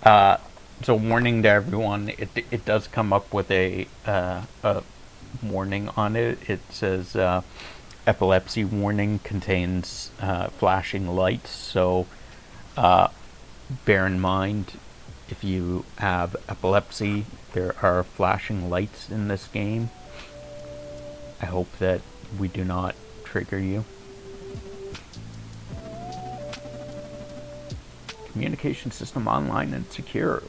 So warning to everyone, it does come up with a warning on it. It says epilepsy warning contains flashing lights. So bear in mind, if you have epilepsy, there are flashing lights in this game. I hope that we do not trigger you. Communication system online and secure.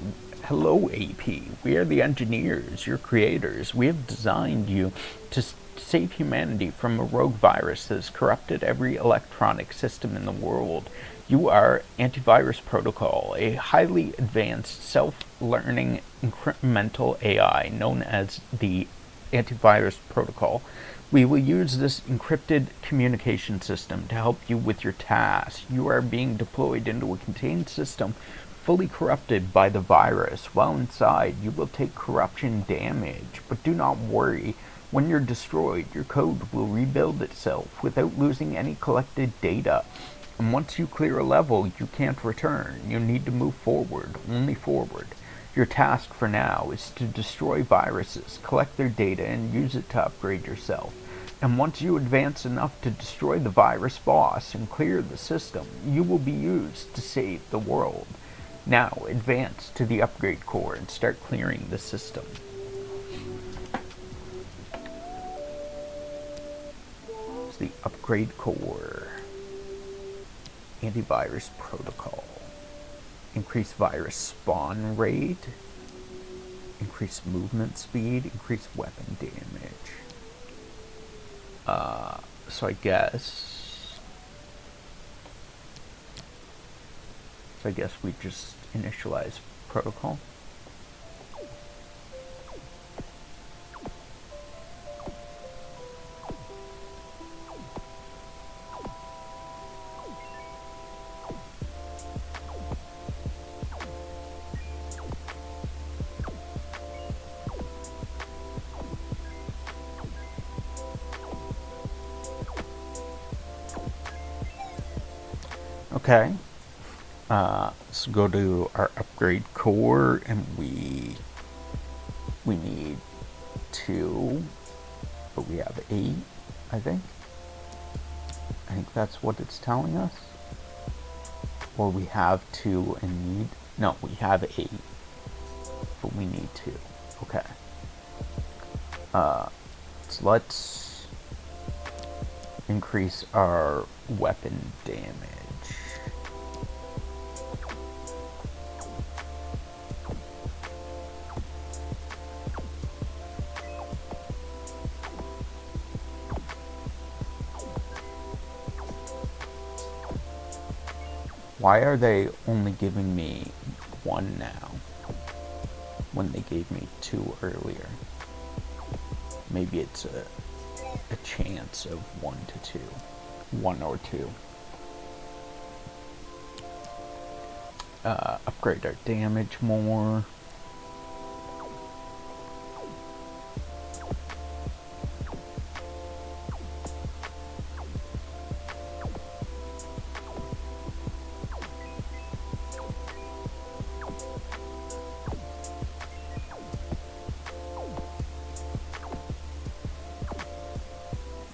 Hello, AP. We are the engineers, your creators. We have designed you to save humanity from a rogue virus that has corrupted every electronic system in the world. You are Antivirus Protocol, a highly advanced self-learning incremental AI known as the Antivirus Protocol. We will use this encrypted communication system to help you with your tasks. You are being deployed into a contained system fully corrupted by the virus. While inside, you will take corruption damage, but do not worry. When you're destroyed, your code will rebuild itself without losing any collected data. And once you clear a level, you can't return. You need to move forward, only forward. Your task for now is to destroy viruses, collect their data, and use it to upgrade yourself. And once you advance enough to destroy the virus boss and clear the system, you will be used to save the world. Now advance to the upgrade core and start clearing the system. It's the upgrade core. Antivirus protocol. Increase virus spawn rate. Increase movement speed. Increase weapon damage. So I guess we just initialize protocol. Okay. So go to our upgrade core, and we need 2, but we have 8, I think. I think that's what it's telling us. Or we have 2 and need, no, we have 8, but we need 2. Okay. So let's increase our weapon damage. Why are they only giving me 1 now when they gave me 2 earlier? Maybe it's a chance of 1 to 2. 1 or 2. Upgrade our damage more.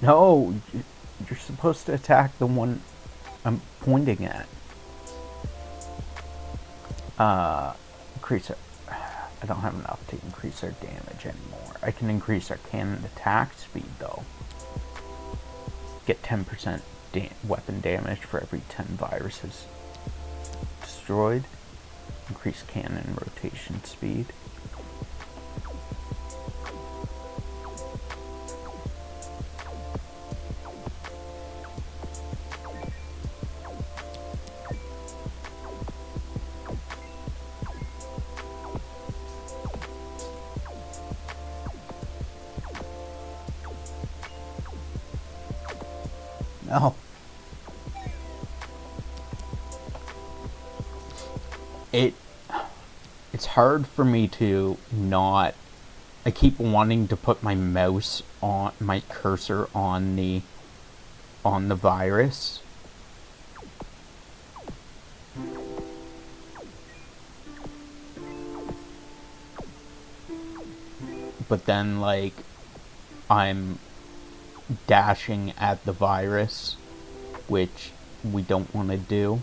No, you're supposed to attack the one I'm pointing at. Increase it. I don't have enough to increase our damage anymore. I can increase our cannon attack speed though. Get 10% weapon damage for every 10 viruses destroyed. Increase cannon rotation speed. No. It's hard for me to not. I keep wanting to put my mouse on my cursor on the virus. but then like I'm dashing at the virus, which we don't want to do.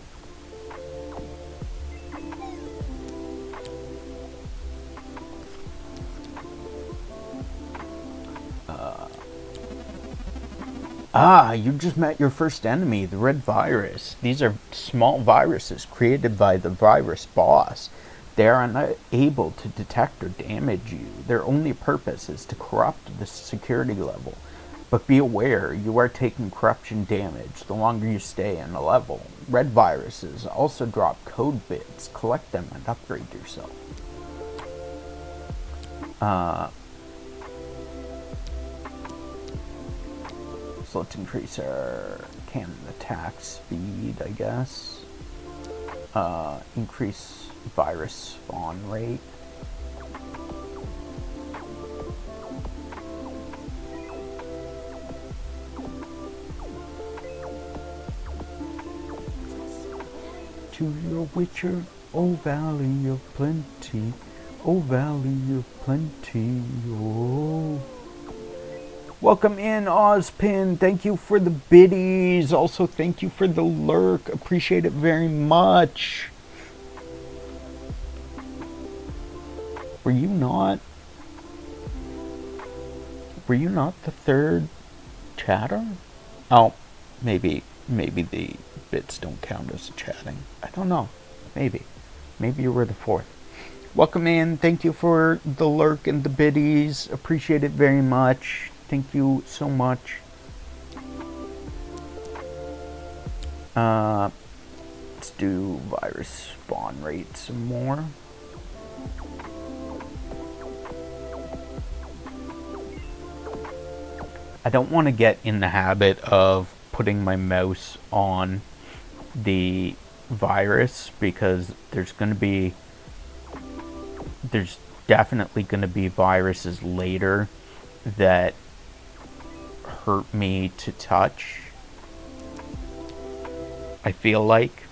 You just met your first enemy, the red virus. These are small viruses created by the virus boss. They are unable to detect or damage you. Their only purpose is to corrupt the security level. But be aware, you are taking corruption damage the longer you stay in a level. Red viruses also drop code bits. Collect them and upgrade yourself. So let's increase our cannon attack speed, I guess. Increase virus spawn rate. To your witcher, O valley of plenty, O valley of plenty, oh. Welcome in, Ozpin. Thank you for the biddies. Also, thank you for the lurk. Appreciate it very much. Were you not the third chatter? Oh, maybe the bits don't count as chatting. I don't know. Maybe you were the fourth. Welcome in. Thank you for the lurk and the biddies. Appreciate it very much. Thank you so much. Let's do virus spawn rate some more. I don't want to get in the habit of putting my mouse on the virus because there's definitely going to be viruses later that hurt me to touch. I feel like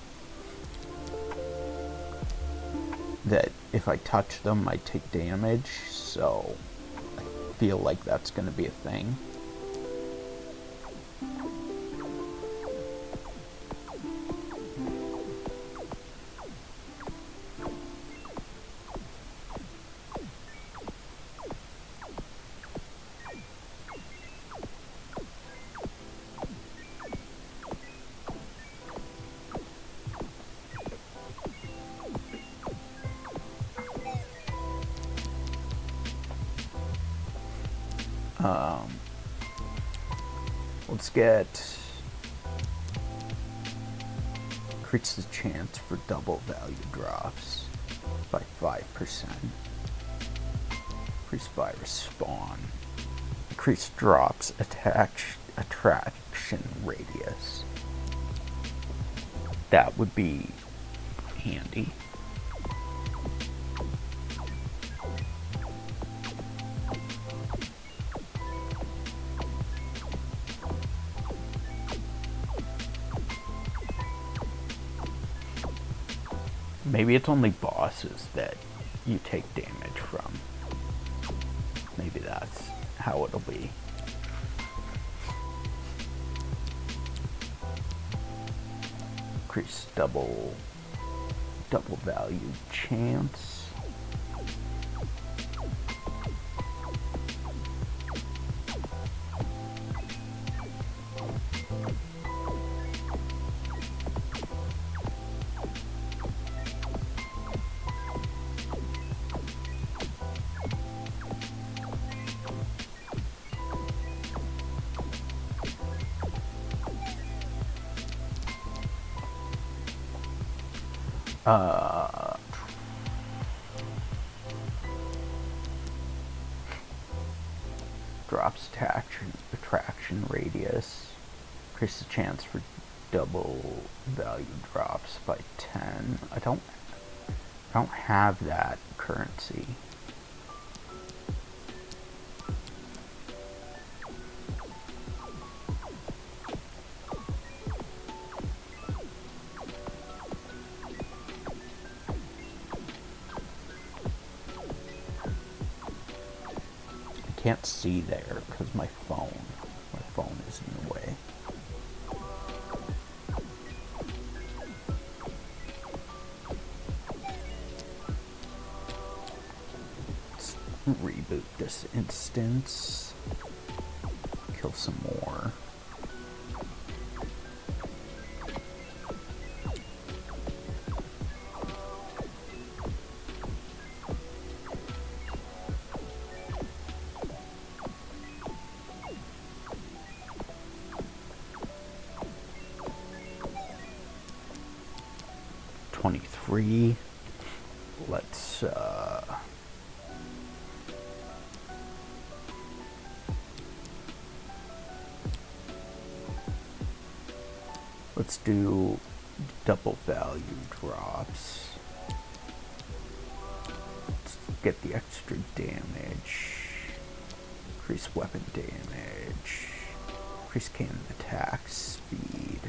that if I touch them I take damage, so I feel like that's going to be a thing. Let's get increase the chance for double value drops by 5%. Increase virus spawn. Increase drops attraction radius. That would be handy. Maybe it's only bosses that you take damage from. Maybe that's how it'll be. Increase double value chance. Drops attraction radius. Increase the chance for double value drops by 10. I don't have that currency. can't see there because my phone is in the way. Let's reboot this instance. Kill some more. Let's do double value drops. Let's get the extra damage. Increase weapon damage. Increase cannon attack speed.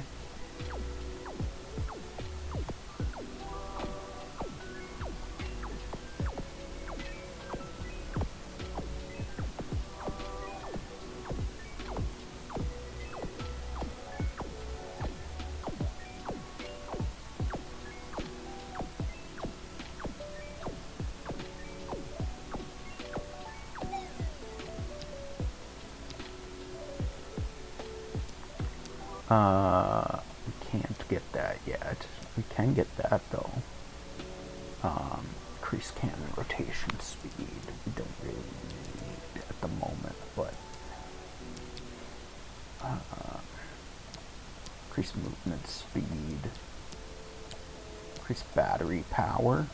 We can't get that yet. We can get that though. Increase cannon rotation speed. We don't really need at the moment, but increase movement speed. Increase battery power.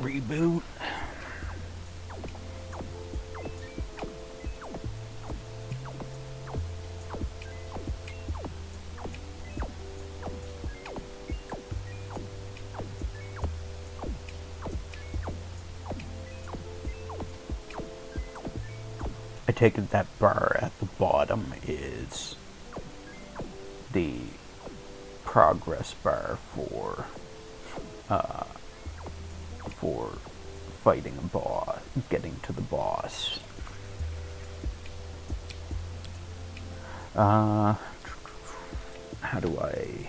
Reboot. I take it that bar at the bottom is the progress bar for fighting a boss, getting to the boss. How do I...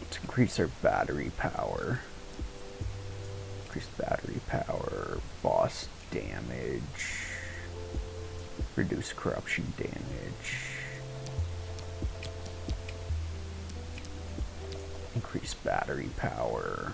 Let's increase our battery power. Increase battery power, boss damage, reduce corruption damage, increase battery power.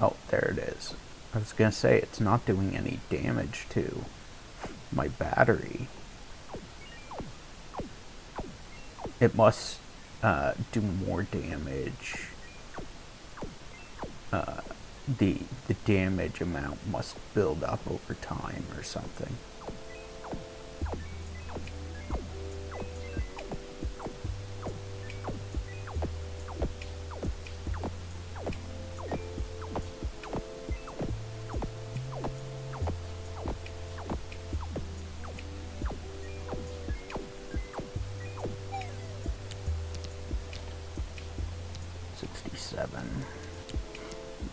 Oh, there it is. I was gonna say it's not doing any damage to my battery. It must do more damage. The damage amount must build up over time or something.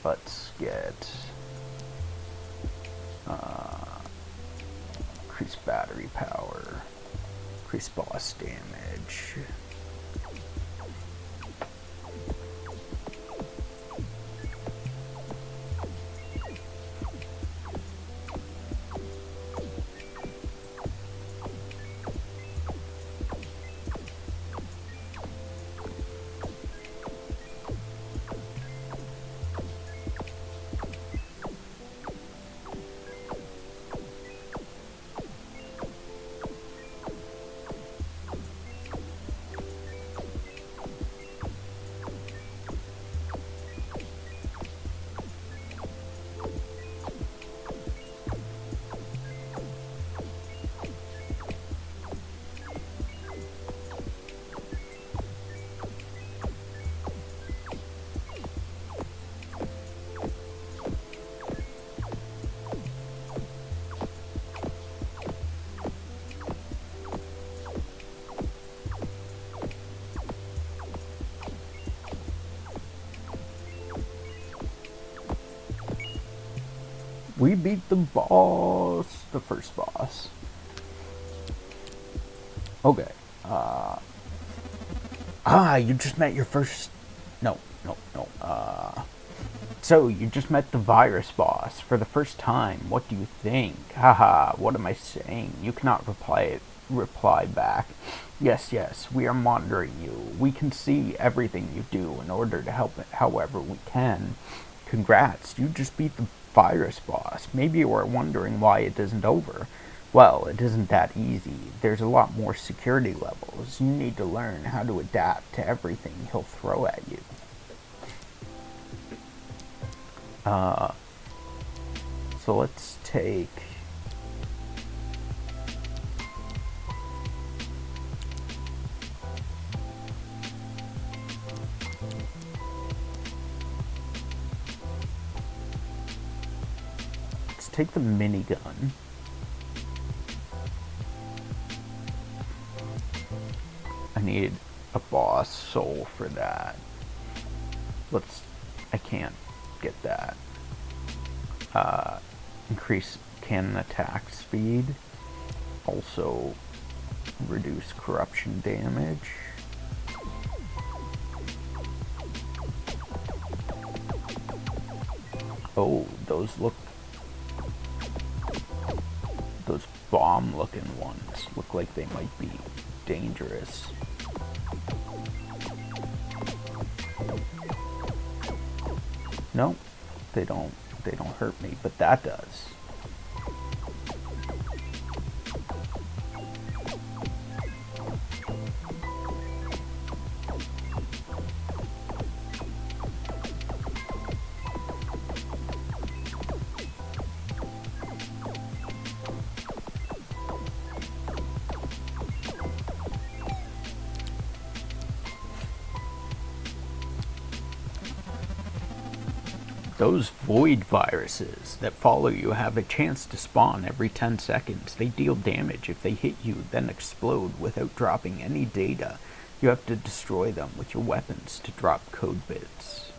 Let's get increase battery power, increase boss damage. We beat the boss, the first boss. Okay. You just met your first. No, no, no. So you just met the virus boss for the first time. What do you think? Haha, what am I saying? You cannot reply back. Yes, yes, we are monitoring you. We can see everything you do in order to help it however we can. Congrats, you just beat the virus boss. Maybe you are wondering why it isn't over. Well, it isn't that easy. There's a lot more security levels. You need to learn how to adapt to everything he'll throw at you. So let's take the minigun. I need a boss soul for that. I can't get that. Increase cannon attack speed. Also reduce corruption damage. Oh, those bomb looking ones look like they might be dangerous. No, they don't hurt me, but that does. Those void viruses that follow you have a chance to spawn every 10 seconds. They deal damage if they hit you, then explode without dropping any data. You have to destroy them with your weapons to drop code bits.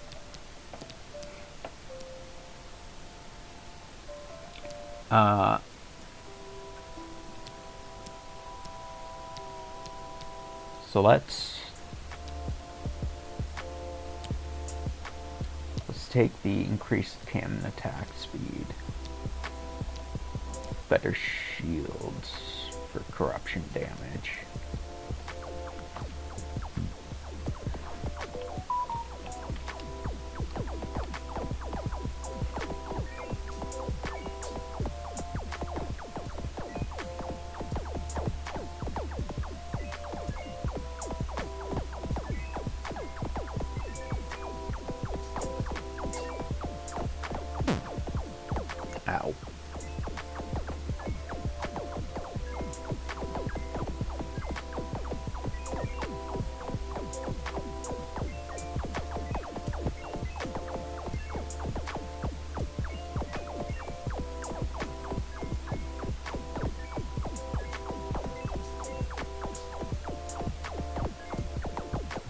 So let's take the increased cannon attack speed. Better shields for corruption damage. Ow.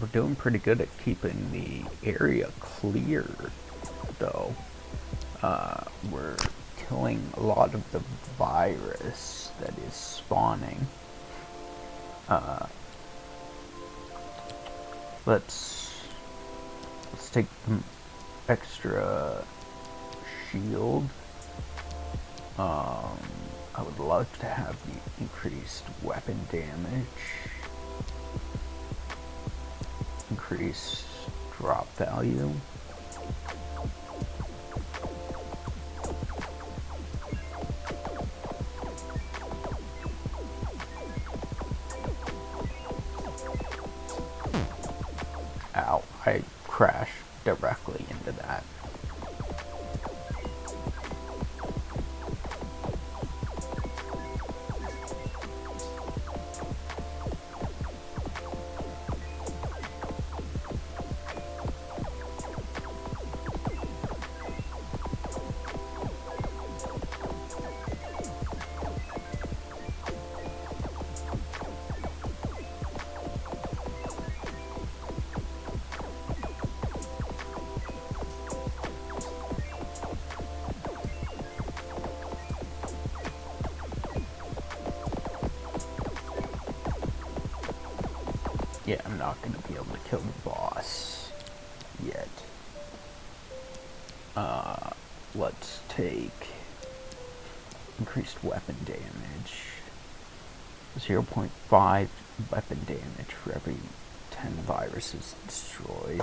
We're doing pretty good at keeping the area clear, though. We're killing a lot of the virus that is spawning. Let's take the extra shield. I would love to have the increased weapon damage. Increase drop value. Ow, I crashed directly into that. Yeah, I'm not going to be able to kill the boss yet. Let's take increased weapon damage. 0.5 weapon damage for every 10 viruses destroyed.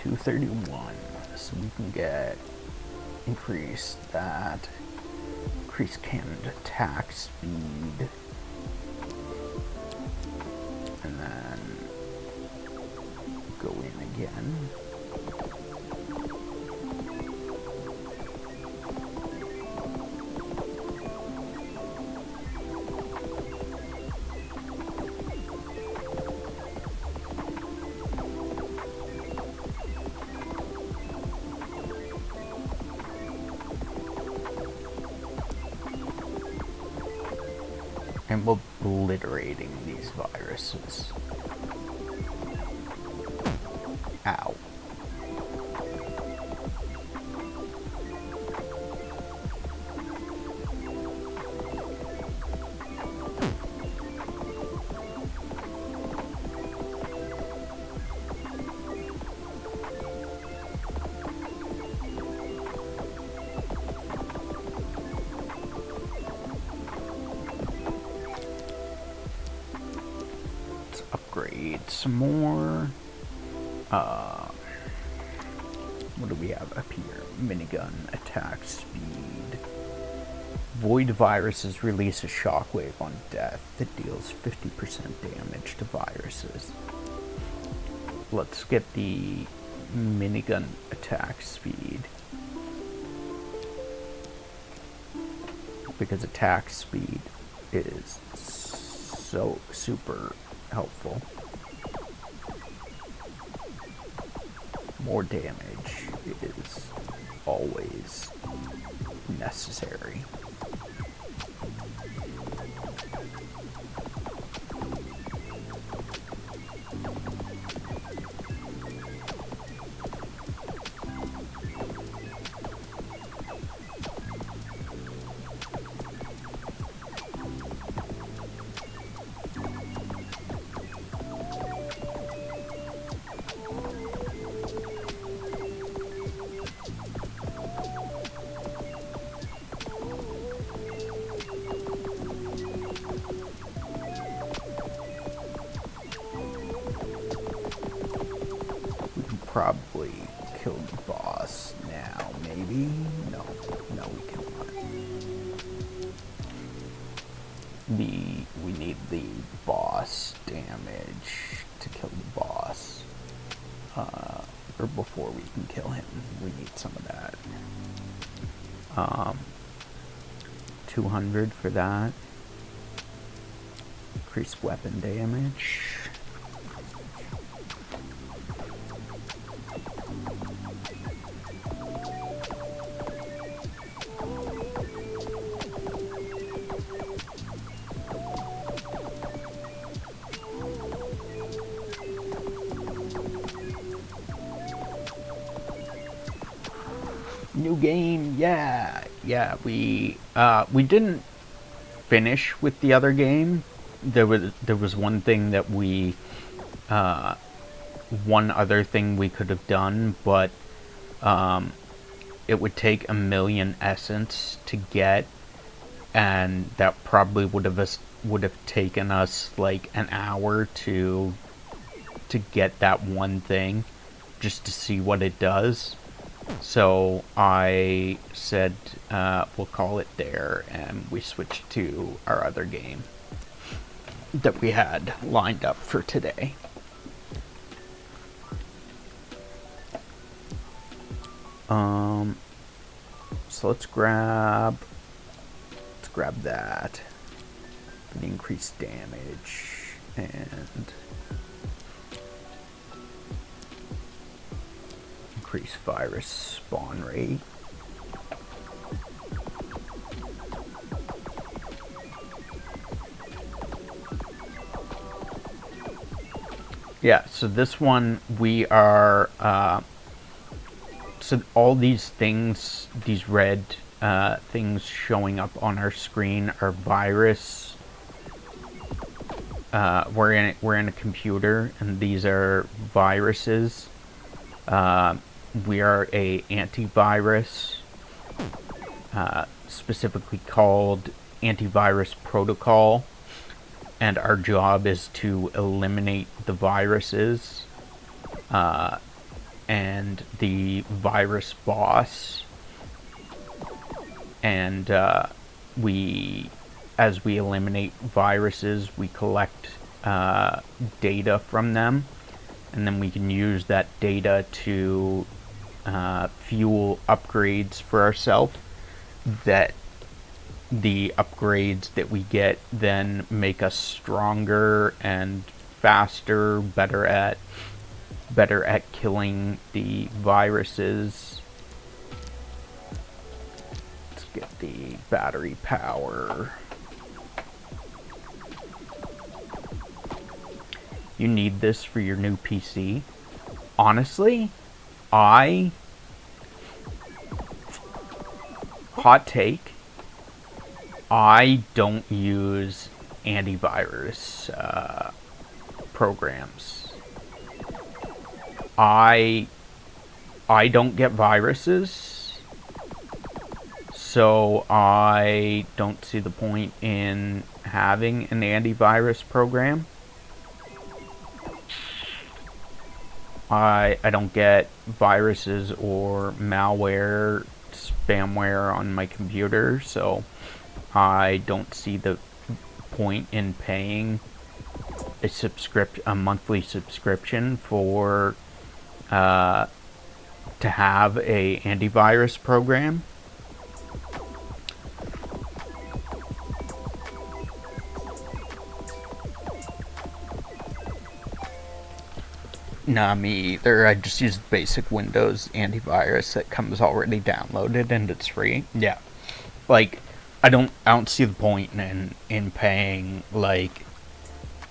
$231, so we can get increase that, increase cannon attack speed, and then go in again. And obliterating these viruses. Ow. Upgrade some more. What do we have up here? Minigun attack speed. Void viruses release a shockwave on death that deals 50% damage to viruses. Let's get the minigun attack speed, because attack speed is so super helpful. More damage is always necessary. Probably kill the boss now, maybe? No, we cannot. We need the boss damage to kill the boss. Or before we can kill him, we need some of that. 200 for that. Increase weapon damage. New game, yeah, we didn't finish with the other game. There was one thing that we, one other thing we could have done, but it would take 1,000,000 essence to get and that probably would have taken us like an hour to get that one thing, just to see what it does. So I said, we'll call it there, and we switched to our other game that we had lined up for today. So let's grab that for the increased damage, and increase virus spawn rate. Yeah, so this one we are, so all these things, these red things showing up on our screen are virus. We're in a computer, and these are viruses. We are a antivirus, specifically called Antivirus Protocol, and our job is to eliminate the viruses and the virus boss. And as we eliminate viruses, we collect data from them, and then we can use that data to fuel upgrades for ourselves. That the upgrades that we get then make us stronger and faster, better at killing the viruses. Let's get the battery power. You need this for your new PC. Honestly, hot take, I don't use antivirus programs. I don't get viruses, so I don't see the point in having an antivirus program. I don't get viruses or malware, spamware on my computer, so I don't see the point in paying a monthly subscription for to have a antivirus program. Nah, me either. I just use basic Windows antivirus that comes already downloaded and it's free. Yeah, like I don't see the point in paying, like,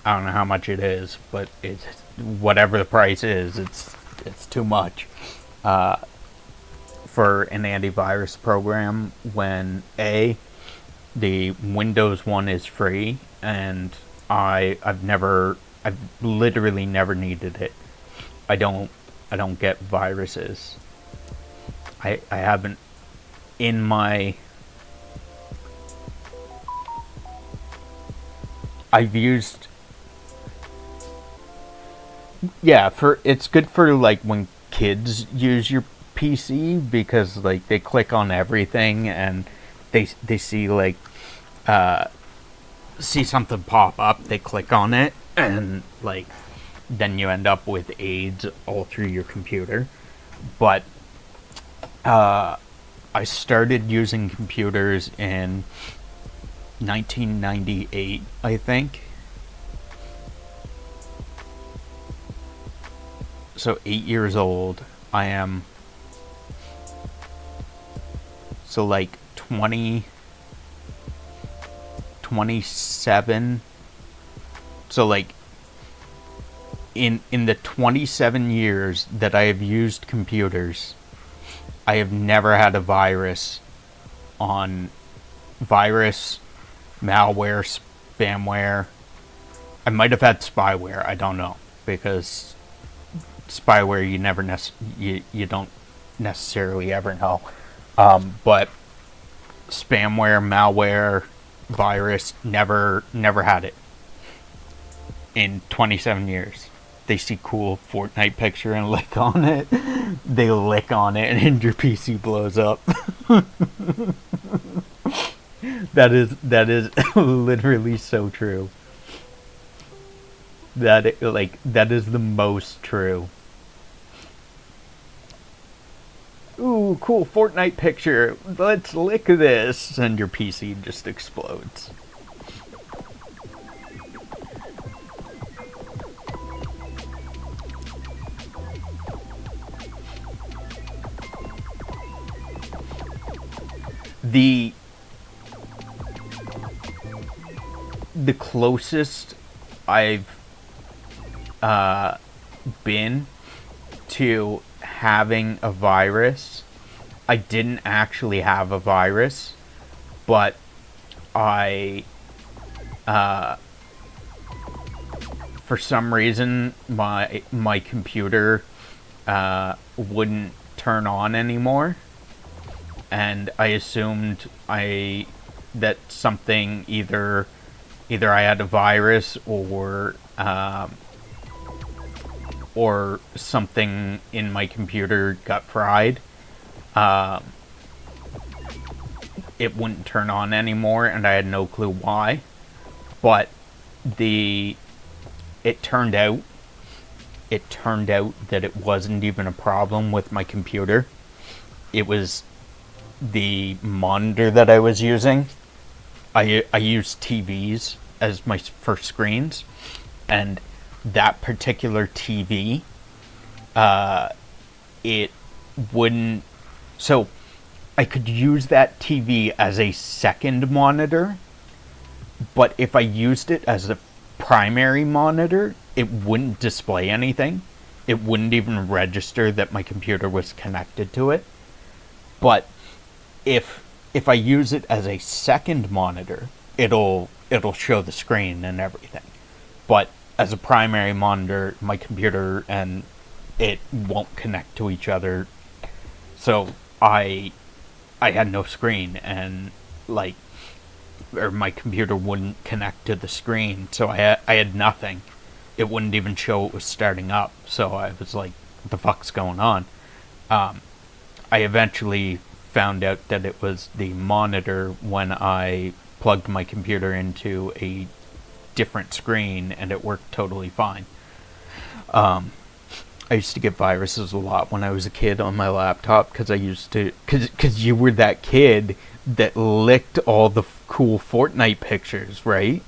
I don't know how much it is, but it's whatever the price is. It's too much for an antivirus program when the Windows one is free, and I've literally never needed it. I don't get viruses. I haven't in my. I've used. Yeah, it's good for like when kids use your PC, because like they click on everything and they see like see something pop up, they click on it, and like then you end up with AIDS all through your computer. But I started using computers in 1998, I think. So 8 years old. I am. So like 27. So like in the 27 years that I have used computers, I have never had a virus, malware, spamware. I might have had spyware, I don't know, because spyware you don't necessarily ever know. But spamware, malware, virus, never had it in 27 years. They see cool Fortnite picture and lick on it. They lick on it and your PC blows up. That is literally so true. That is the most true. Ooh, cool Fortnite picture. Let's lick this, and your PC just explodes. The closest I've been to having a virus, I didn't actually have a virus, but I for some reason my computer wouldn't turn on anymore, and I assumed that something either I had a virus or something in my computer got fried. It wouldn't turn on anymore, and I had no clue why. But it turned out that it wasn't even a problem with my computer. It was the monitor that I was using. I used TVs as my first screens, and that particular TV, it wouldn't. So I could use that TV as a second monitor, but if I used it as a primary monitor, it wouldn't display anything. It wouldn't even register that my computer was connected to it. But if I use it as a second monitor, it'll show the screen and everything. But as a primary monitor, my computer and it won't connect to each other. So I had no screen, and my computer wouldn't connect to the screen, so I had nothing. It wouldn't even show it was starting up. So I was like, what the fuck's going on? I eventually found out that it was the monitor when I plugged my computer into a different screen, and it worked totally fine. I used to get viruses a lot when I was a kid on my laptop, because you were that kid that licked all the cool Fortnite pictures, right?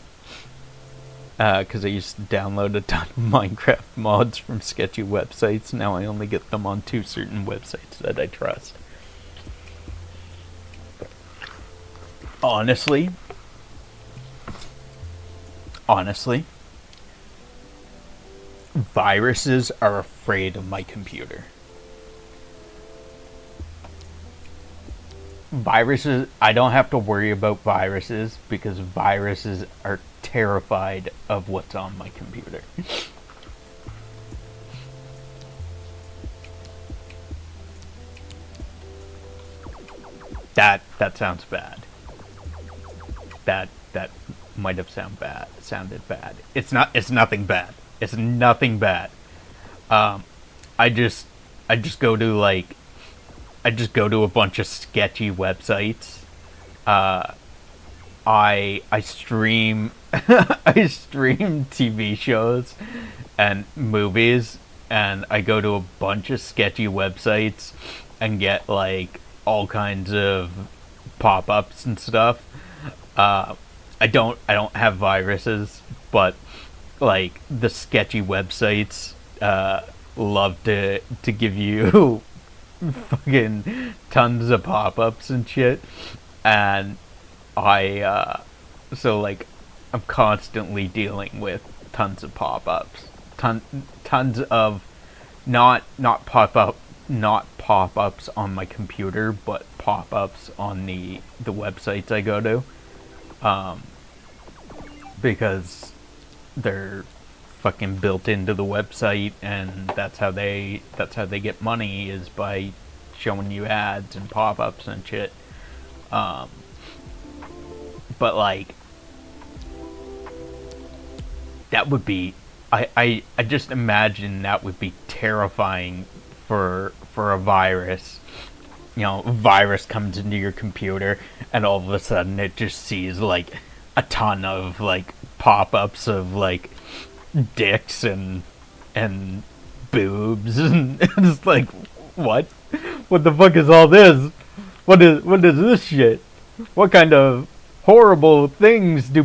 Because I used to download a ton of Minecraft mods from sketchy websites. Now I only get them on 2 certain websites that I trust. Honestly, viruses are afraid of my computer. I don't have to worry about viruses, because viruses are terrified of what's on my computer. That sounds bad. That might have sounded bad. It's nothing bad. It's nothing bad. I just go to a bunch of sketchy websites. I stream I stream TV shows and movies, and I go to a bunch of sketchy websites and get all kinds of pop-ups and stuff. I don't have viruses, but the sketchy websites love to give you fucking tons of pop-ups and shit, and I'm constantly dealing with tons of pop-ups, tons of not pop-ups on my computer, but pop-ups on the websites I go to, because they're fucking built into the website, and that's how they get money, is by showing you ads and pop-ups and shit. But but like that would be, I just imagine that would be terrifying for a virus. You know, a virus comes into your computer and all of a sudden it just sees like a ton of like pop-ups of like dicks and boobs and it's like, what the fuck is all this? What is this shit? What kind of horrible things do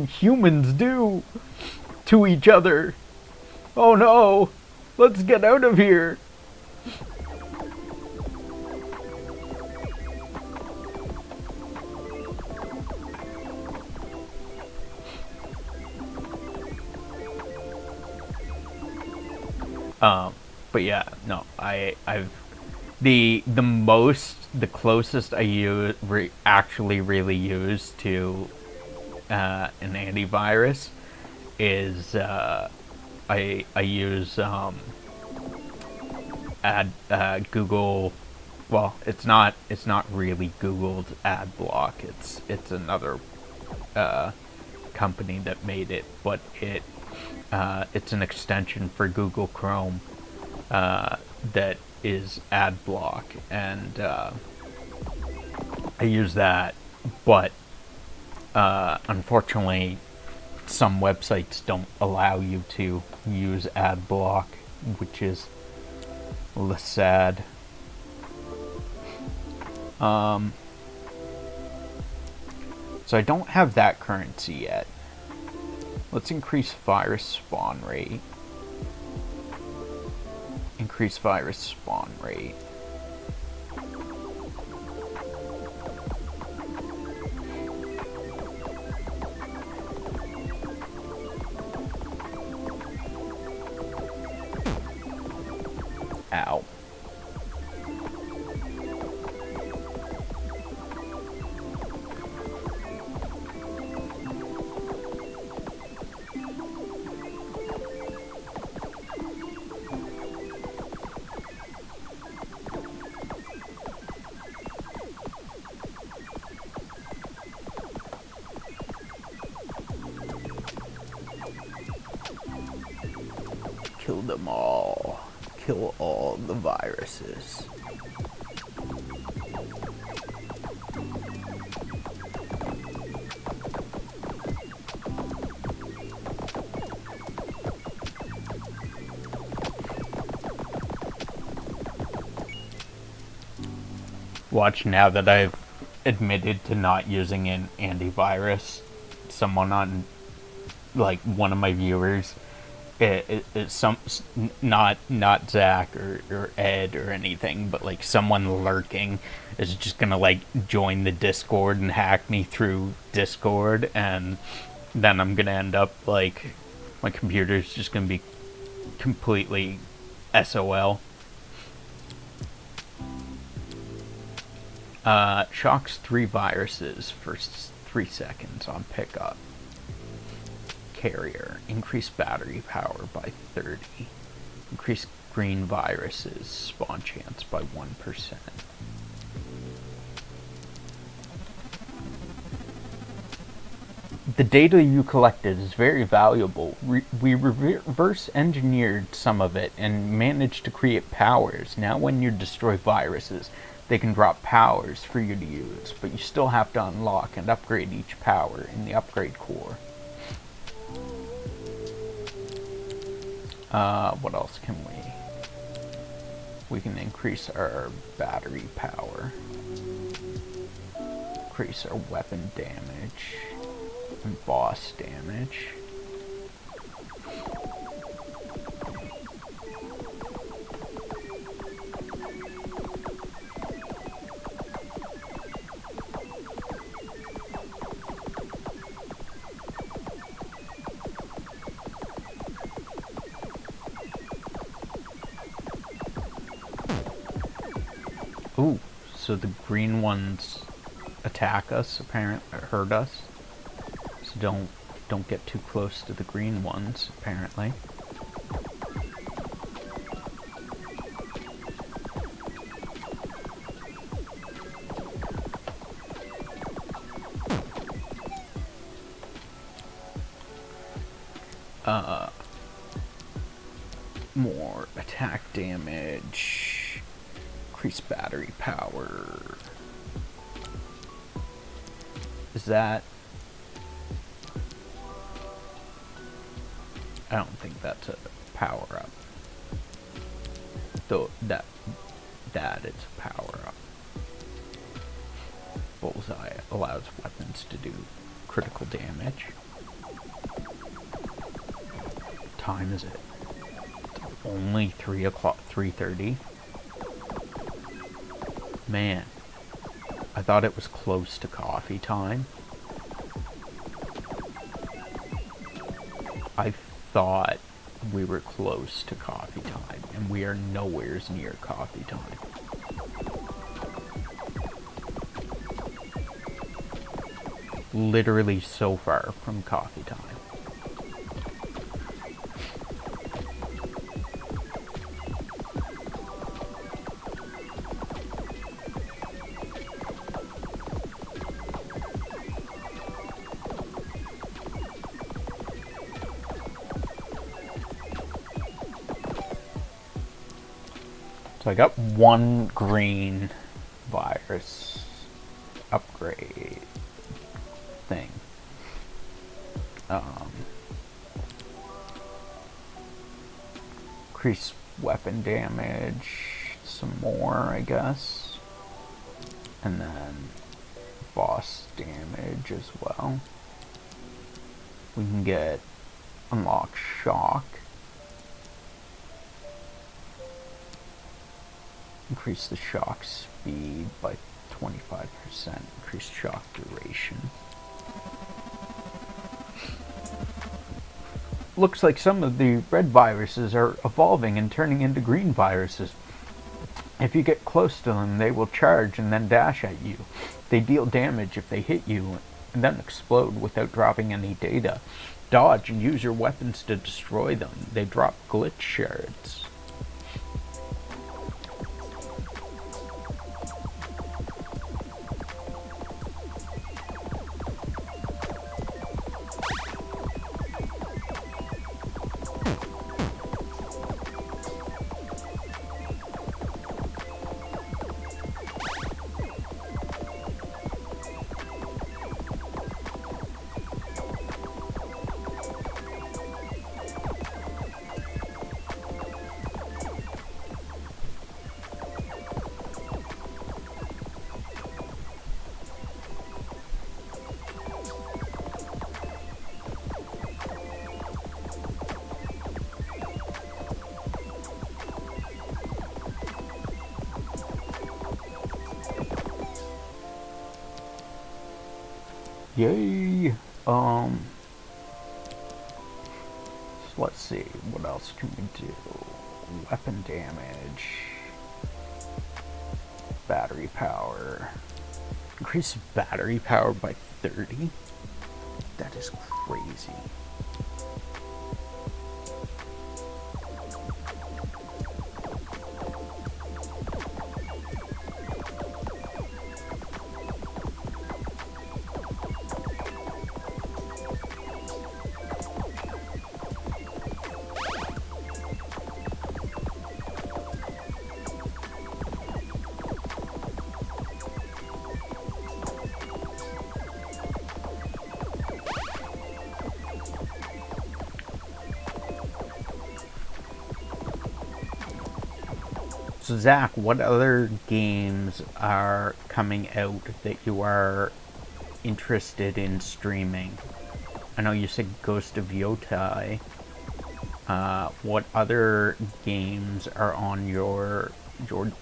humans do to each other? Oh no, let's get out of here. But yeah, no, I've the closest I actually really use to an antivirus is I use Google. Well, it's not really Google's ad block. It's another company that made it, but it's an extension for Google Chrome that is ad block, and I use that, but unfortunately some websites don't allow you to use ad block, which is less sad. So I don't have that currency yet. Let's increase virus spawn rate. Increase virus spawn rate. Ow. Kill them all. Kill all the viruses. Watch, now that I've admitted to not using an antivirus, someone on, like, one of my viewers, it's some, not Zach or Ed or anything, but like someone lurking is just gonna like join the Discord and hack me through Discord, and then I'm gonna end up like my computer's just gonna be completely SOL. Shocks 3 viruses for 3 seconds on pickup. Carrier. Increase battery power by 30. Increase green viruses spawn chance by 1%. The data you collected is very valuable. We reverse engineered some of it and managed to create powers. Now when you destroy viruses, they can drop powers for you to use, but you still have to unlock and upgrade each power in the upgrade core. What else can we? We can increase our battery power, increase our weapon damage and boss damage. Ooh, so the green ones attack us, apparently, or hurt us. So don't get too close to the green ones, apparently. More attack damage, increase battery power. Is that? I don't think that's a power up. Though that is a power up. Bullseye allows weapons to do critical damage. What time is it? Only 3 o'clock, 3:30. Man, I thought it was close to coffee time. I thought we were close to coffee time, and we are nowhere near coffee time. Literally so far from coffee time. So I got one green virus upgrade thing. Increase weapon damage some more, I guess. And then boss damage as well. We can get unlock shock. Increase the shock speed by 25%. Increase shock duration. Looks like some of the red viruses are evolving and turning into green viruses. If you get close to them, they will charge and then dash at you. They deal damage if they hit you and then explode without dropping any data. Dodge and use your weapons to destroy them. They drop glitch shards. Yay! So let's see, what else can we do? Weapon damage, battery power, increase battery power by 30? That is crazy. So Zach, what other games are coming out that you are interested in streaming? I know you said Ghost of Yotai. What other games are on your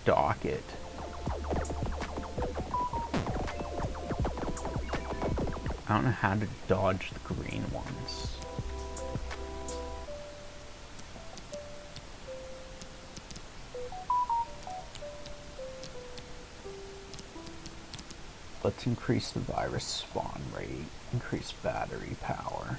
docket? I don't know how to dodge the green ones. Let's increase the virus spawn rate, increase battery power.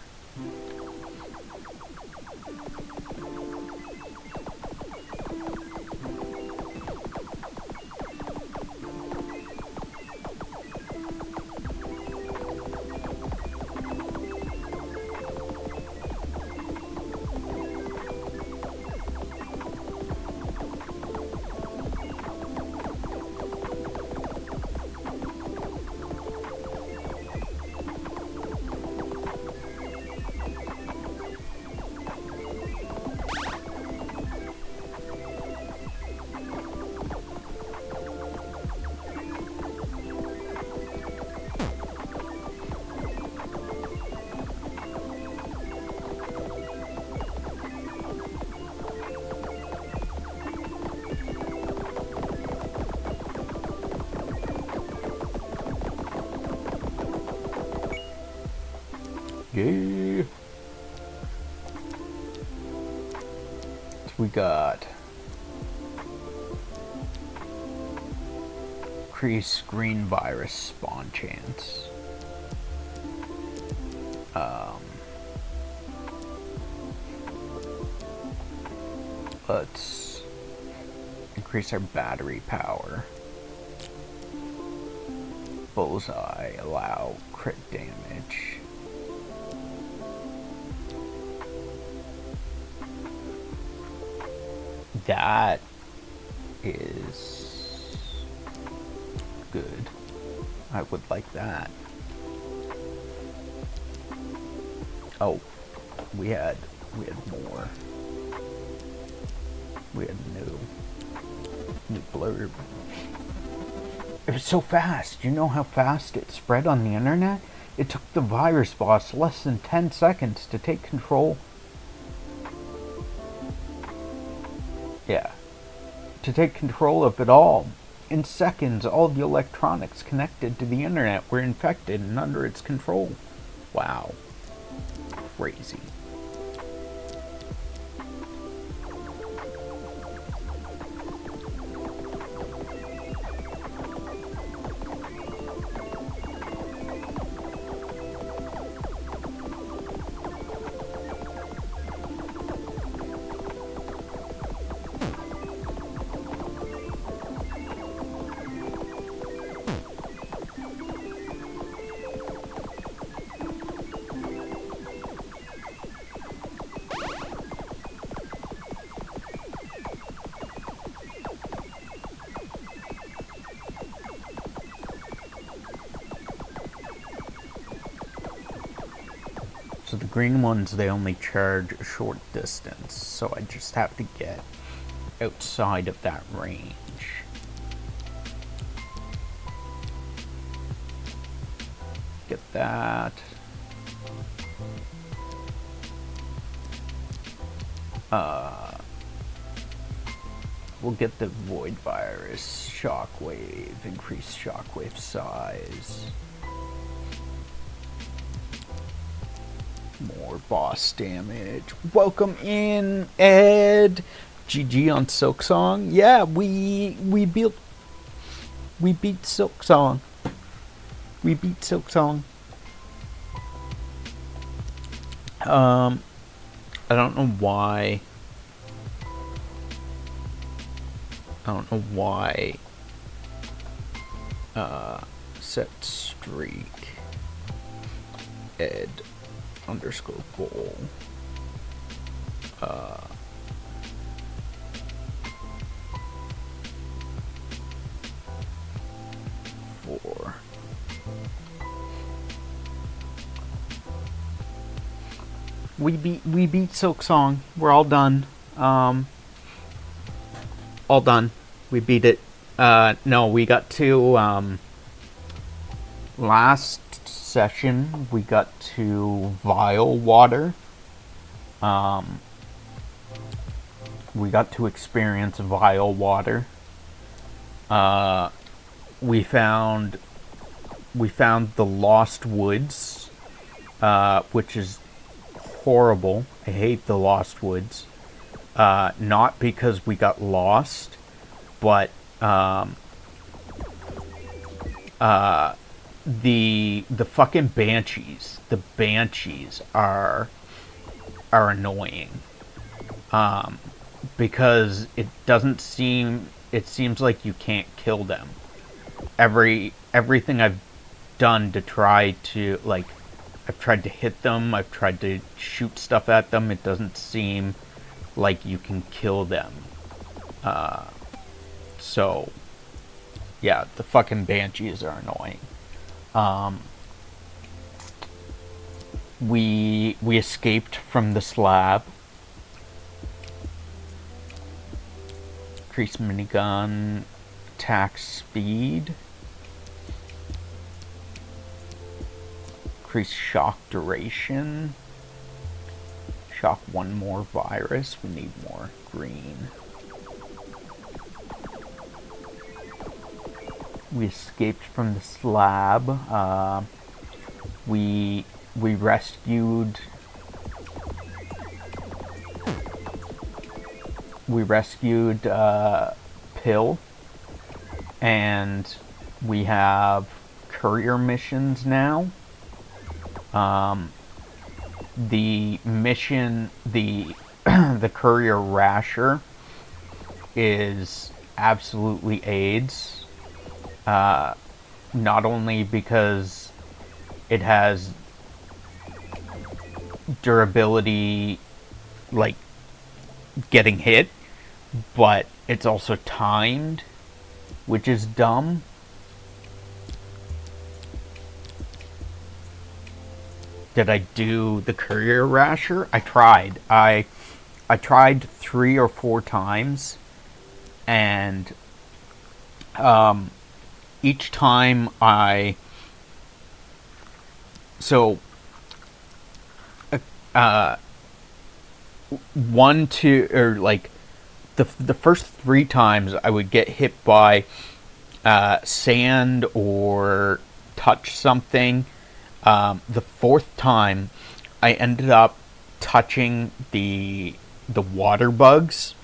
Yeah. So we got increase green virus spawn chance. Let's increase our battery power. Bullseye, allow crit damage. That is good. I would like that. Oh, we had more. We had new blurb. It was so fast. You know how fast it spread on the internet? It took the virus boss less than 10 seconds to take control. Yeah. To take control of it all. In seconds, all the electronics connected to the internet were infected and under its control. Wow. Crazy. So the green ones, they only charge a short distance, so I just have to get outside of that range. Get that. We'll get the void virus, shockwave, increase shockwave size. More boss damage. Welcome in, Ed. GG on Silksong. Yeah, we beat Silksong. We beat Silksong. I don't know why. Set streak. Ed underscore bowl. 4. We beat Silksong. We're all done. All done. We beat it. No, we got to last session we got to Vile Water. We got to experience Vile Water. We found the Lost Woods, which is horrible. I hate the Lost Woods. Not because we got lost, but the fucking banshees. The banshees are annoying. Because it seems like you can't kill them. Everything I've done to try to, like, I've tried to hit them, I've tried to shoot stuff at them, it doesn't seem like you can kill them. So yeah, the fucking banshees are annoying. We escaped from the slab. Increase minigun attack speed. Increase shock duration. Shock one more virus. We need more green. We escaped from the slab. We we rescued Pill, and we have courier missions now. The mission, the the courier rasher, is absolutely AIDS. Not only because it has durability, like getting hit, but it's also timed, which is dumb. Did I do the courier rasher? I tried. I tried 3 or 4 times, and each time one, two, or like the first 3 times I would get hit by sand or touch something. The 4th time, I ended up touching the water bugs,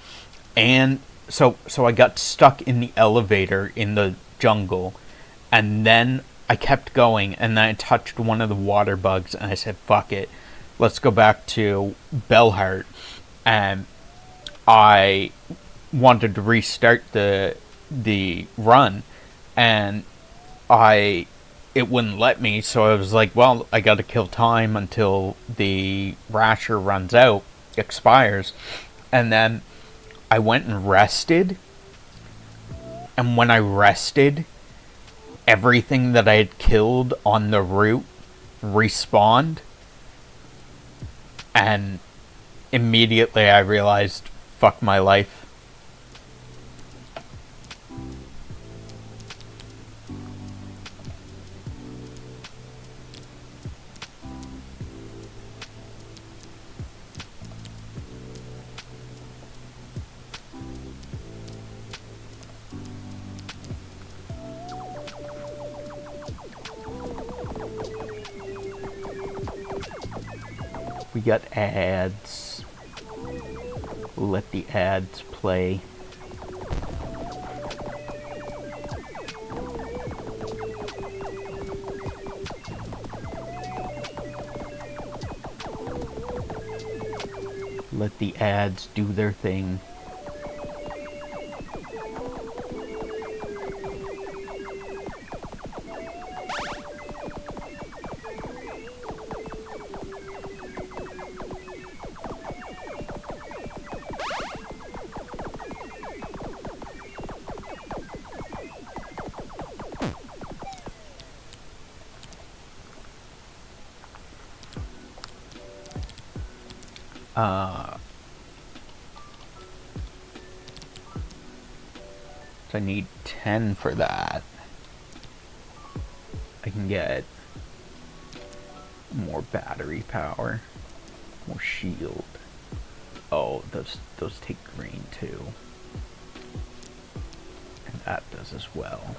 and so I got stuck in the elevator in the jungle, and then I kept going, and then I touched one of the water bugs, and I said, "Fuck it, let's go back to Bellheart," and I wanted to restart the run, and it wouldn't let me, so I was like, well, I gotta kill time until the rasher runs out, expires. And then I went and rested, and when I rested, everything that I had killed on the route respawned, and immediately I realized, fuck my life. We got ads. Let the ads play. Let the ads do their thing. So I need 10 for that. I can get more battery power, more shield. Oh, those take green too. And that does as well.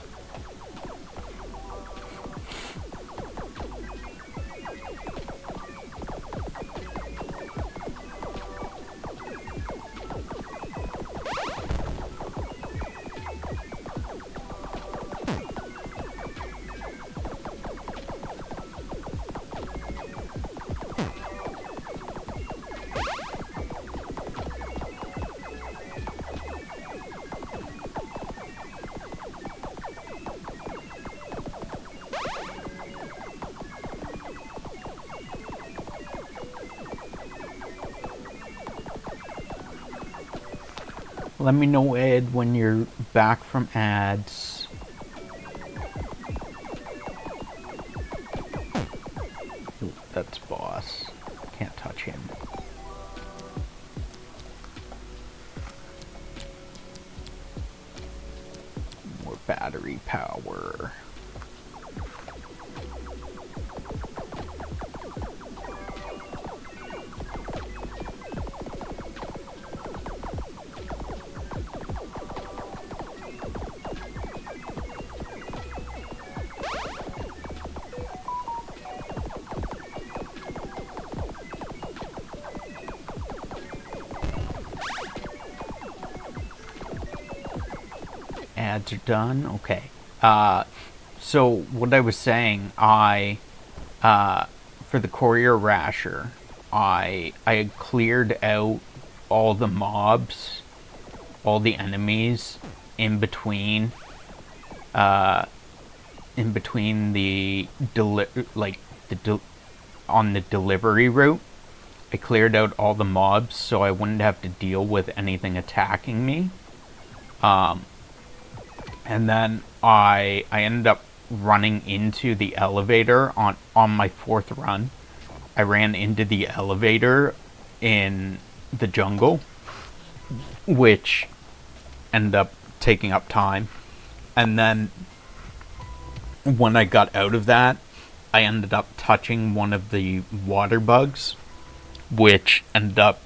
Let me know, Ed, when you're back from ads. Ooh, that's boss. Can't touch him. More battery power. ads are done. Okay. So what I was saying, for the courier rasher, I had cleared out all the mobs, all the enemies in between, the on the delivery route. I cleared out all the mobs so I wouldn't have to deal with anything attacking me. And then I ended up running into the elevator on my fourth run. I ran into the elevator in the jungle, which ended up taking up time. And then when I got out of that, I ended up touching one of the water bugs, which ended up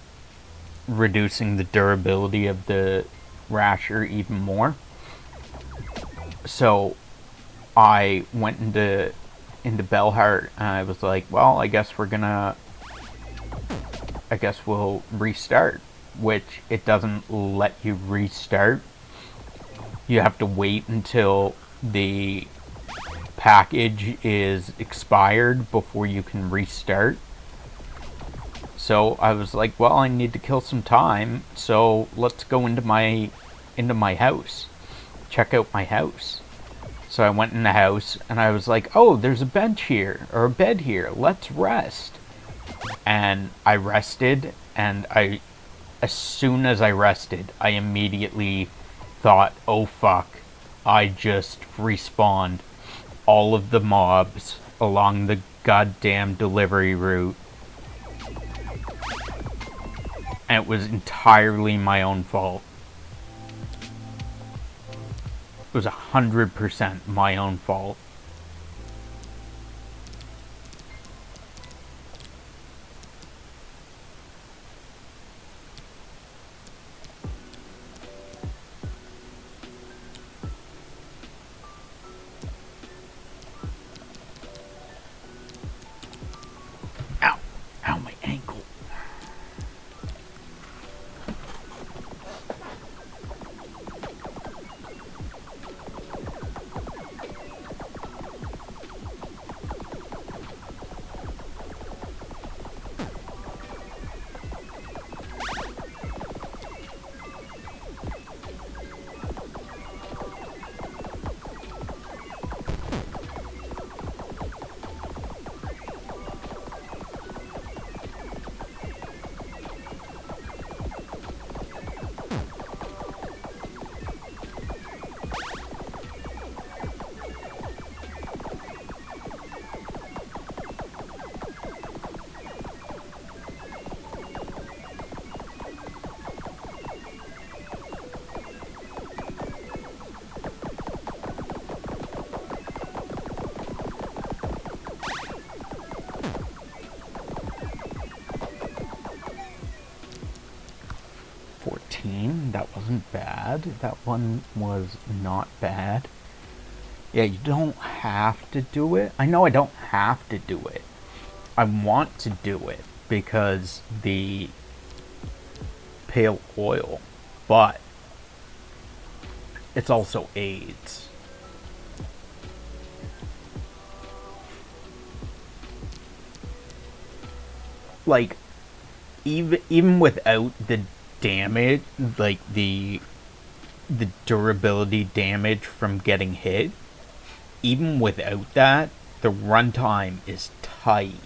reducing the durability of the rasher even more. So I went into Belhart and I was like, well, I guess we'll restart, which it doesn't let you restart. You have to wait until the package is expired before you can restart. So I was like, well, I need to kill some time, so let's go into my house. Check out my house. So I went in the house and I was like, oh, there's a bench here, or a bed here. Let's rest. And I rested, and as soon as I rested, I immediately thought, oh fuck, I just respawned all of the mobs along the goddamn delivery route. And it was entirely my own fault. It was 100% my own fault. Ow! Ow, my ankle. That wasn't bad. That one was not bad. Yeah, you don't have to do it. I know I don't have to do it. I want to do it because the pale oil, but it's also AIDS. Like, even without the damage, like the durability damage from getting hit, even without that, the runtime is tight.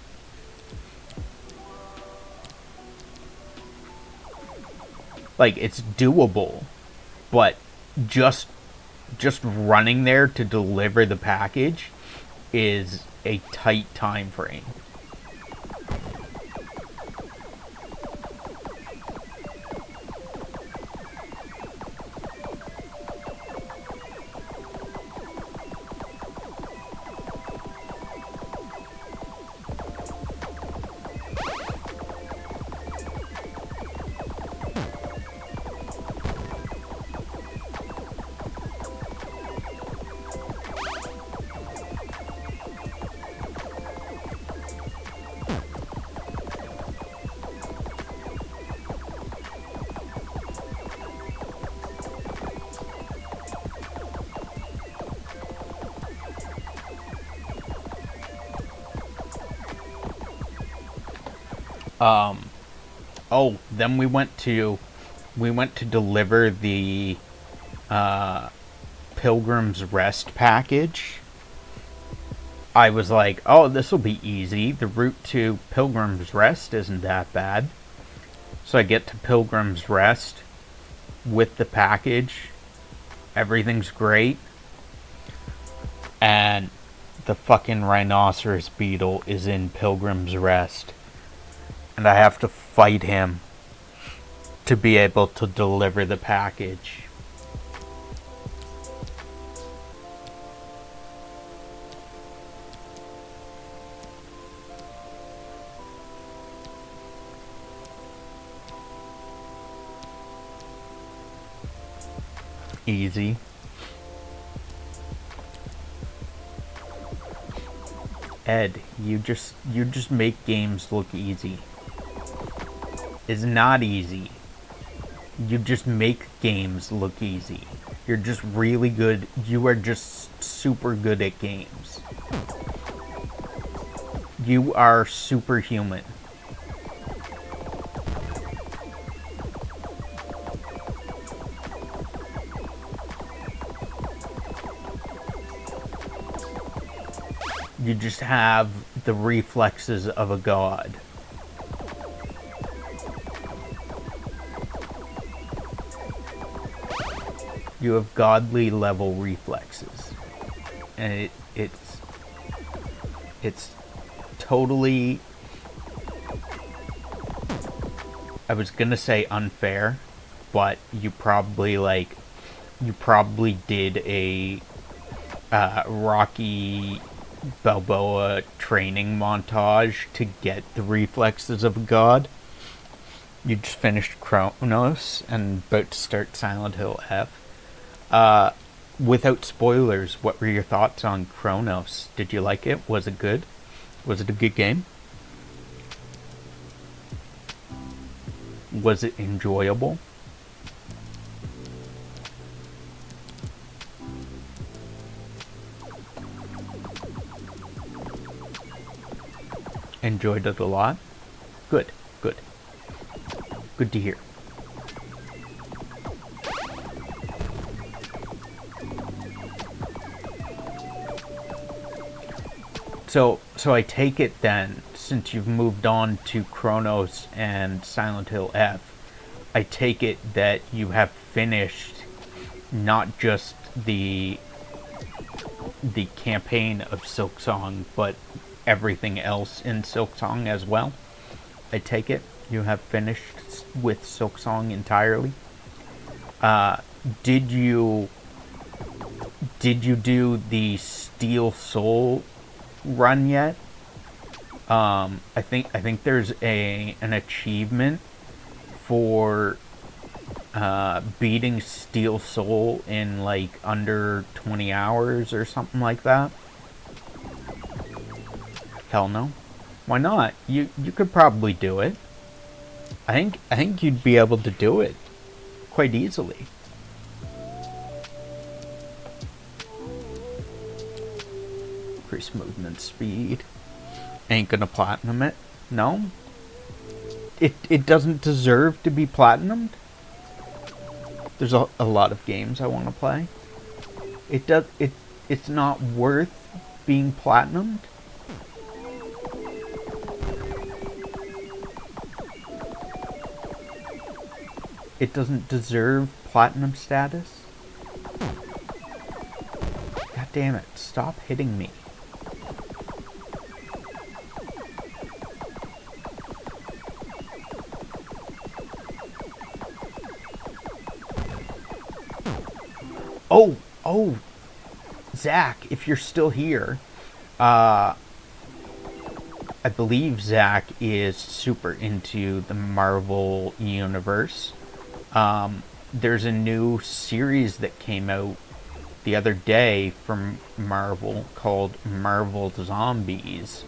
Like, it's doable, but just running there to deliver the package is a tight time frame. Oh, then we went to deliver the Pilgrim's Rest package. I was like, oh, this will be easy. The route to Pilgrim's Rest isn't that bad. So I get to Pilgrim's Rest with the package. Everything's great. And the fucking rhinoceros beetle is in Pilgrim's Rest. And I have to fight him to be able to deliver the package. Easy. Ed, you just make games look easy. It's not easy. You just make games look easy. You're just really good. You are just super good at games. You are superhuman. You just have the reflexes of a god. You have godly level reflexes. And it's totally, I was gonna say unfair, but you probably did a Rocky Balboa training montage to get the reflexes of a god. You just finished Chronos and about to start Silent Hill F. Without spoilers, what were your thoughts on Chronos? Did you like it? Was it good? Was it a good game? Was it enjoyable? Enjoyed it a lot? Good, good. Good to hear. So I take it then, since you've moved on to Chronos and Silent Hill F, I take it that you have finished not just the campaign of Silksong, but everything else in Silksong as well. I take it you have finished with Silksong entirely. Did you do the Steel Soul run yet? I think there's an achievement for beating Steel Soul in like under 20 hours or something like that. Hell no. Why not? You could probably do it. I think you'd be able to do it quite easily. Increase movement speed. Ain't gonna platinum it. No? It doesn't deserve to be platinumed? There's a lot of games I want to play. It's not worth being platinumed? It doesn't deserve platinum status? God damn it, stop hitting me. Oh, Zach, if you're still here, I believe Zach is super into the Marvel universe. There's a new series that came out the other day from Marvel called Marvel Zombies,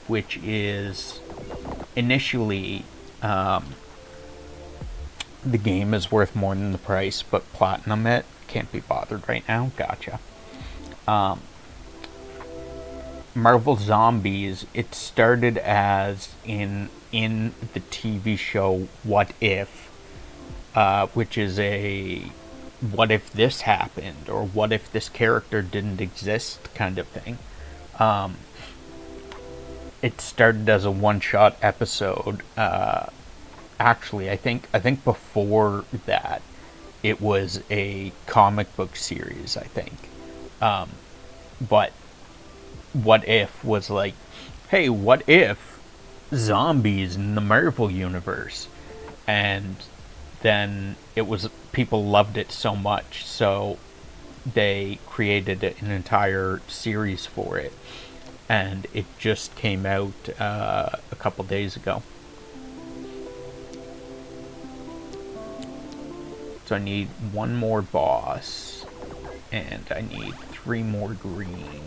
which is initially, the game is worth more than the price, but platinum it, can't be bothered right now, gotcha. Marvel Zombies, it started as in the TV show What If, which is a what if this happened or what if this character didn't exist kind of thing. It started as a one-shot episode. Actually, I think before that, it was a comic book series. I think, but what if was like, hey, what if zombies in the Marvel universe? And then it was people loved it so much, so they created an entire series for it, and it just came out a couple days ago. So I need one more boss, and I need 3 more green.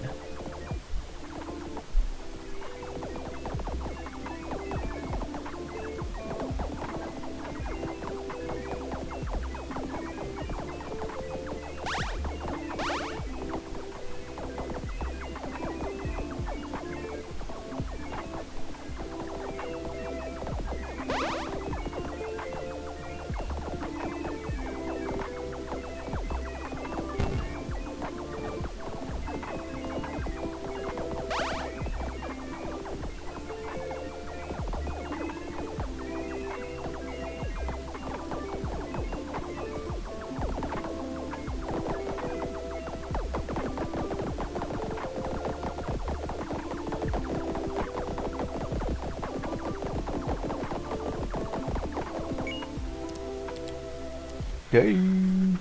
Dang.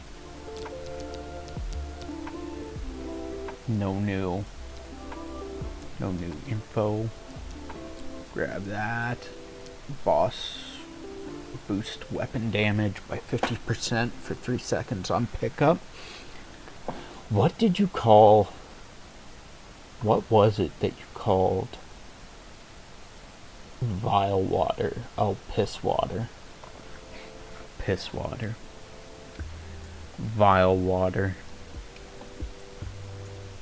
No new info. Grab that. Boss boost weapon damage by 50% for 3 seconds on pickup. What did you call... What was it that you called vile water? Oh, piss water. Piss water. Vile water.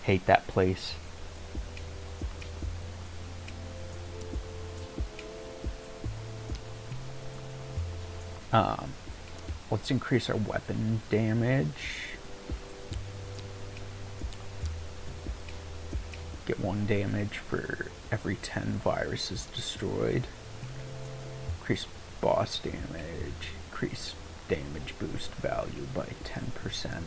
Hate that place. Let's increase our weapon damage. Get 1 damage for every 10 viruses destroyed. Increase boss damage. Increase damage boost value by 10%.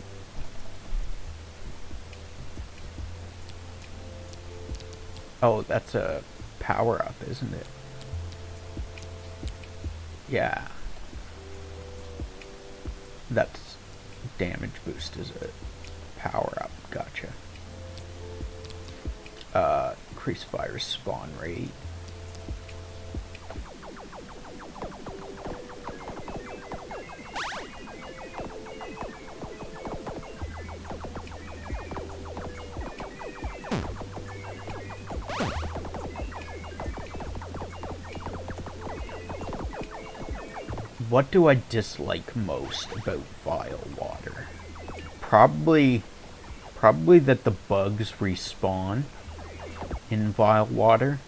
Oh, that's a power up, isn't it? Yeah. That's damage boost is a power up. Gotcha. Increase virus spawn rate. What do I dislike most about vile water? Probably that the bugs respawn in vile water.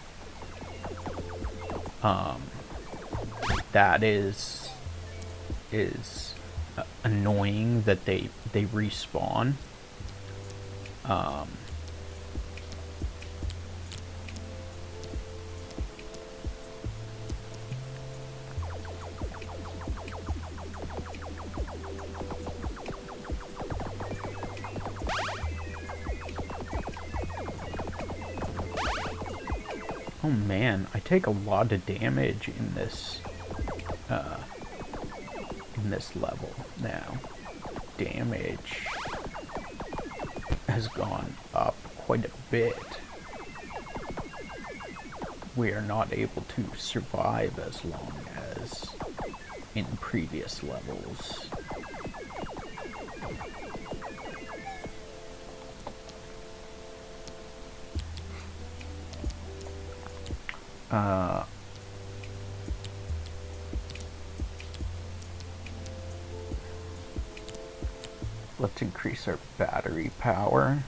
That is annoying that they respawn. Oh man, I take a lot of damage in this level now. Damage has gone up quite a bit. We are not able to survive as long as in previous levels. Let's increase our battery power.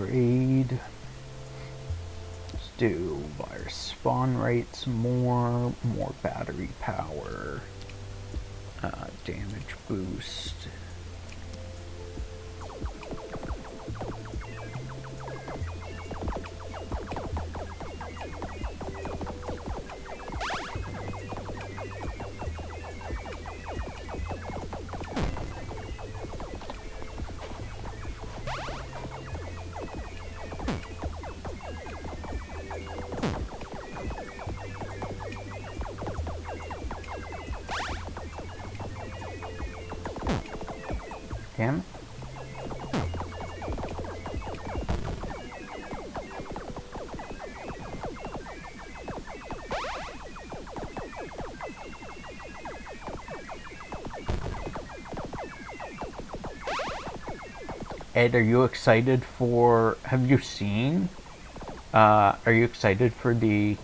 upgrade. Let's do virus spawn rate some more battery power, damage boost. Damn it. Ed, are you excited for, have you seen, are you excited for the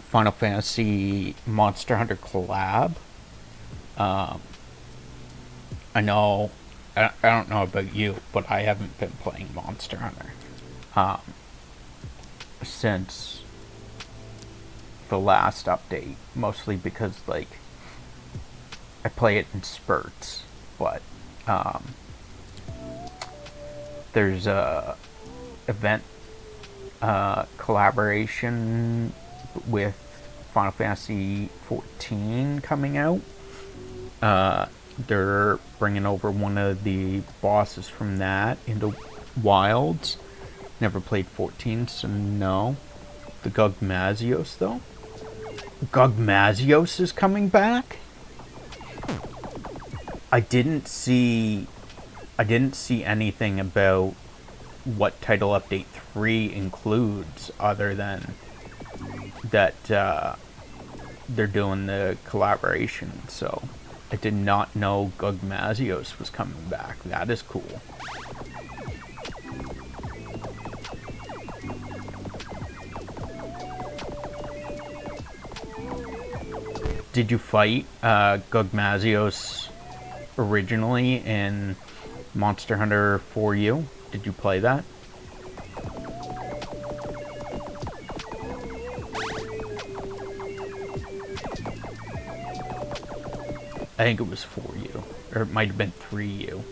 Final Fantasy Monster Hunter collab? I know, I don't know about you, but I haven't been playing Monster Hunter since the last update, mostly because, like, I play it in spurts, but there's a event collaboration with Final Fantasy 14 coming out. They're bringing over one of the bosses from that into Wilds. Never played 14, so no. The Gugmazios, though. Gugmazios is coming back? I didn't see anything about what Title Update 3 includes, other than that they're doing the collaboration, so I did not know Gugmazios was coming back. That is cool. Did you fight Gugmazios originally in Monster Hunter 4U? Did you play that? I think it was 4U, or it might have been 3U.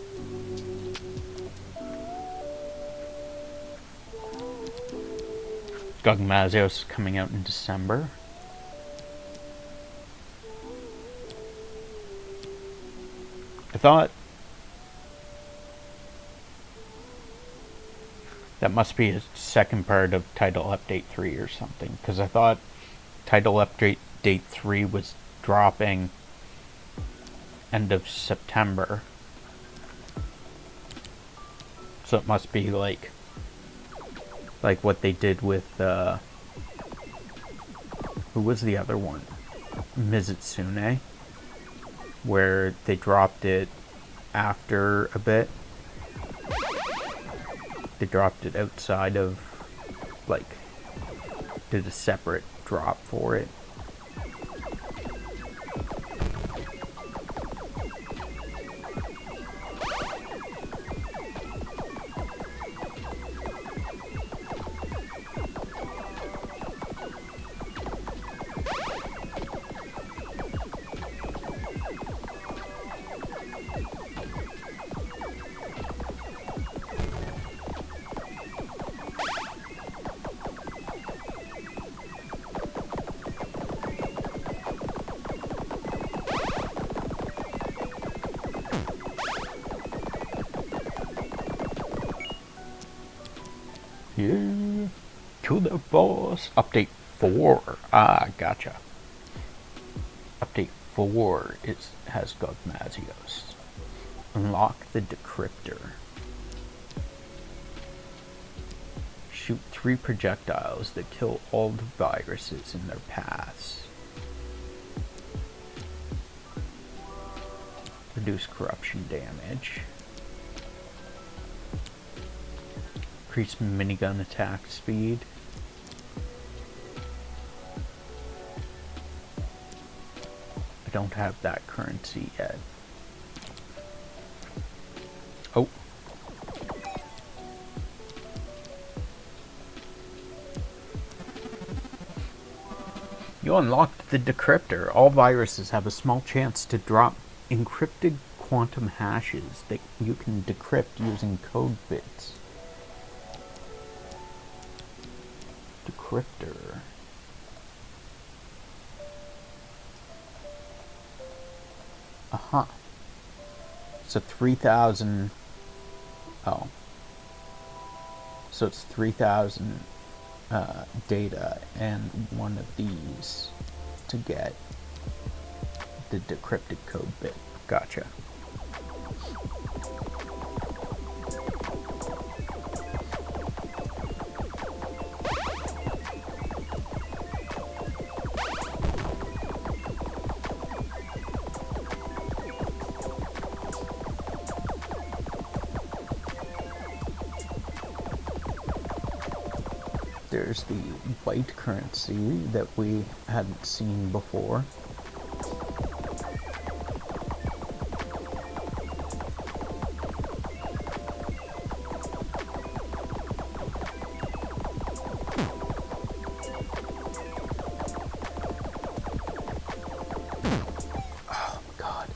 Gugmazios is coming out in December. I thought that must be a second part of Title Update 3 or something, because I thought Title Update 3 was dropping end of September. So it must be like what they did with who was the other one? Mizutsune, where they dropped it after a bit. They dropped it outside of, like, did a separate drop for it. Yeah, to the boss. Update 4. Ah, gotcha. Update 4 has Gugmazios. Unlock the decryptor. Shoot 3 projectiles that kill all the viruses in their paths. Reduce corruption damage. Increase minigun attack speed. I don't have that currency yet. Oh. You unlocked the decryptor. All viruses have a small chance to drop encrypted quantum hashes that you can decrypt using code bits. Decryptor. Uh-huh. So 3,000... Oh. So it's 3,000 data and one of these to get the decrypted code bit. Gotcha. There's the white currency that we hadn't seen before. Oh my god.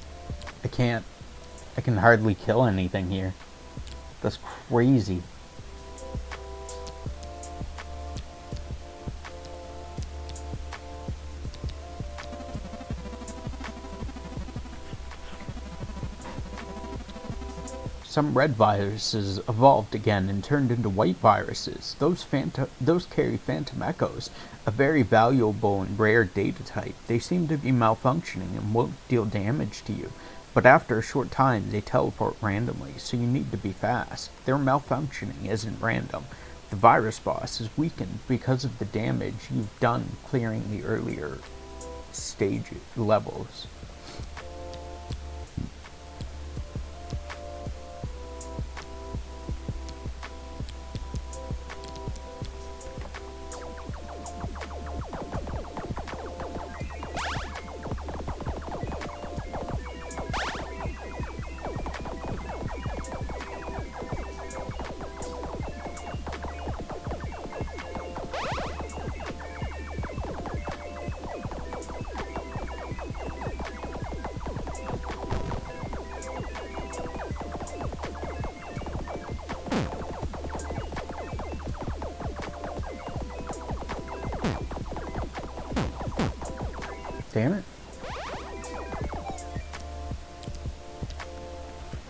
I can hardly kill anything here. That's crazy. Some red viruses evolved again and turned into white viruses. Those carry phantom echoes, a very valuable and rare data type. They seem to be malfunctioning and won't deal damage to you, but after a short time they teleport randomly, so you need to be fast. Their malfunctioning isn't random. The virus boss is weakened because of the damage you've done clearing the earlier stage levels. Damn it.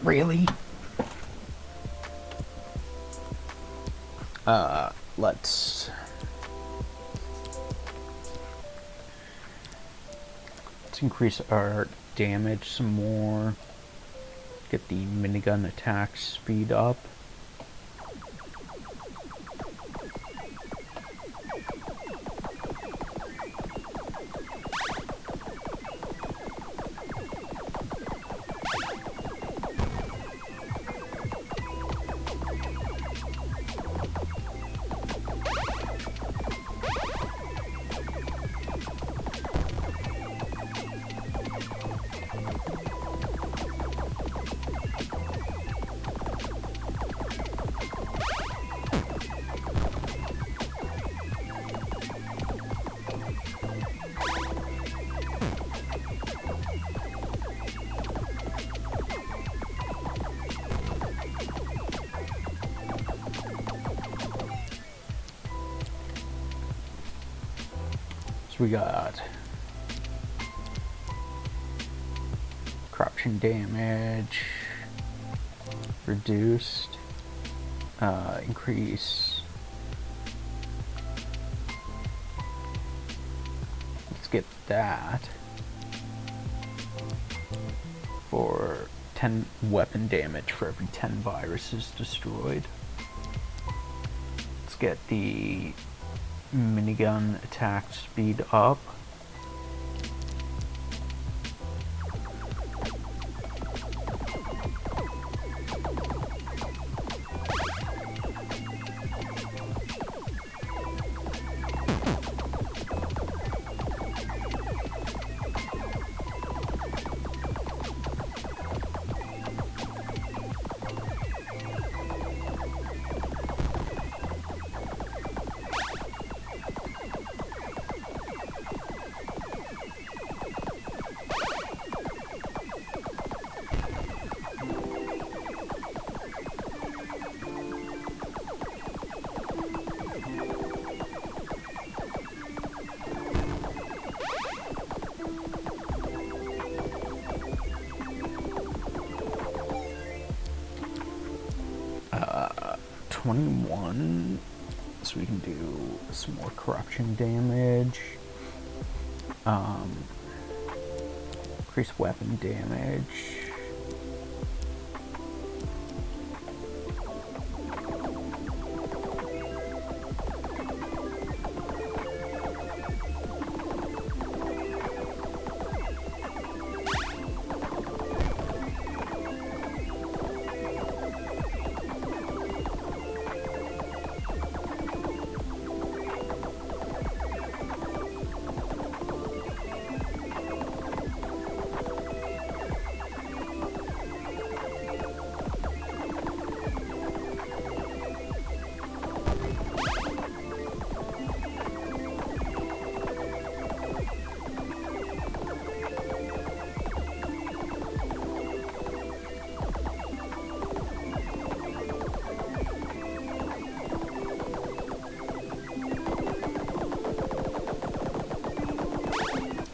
Really? Let's increase our damage some more. Get the minigun attack speed up. We got corruption damage reduced, increase. Let's get that for 10 weapon damage for every 10 viruses destroyed. Let's get the minigun attack speed up. 21, so we can do some more corruption damage. Increase weapon damage.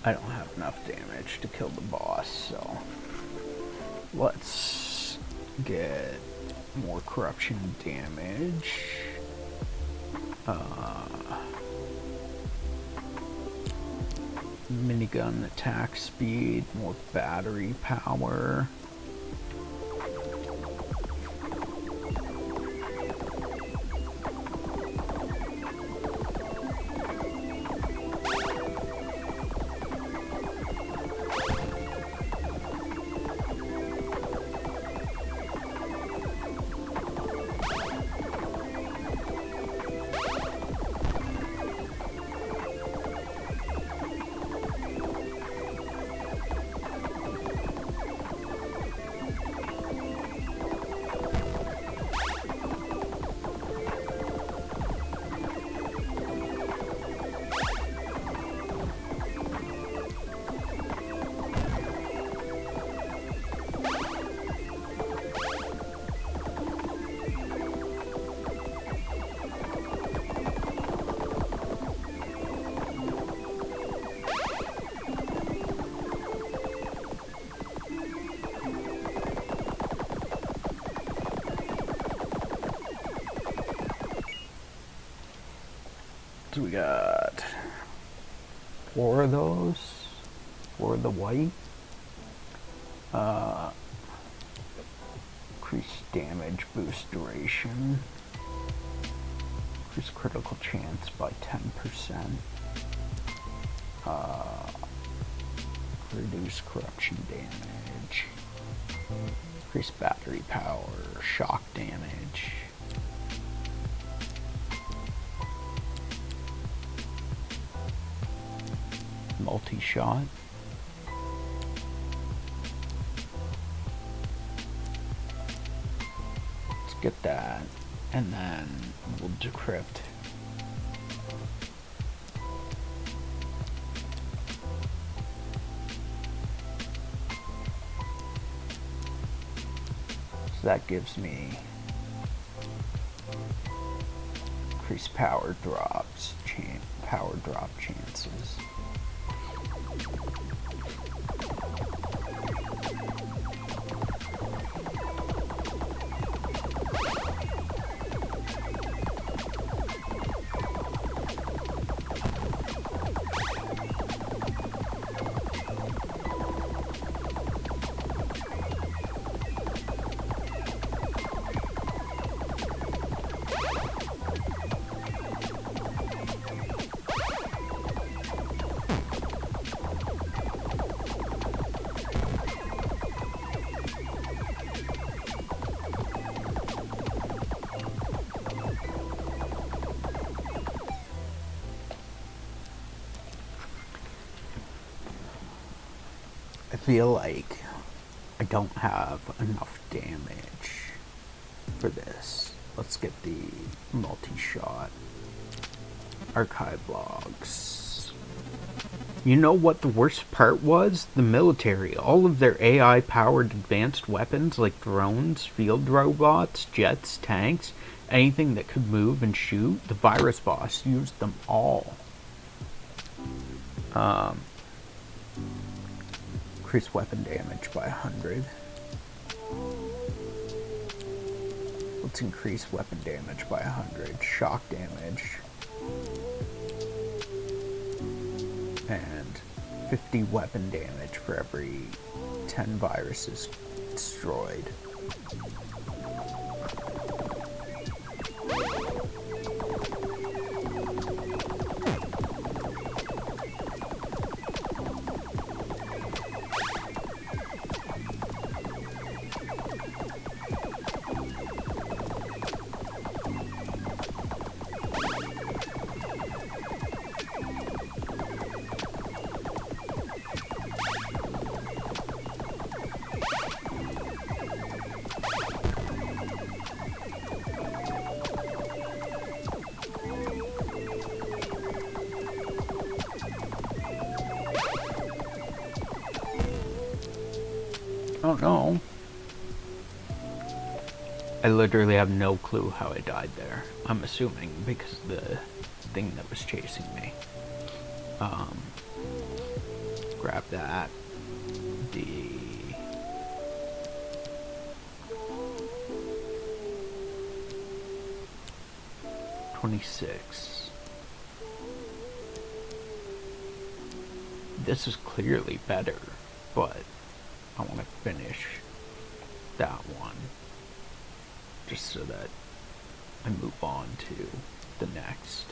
I don't have enough damage to kill the boss, so let's get more corruption damage. Minigun attack speed, more battery power. So we got 4 of those, 4 of the white. Increase damage, boost duration, increase critical chance by 10%, reduce corruption damage, increase battery power, shock damage. Multi-shot. Let's get that, and then we'll decrypt. So that gives me increased power drops, power drop chances. I feel like I don't have enough damage for this. Let's get the multi-shot. Archive logs. You know what the worst part was? The military. All of their AI-powered advanced weapons like drones, field robots, jets, tanks, anything that could move and shoot, the virus boss used them all. Increase weapon damage by 100. Let's increase weapon damage by 100, shock damage, and 50 weapon damage for every 10 viruses destroyed. Oh no. I literally have no clue how I died there. I'm assuming because of the thing that was chasing me. Grab that. The 26. This is clearly better, but I want to finish that one just so that I move on to the next.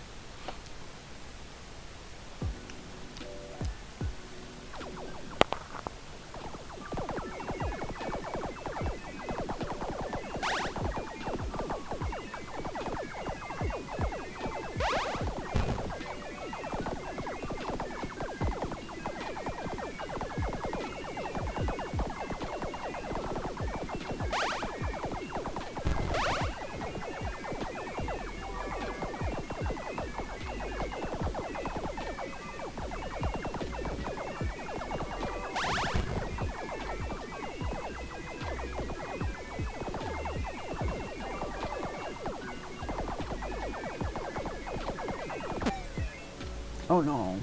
Oh no,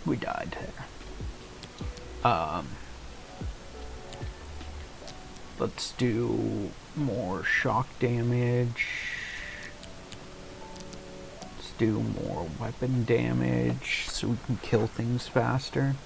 we died there. Let's do more shock damage. Let's do more weapon damage so we can kill things faster.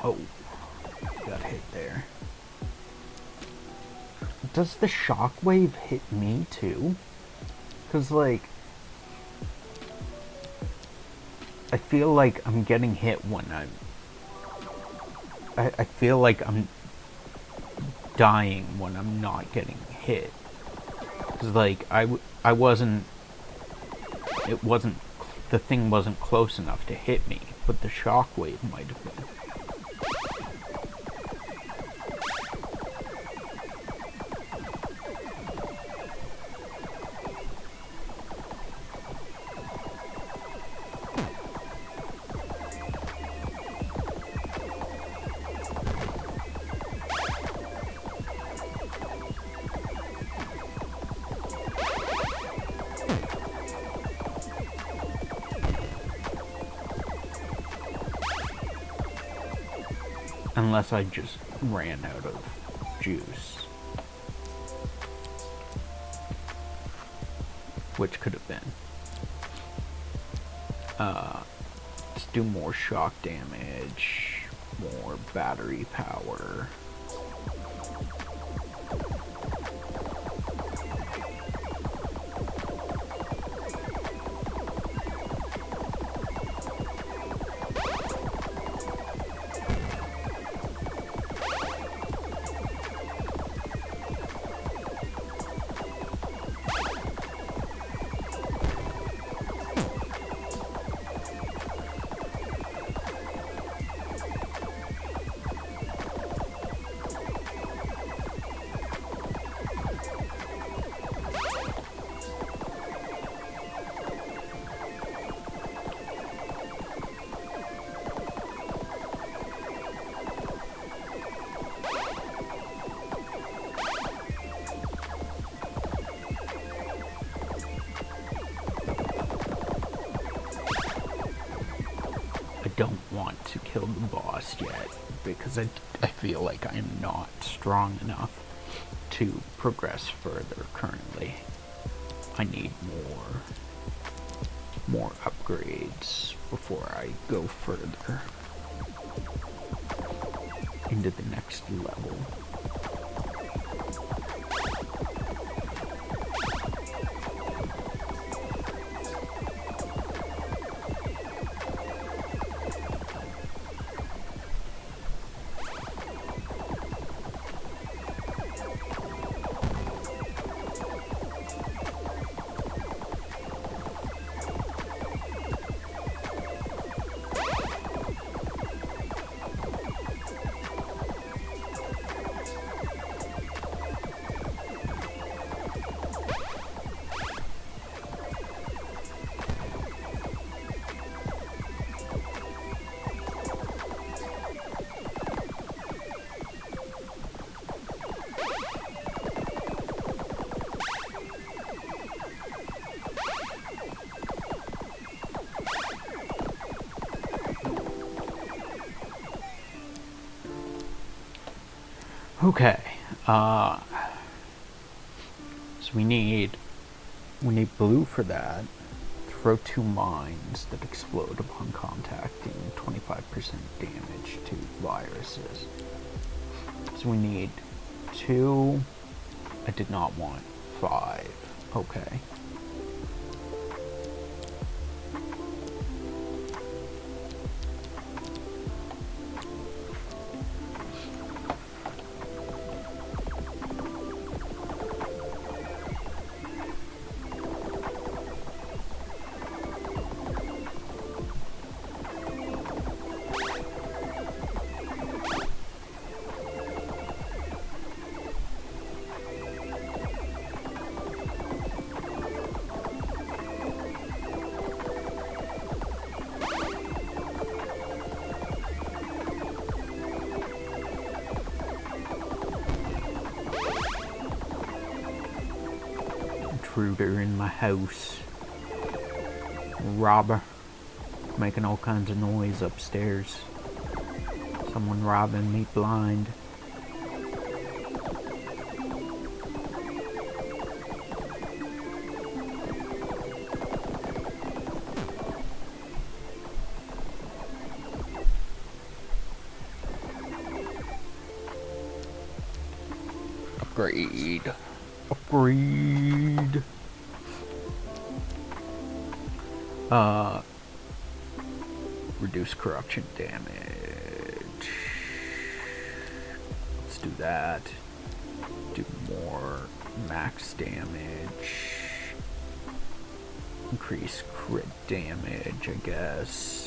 Oh, got hit there. Does the shockwave hit me too? Cause like, I feel like I'm getting hit when I feel like I'm dying when I'm not getting hit. Cause like, I wasn't, the thing wasn't close enough to hit me, but the shockwave might have been. Unless I just ran out of juice. Which could have been. Let's do more shock damage, more battery power. don't want to kill the boss yet because I feel like I am not strong enough to progress further currently. I need more upgrades before I go further into the next level. Okay, so we need blue for that. Throw 2 mines that explode upon contacting 25% damage to viruses. So we need 2. I did not want 5. Okay. Intruder in my house. Robber. Making all kinds of noise upstairs. Someone robbing me blind. Upgrade. Upgrade. Reduce corruption damage. Let's do that. Do more max damage. Increase crit damage, I guess.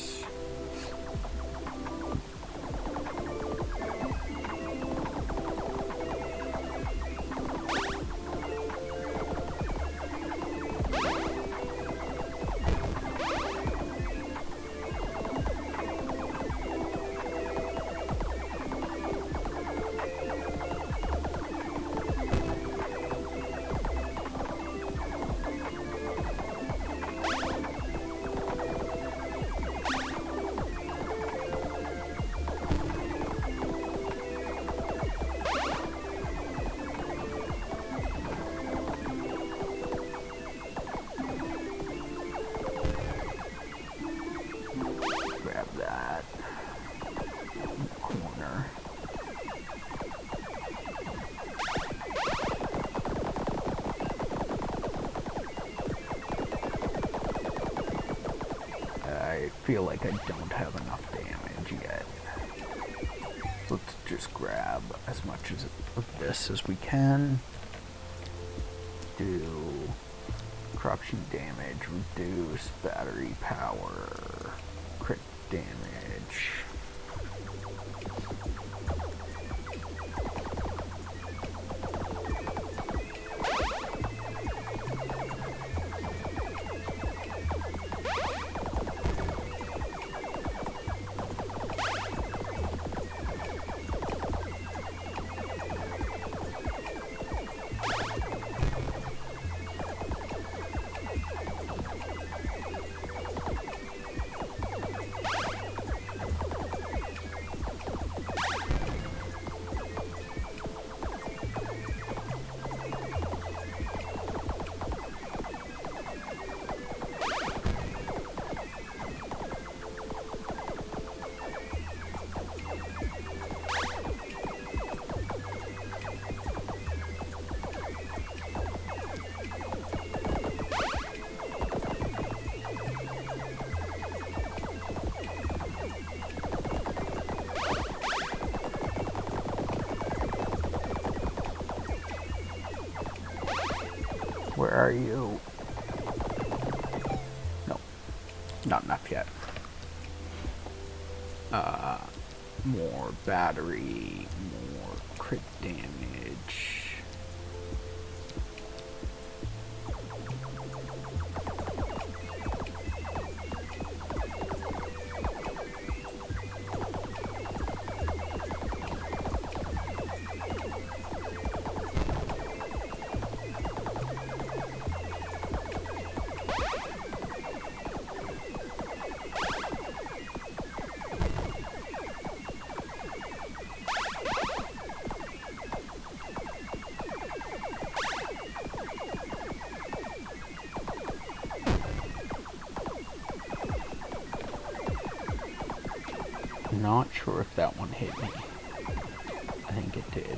I feel like I don't have enough damage yet. Let's just grab as much of this as we can. Do corruption damage, reduce battery power, crit damage. are you? No, not enough yet. More battery, more crit damage. Not sure if that one hit me. I think it did.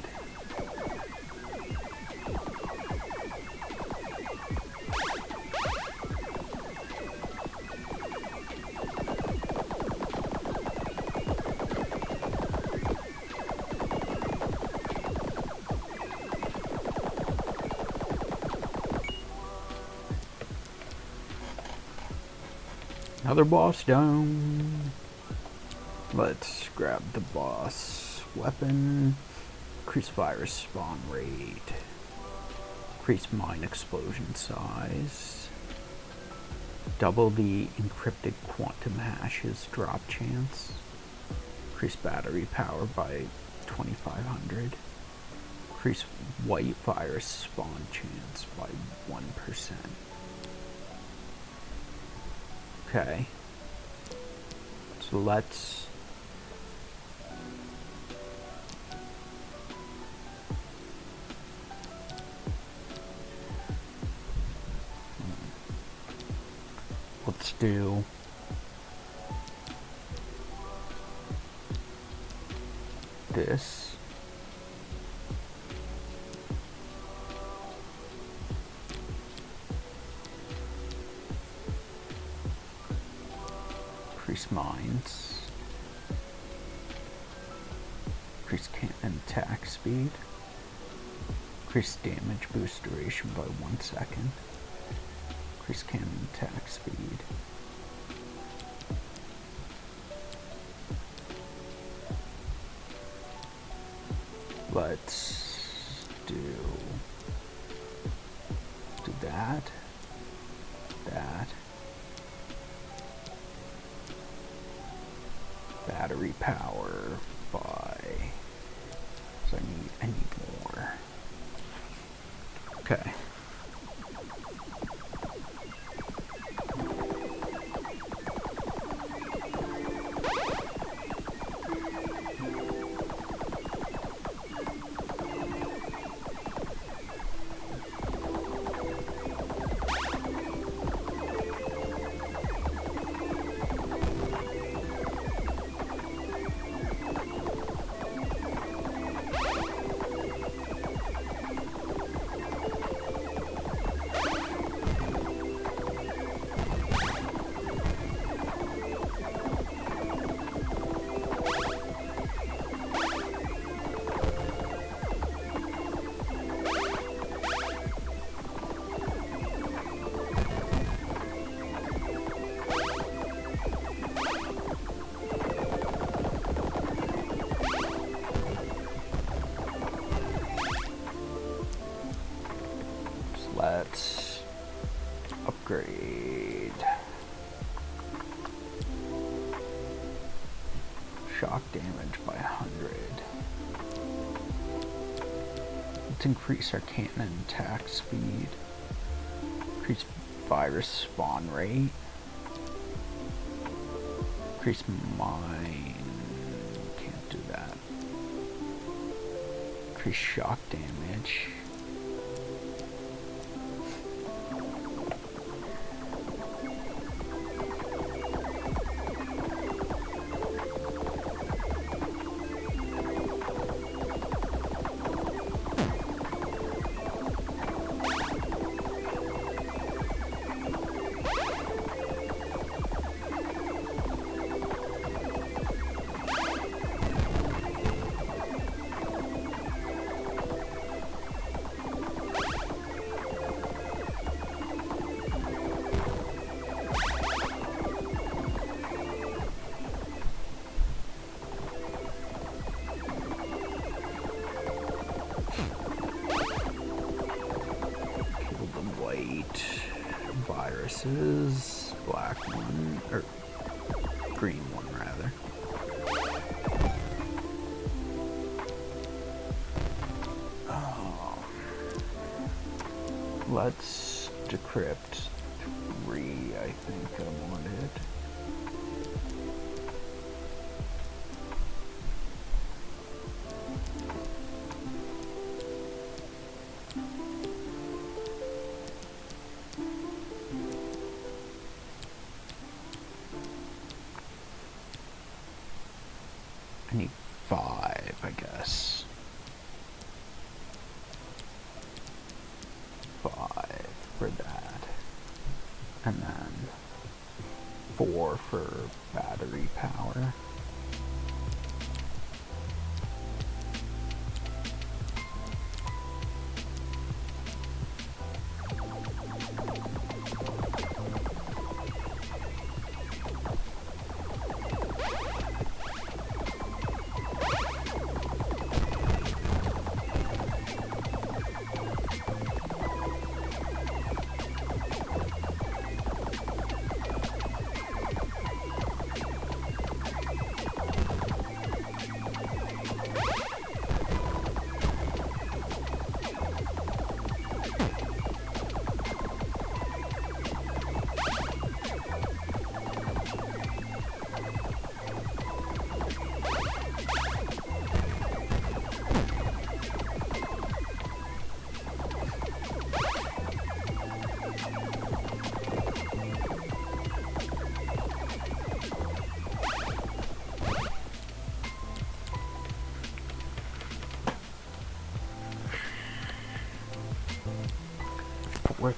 Another boss down. Let's grab the boss weapon. Increase virus spawn rate. Increase mine explosion size. Double the encrypted quantum hashes drop chance. Increase battery power by 2500. Increase white virus spawn chance by 1%. Okay. So let's do this. Increase mines. Increase cannon attack speed. Increase damage boost duration by 1 second. Increase cannon attack speed. Let's do that, battery power by, so I need more. Okay. Let's upgrade shock damage by 100. Let's increase our cannon attack speed. Increase virus spawn rate. Increase mine. Can't do that. Increase shock damage. Or green one, rather. Let's decrypt 3, I think I wanted. I need 5, I guess. 5 for that. And then 4 for battery power.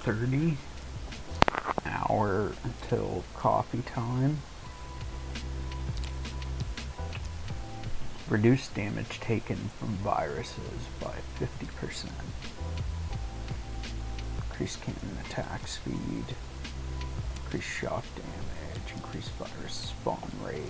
.30 hour until coffee time. Reduce damage taken from viruses by 50%. Increase cannon attack speed. Increase shock damage. Increase virus spawn rate.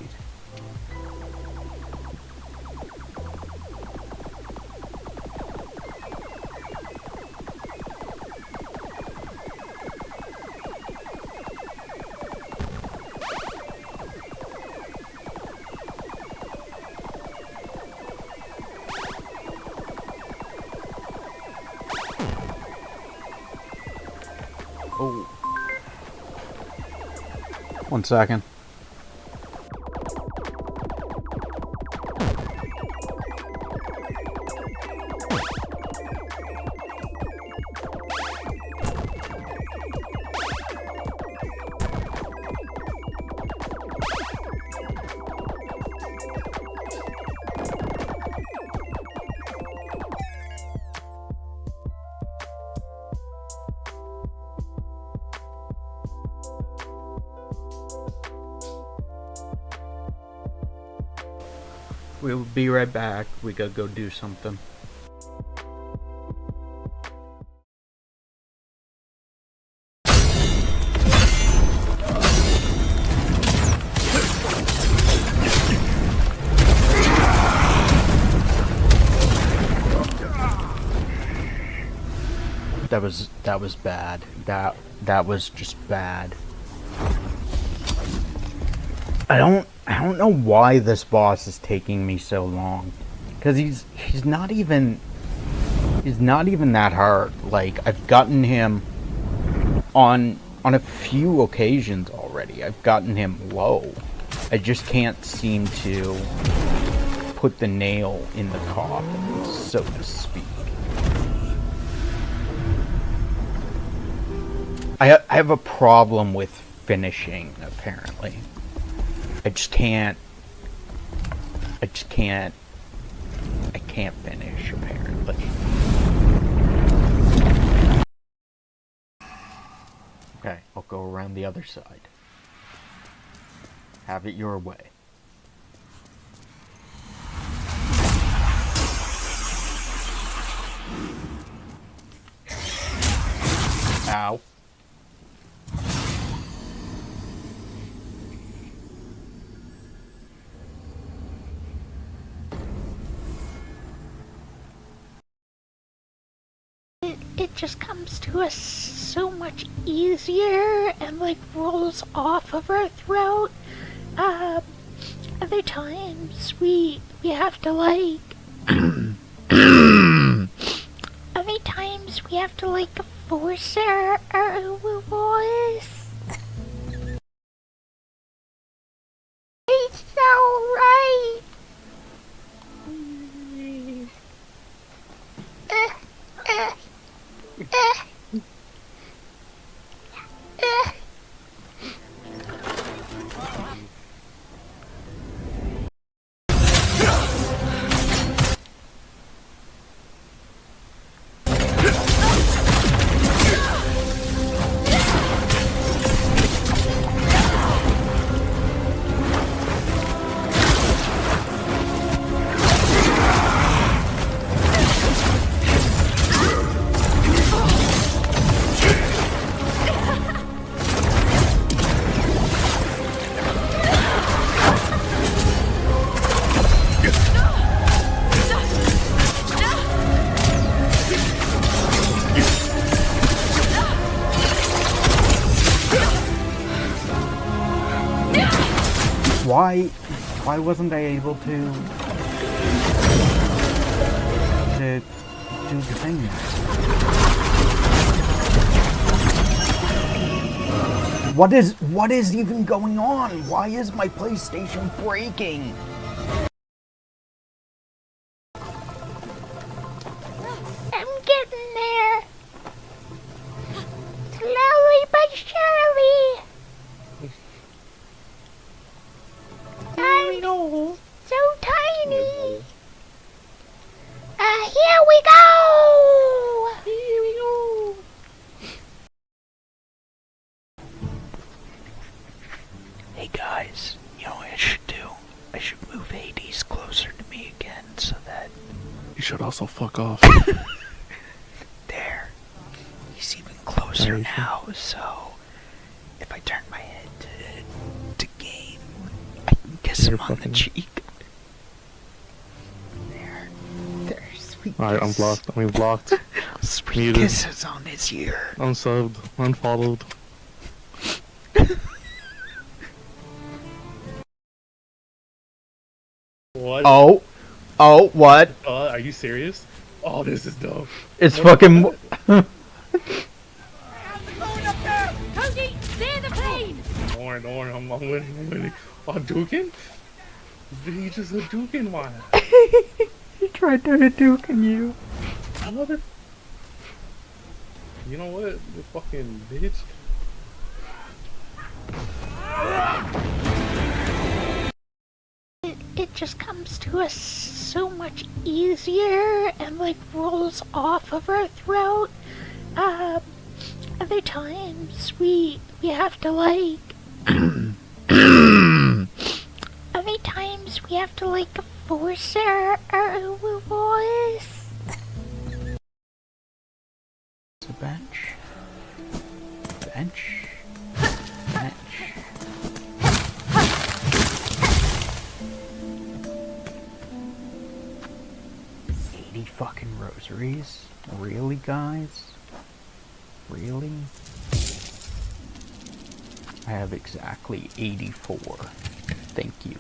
Oh. 1 second. We'll be right back. We gotta go do something. That was bad. That was just bad. I don't know why this boss is taking me so long, because he's not even that hard. Like, I've gotten him on a few occasions already. I've gotten him low. I just can't seem to put the nail in the coffin, so to speak. I have a problem with finishing, apparently. I can't finish, apparently. Okay, I'll go around the other side. Have it your way. Ow. it just comes to us so much easier and like rolls off of our throat. Other times we have to like other times we have to like force our voice. It's so right. Uh, uh, uh. Why wasn't I able to do the thing? What is even going on? Why is my PlayStation breaking? I'm getting there. Slowly but surely. I'm so tiny. Here we go. Here we go. Hey guys, you know what I should do? I should move Hades closer to me again so that... You should also fuck off. There. He's even closer now, so... If I turn my head to game, I can kiss him on the cheek. There, sweet kiss. Alright, I'm blocked. I mean blocked. Sweet Muted. kisses on his ear. Unsubbed. Unfollowed. What? Oh, what? Are you serious? Oh, this is dope. It's fucking... Cody, steer the plane. Don't worry, I'm winning. Oh, Dukin? He just a Dukin one. He tried to Hadouken you. Mother... You know what? You fucking bitch. It just comes to us so much easier and like rolls off of our throat. Other times we have to like other times we have to like force our voice. It's a bench. Bench. 80 fucking rosaries? Really, guys? Really? I have exactly 84. Thank you.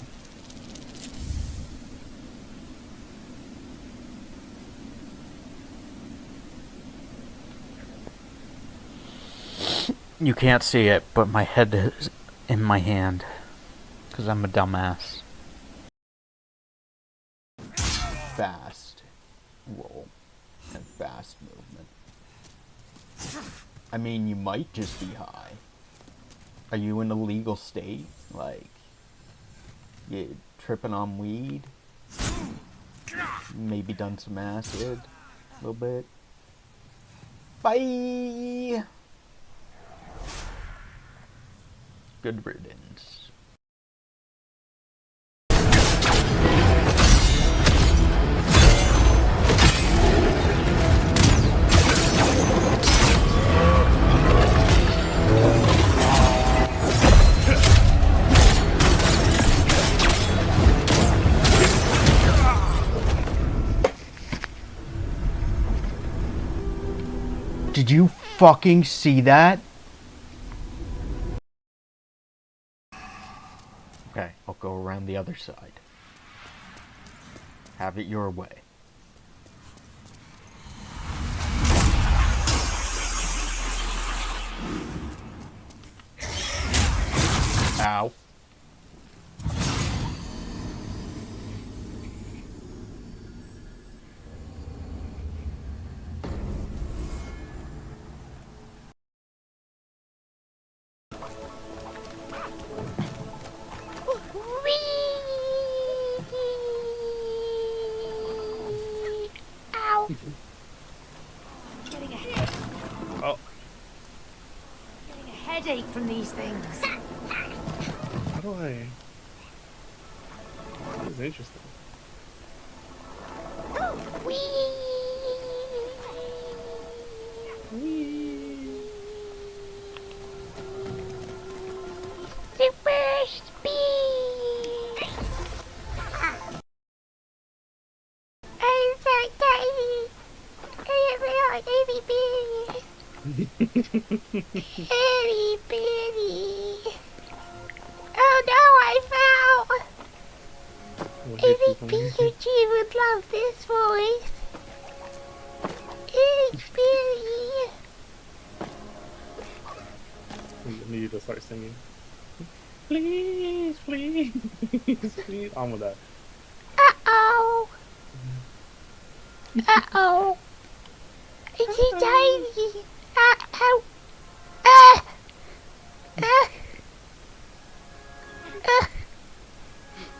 You can't see it, but my head is in my hand. 'Cause I'm a dumbass. Fast roll and fast movement. I mean, you might just be high. Are you in a legal state? Like, you tripping on weed? Maybe done some acid? A little bit? Bye! Good riddance. Did you fucking see that? Okay, I'll go around the other side. Have it your way. Ow. Ow. Oh, Getting a headache from these things. how do I? This is interesting. The first bee. I'm so tiny. I am a itty bitty. Itty bitty. Oh no, I fell. What I hit you think from Pikachu would love this voice. Itty bitty. I need to start singing. Please, please, please. On with that. Uh-oh. Uh-oh. It's so tiny. Uh-oh.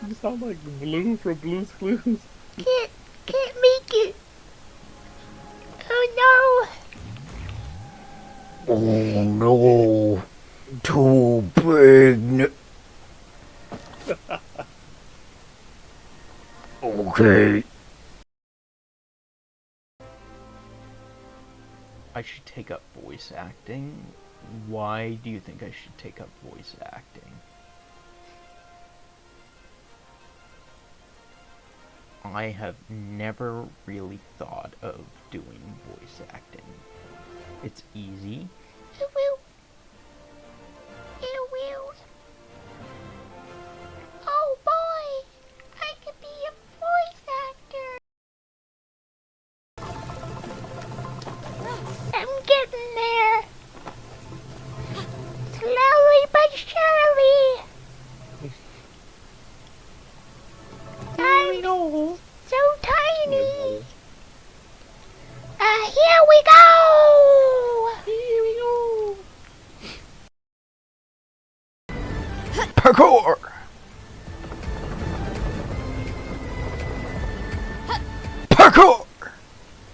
You sound like Blue from Blue's Clues. Can't make it. Oh no. Oh no. Too big. Okay. I should take up voice acting. Why do you think I should take up voice acting? I have never really thought of doing voice acting. It's easy. Oh boy, I could be a voice actor. I'm getting there. Slowly but surely. I'm so tiny. Here we go. Here we go. Parkour! Parkour!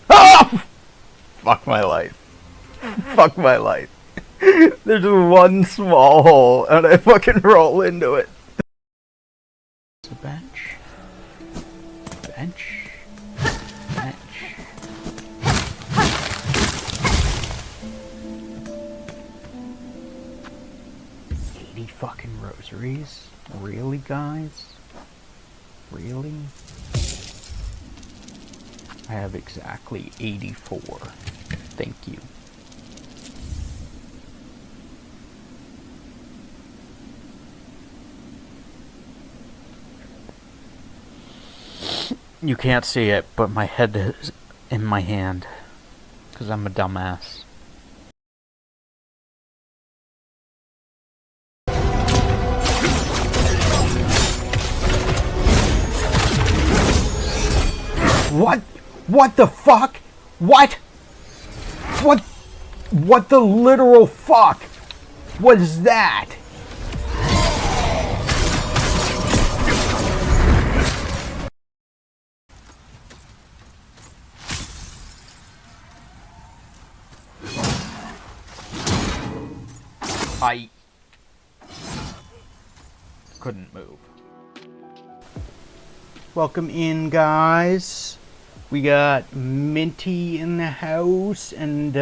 Ah! Fuck my life. Fuck my life. There's one small hole and I fucking roll into it. It's a bench. Bench. Bench. Fucking rosaries? Really, guys? Really? I have exactly 84. Thank you. You can't see it, but my head is in my hand. 'Cause I'm a dumbass. What? What the fuck? What? What the literal fuck was that? I couldn't move. Welcome in, guys. We got Minty in the house and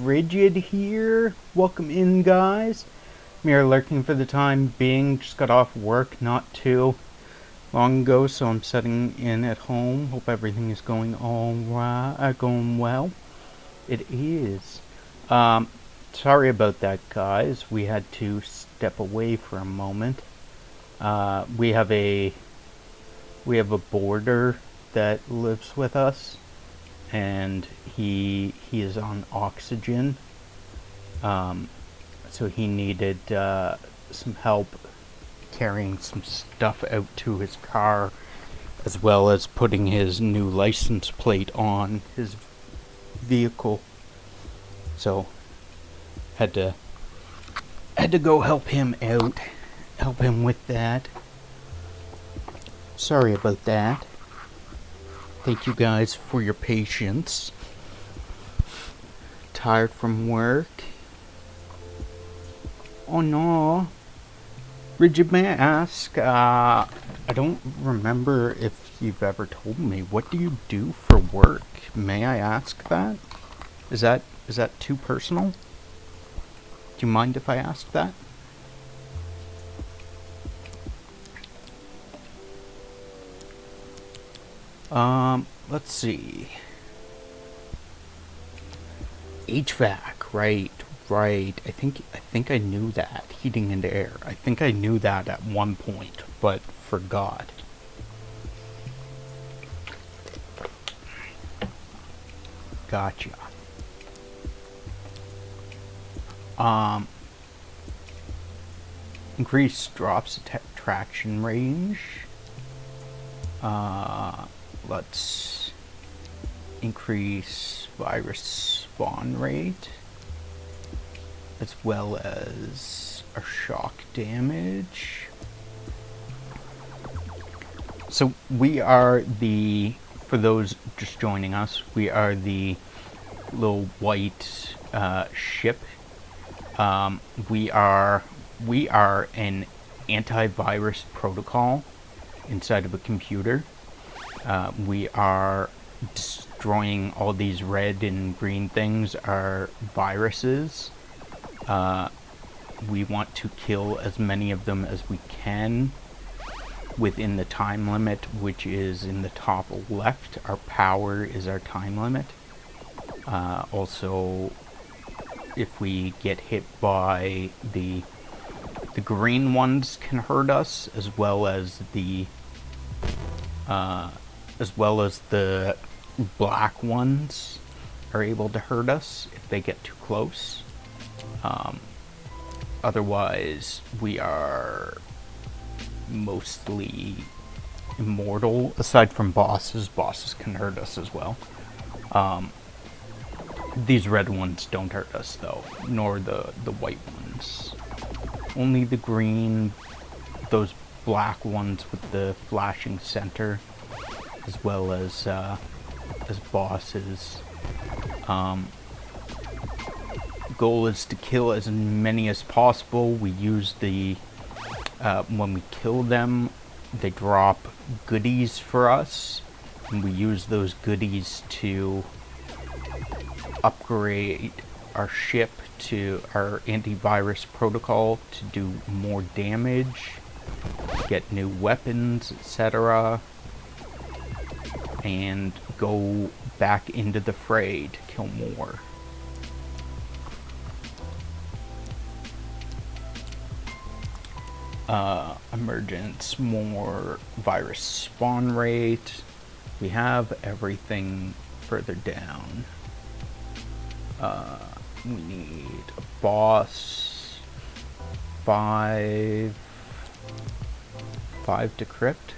Rigid here. Welcome in, guys. We are lurking for the time being. Just got off work not too long ago, so I'm setting in at home. Hope everything is going all right, going well. It is Sorry about that, guys. We had to step away for a moment. We have a boarder that lives with us, and he is on oxygen. So he needed some help carrying some stuff out to his car, as well as putting his new license plate on his vehicle. So had to go help him out, help him with that. Sorry about that. Thank you guys for your patience. Tired from work. Oh no. Bridget, may I ask, I don't remember if you've ever told me, what do you do for work? May I ask that? Is that too personal? Do you mind if I ask that? Let's see. HVAC, right. I think I knew that. Heating and air. I think I knew that at one point, but forgot. Gotcha. Increase drops traction range. Let's increase virus spawn rate, as well as our shock damage. So we are for those just joining us, we are the little white ship. We are an antivirus protocol inside of a computer. We are destroying all these red and green things are viruses. We want to kill as many of them as we can within the time limit, which is in the top left. Our power is our time limit. Also, if we get hit by the green ones can hurt us, as well as the black ones are able to hurt us if they get too close. Otherwise, we are mostly immortal, aside from bosses. Bosses can hurt us as well. These red ones don't hurt us, though, nor the white ones. Only the green, those black ones with the flashing center, as well as bosses. Goal is to kill as many as possible. We use when we kill them, they drop goodies for us, and we use those goodies to upgrade our ship to our antivirus protocol to do more damage, get new weapons, etc., and go back into the fray to kill more. Emergence, more virus spawn rate. We have everything further down. We need a boss. 5 decrypt.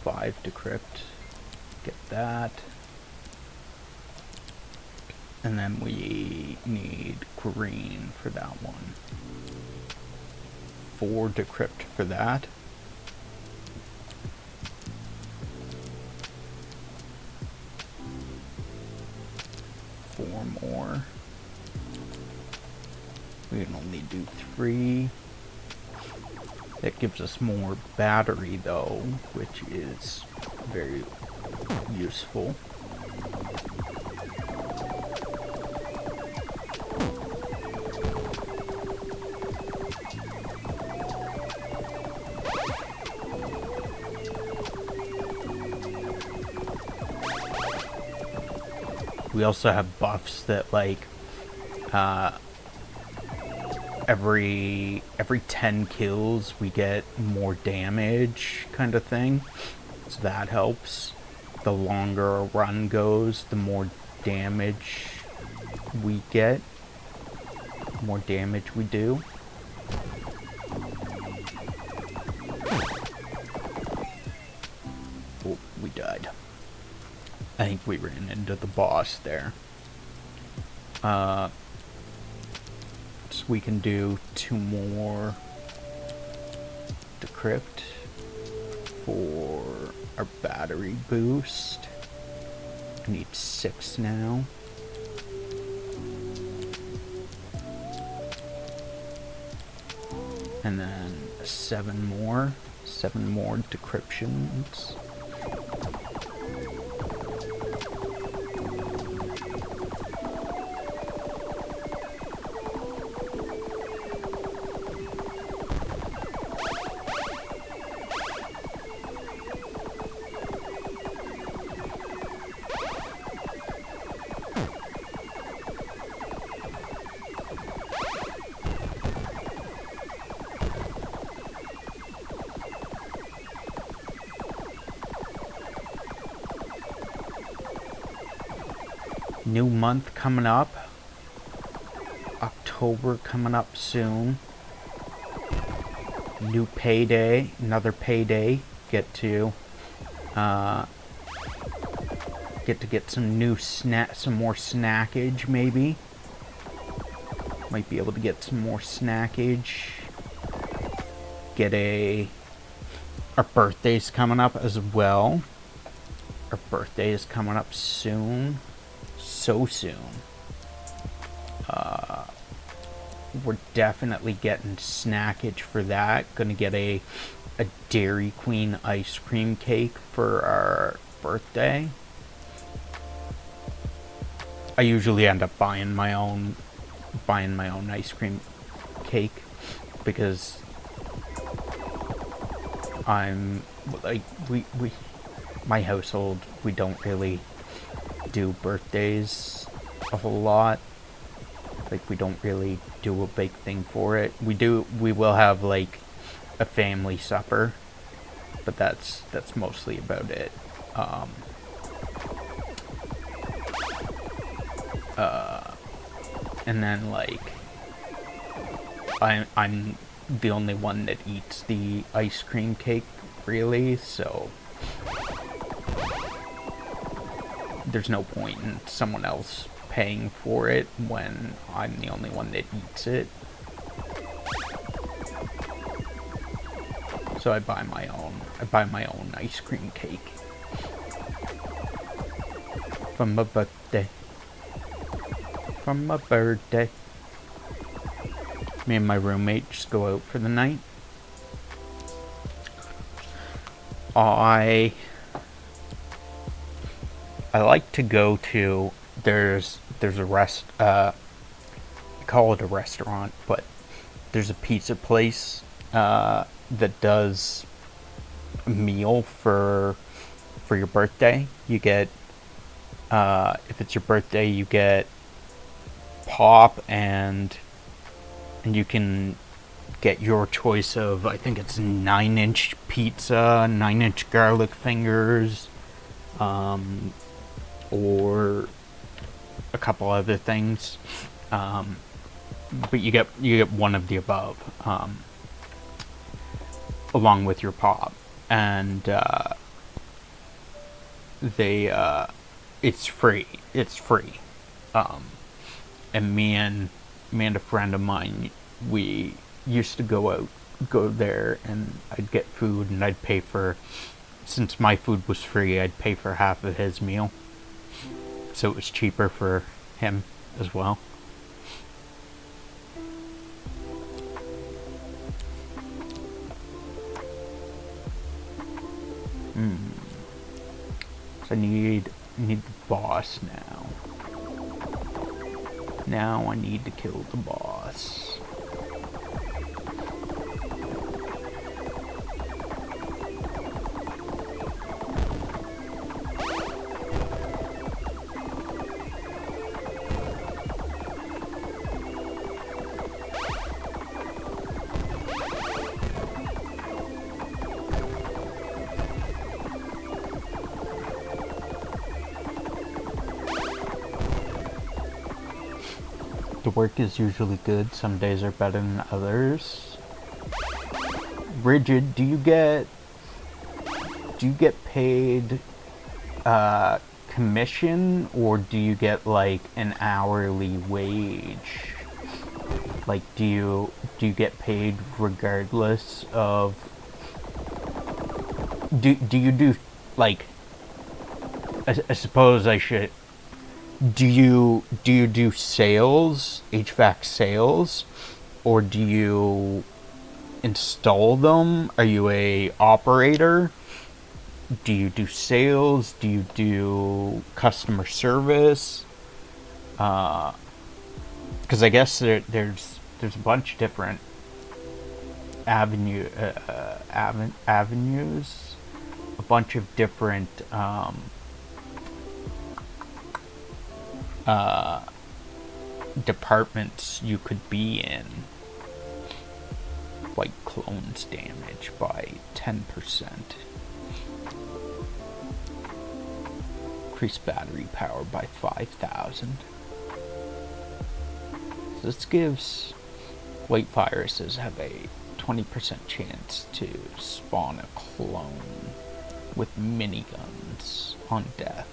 5 decrypt. Get that. And then we need green for that one. 4 decrypt for that. More. We can only do 3. That gives us more battery, though, which is very useful. We also have buffs that, like, every 10 kills we get more damage, kind of thing. So that helps. The longer a run goes, the more damage we get. The more damage we do. Oh, we died. I think we ran into the boss there. So we can do 2 more decrypt for our battery boost. I need 6 now. And then 7 more. 7 more decryptions. New month coming up. October coming up soon. New payday, another payday. Get to get some new some more snackage maybe. Might be able to get some more snackage. Get our birthday's coming up as well. Our birthday is coming up soon. So soon. We're definitely getting snackage for that. Gonna get a Dairy Queen ice cream cake for our birthday. I usually end up buying my own ice cream cake because I'm like my household, we don't really do birthdays a whole lot. Like, we don't really do a big thing for it. We will have like a family supper, but that's mostly about it. And then like I'm the only one that eats the ice cream cake, really, so there's no point in someone else paying for it when I'm the only one that eats it. So I buy my own ice cream cake for my birthday. For my birthday. Me and my roommate just go out for the night. I like to go to, there's a call it a restaurant, but there's a pizza place that does a meal for your birthday. You get if it's your birthday, you get pop and you can get your choice of, I think it's 9-inch pizza, 9-inch garlic fingers, or a couple other things, but you get one of the above, along with your pop, and it's free. And me and a friend of mine, we used to go there, and I'd get food, and I'd pay for, since my food was free, I'd pay for half of his meal. So it was cheaper for him as well. So I need the boss now. Now I need to kill the boss. The work is usually good. Some days are better than others. Rigid, do you get paid commission, or do you get like an hourly wage? Like, do you get paid regardless of? Do you do like? I suppose I should. Do you do sales, HVAC sales, or do you install them? Are you a operator? Do you do sales? Do you do customer service? Because I guess there's a bunch of different avenues, a bunch of different departments you could be in. White clones damage by 10%. Increase battery power by 5,000. So this gives white viruses have a 20% chance to spawn a clone with miniguns on death.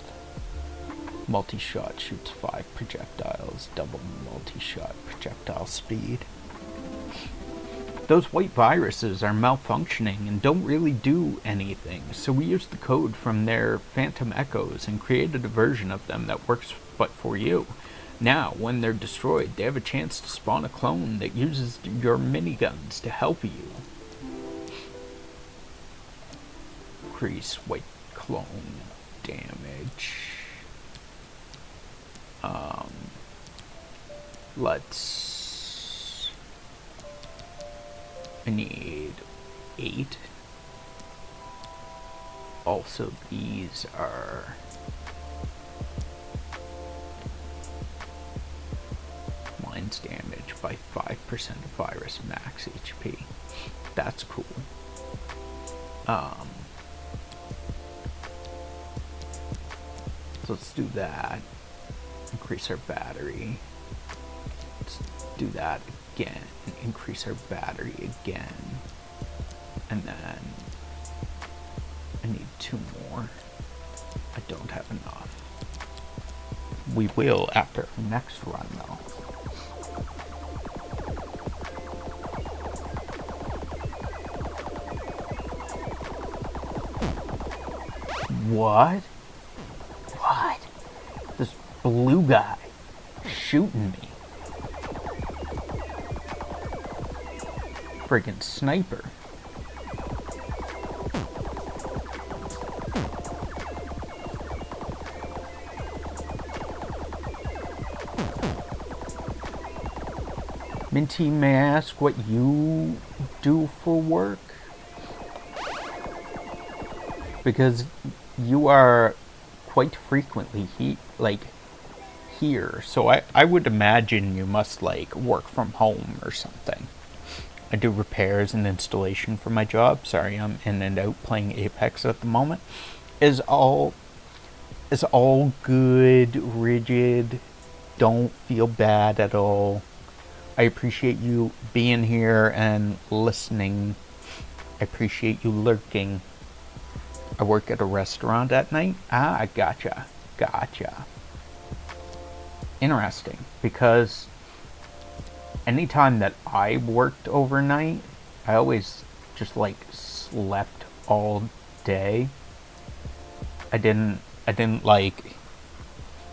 Multi-shot shoots 5 projectiles, double multi-shot projectile speed. Those white viruses are malfunctioning and don't really do anything, so we used the code from their Phantom Echoes and created a version of them that works but for you. Now, when they're destroyed, they have a chance to spawn a clone that uses your miniguns to help you. Increase white clone damage. I need 8. Also, these are mines damage by 5% of virus max HP. That's cool. So let's do that. Increase our battery. Let's do that again. Increase our battery again. And then I need 2 more. I don't have enough. We will after our next run though. What? What? This blue guy shooting me. Friggin' sniper. Minty, may I ask what you do for work? Because you are quite frequently here, so I would imagine you must like work from home or something. I do repairs and installation for my job. Sorry, I'm in and out playing Apex at the moment. Is all good, Rigid. Don't feel bad at all. I appreciate you being here and listening. I appreciate you lurking. I work at a restaurant at night. Ah, gotcha. Interesting, because anytime that I worked overnight, I always just like slept all day. I didn't like.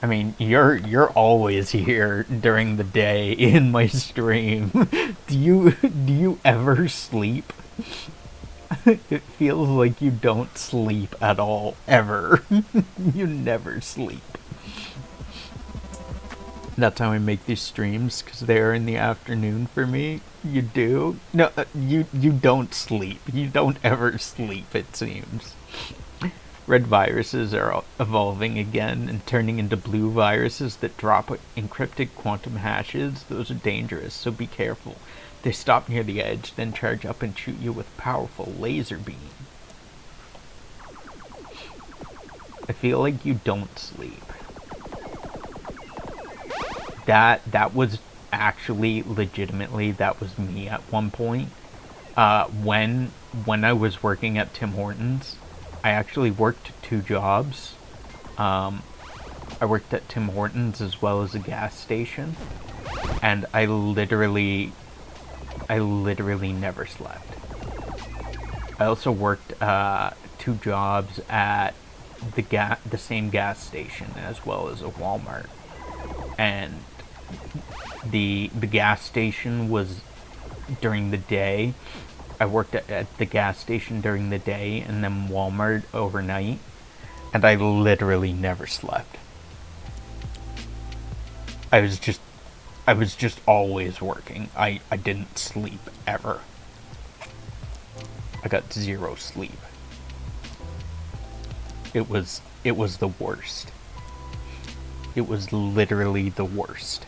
I mean, you're always here during the day in my stream. Do you ever sleep? It feels like you don't sleep at all, ever. You never sleep. That's how I make these streams, because they are in the afternoon for me. You do? No, you don't sleep. You don't ever sleep, it seems. Red viruses are evolving again and turning into blue viruses that drop encrypted quantum hashes. Those are dangerous, so be careful. They stop near the edge, then charge up and shoot you with a powerful laser beam. I feel like you don't sleep. That was actually, legitimately, that was me at one point. When I was working at Tim Hortons, I actually worked 2 jobs. I worked at Tim Hortons as well as a gas station, and I literally never slept. I also worked 2 jobs at the same gas station as well as a Walmart, and the gas station was during the day. I worked at the gas station during the day and then Walmart overnight, and I literally never slept. I was just always working. I didn't sleep ever. I got 0 sleep. It was the worst. It was literally the worst.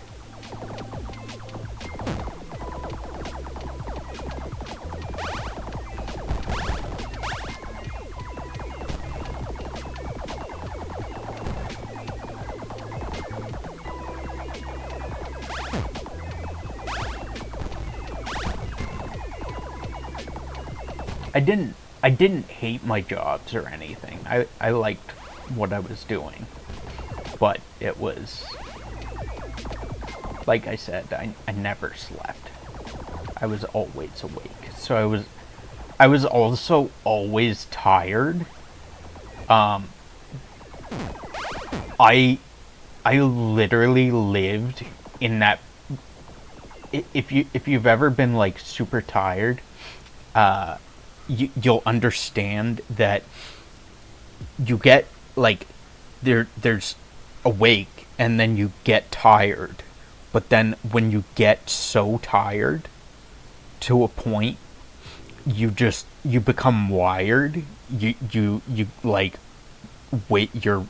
I didn't hate my jobs or anything. I liked what I was doing. But it was, like I said, I never slept. I was always awake. So I was also always tired. I literally lived in that. If you've ever been like super tired, you'll understand that you get like there's awake and then you get tired, but then when you get so tired to a point, you become wired. You like wait, you're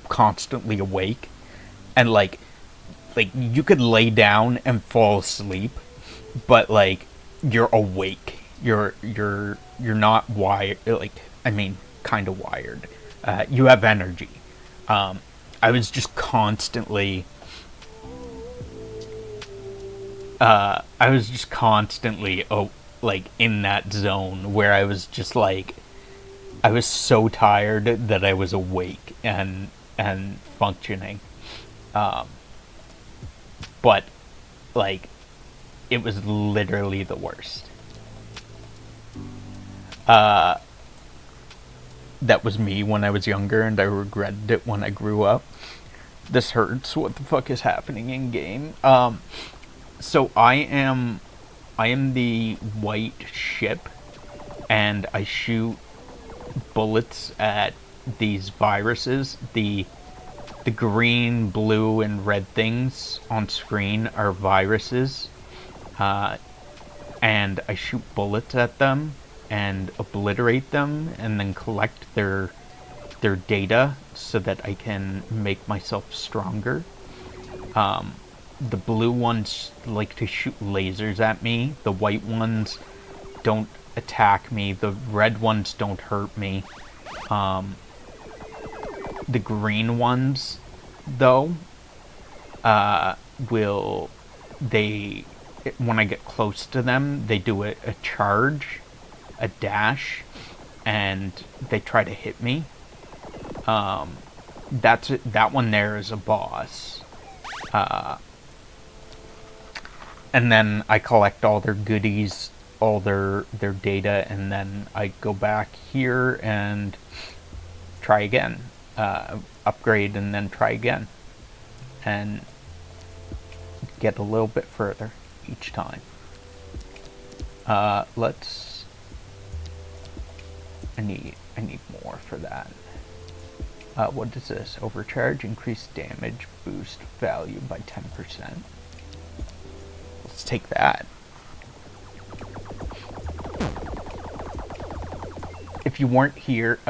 constantly awake, and like you could lay down and fall asleep, but like you're awake. You're not wired. Like, I mean, kind of wired. You have energy. I was just constantly. Like in that zone where I was just like, I was so tired that I was awake and functioning. But like, it was literally the worst. That was me when I was younger, and I regretted it when I grew up. This hurts. What the fuck is happening in game? So I am the white ship, and I shoot bullets at these viruses. The green, blue, and red things on screen are viruses, and I shoot bullets at them and obliterate them, and then collect their data so that I can make myself stronger. The blue ones like to shoot lasers at me. The white ones don't attack me. The red ones don't hurt me. The green ones, though, when I get close to them, they do a charge, a dash, and they try to hit me. That one there is a boss. And then I collect all their goodies, all their data, and then I go back here and try again. Upgrade and then try again. And get a little bit further each time. I need more for that. What is this? Overcharge, increase damage, boost value by 10%. Let's take that. If you weren't here,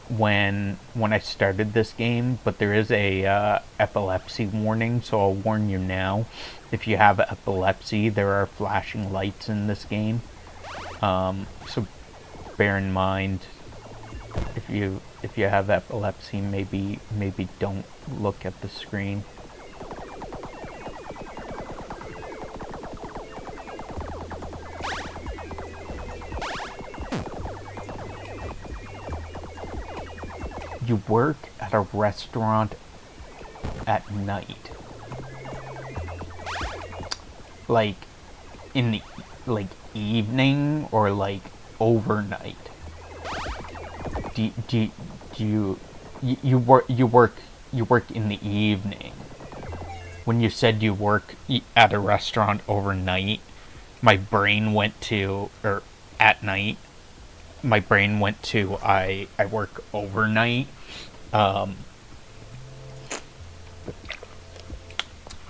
when I started this game, but there is a epilepsy warning, so I'll warn you now. If you have epilepsy, there are flashing lights in this game. So bear in mind, if you have epilepsy, maybe don't look at the screen. you work at a restaurant at night. Like, in the, like, evening or, like, overnight? Do you work in the evening? When you said you work at a restaurant overnight, my brain went to, or at night, my brain went to, I work overnight.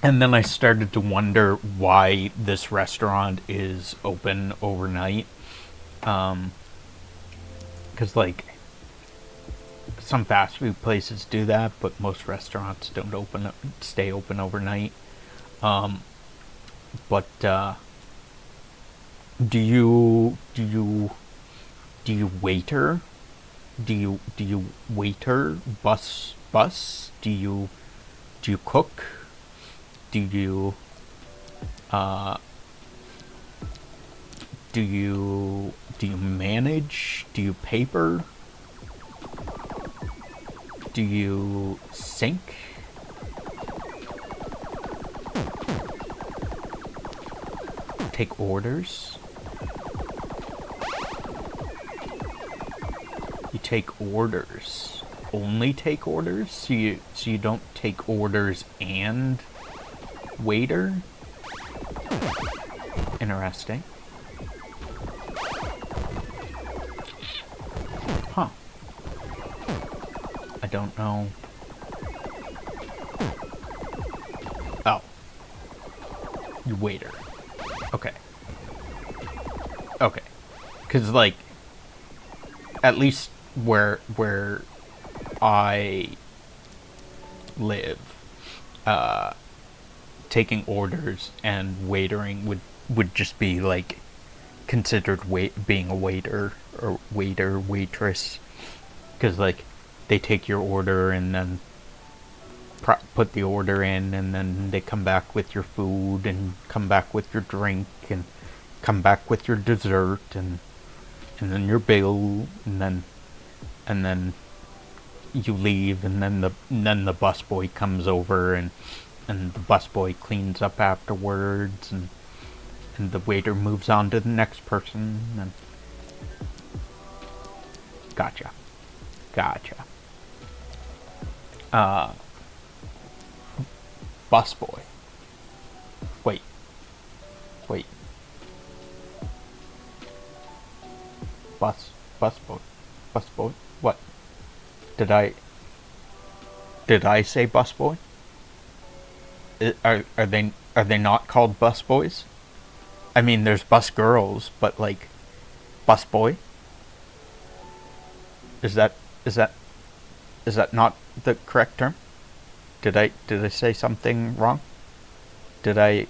And then I started to wonder why this restaurant is open overnight. Because, like, some fast food places do that, but most restaurants don't stay open overnight. But do you waiter? Do you waiter bus? Do you cook? Do you manage? Do you paper? Do you sink? Take orders? You take orders. Only take orders? So you don't take orders and waiter? Interesting. Huh. I don't know. Oh. You waiter. Okay. Okay. 'Cause, like, at least where I live, taking orders and waitering would just be, like, considered being a waiter, or waitress. Because, like, they take your order and then put the order in, and then they come back with your food, and come back with your drink, and come back with your dessert, and then your bill, and then you leave, and then the busboy comes over, and the busboy cleans up afterwards, and the waiter moves on to the next person. And gotcha. Busboy. Wait. Busboy. What? Did I say busboy? Are they not called busboys? I mean, there's bus girls, but, like, busboy? Is that not the correct term? Did I say something wrong? Did I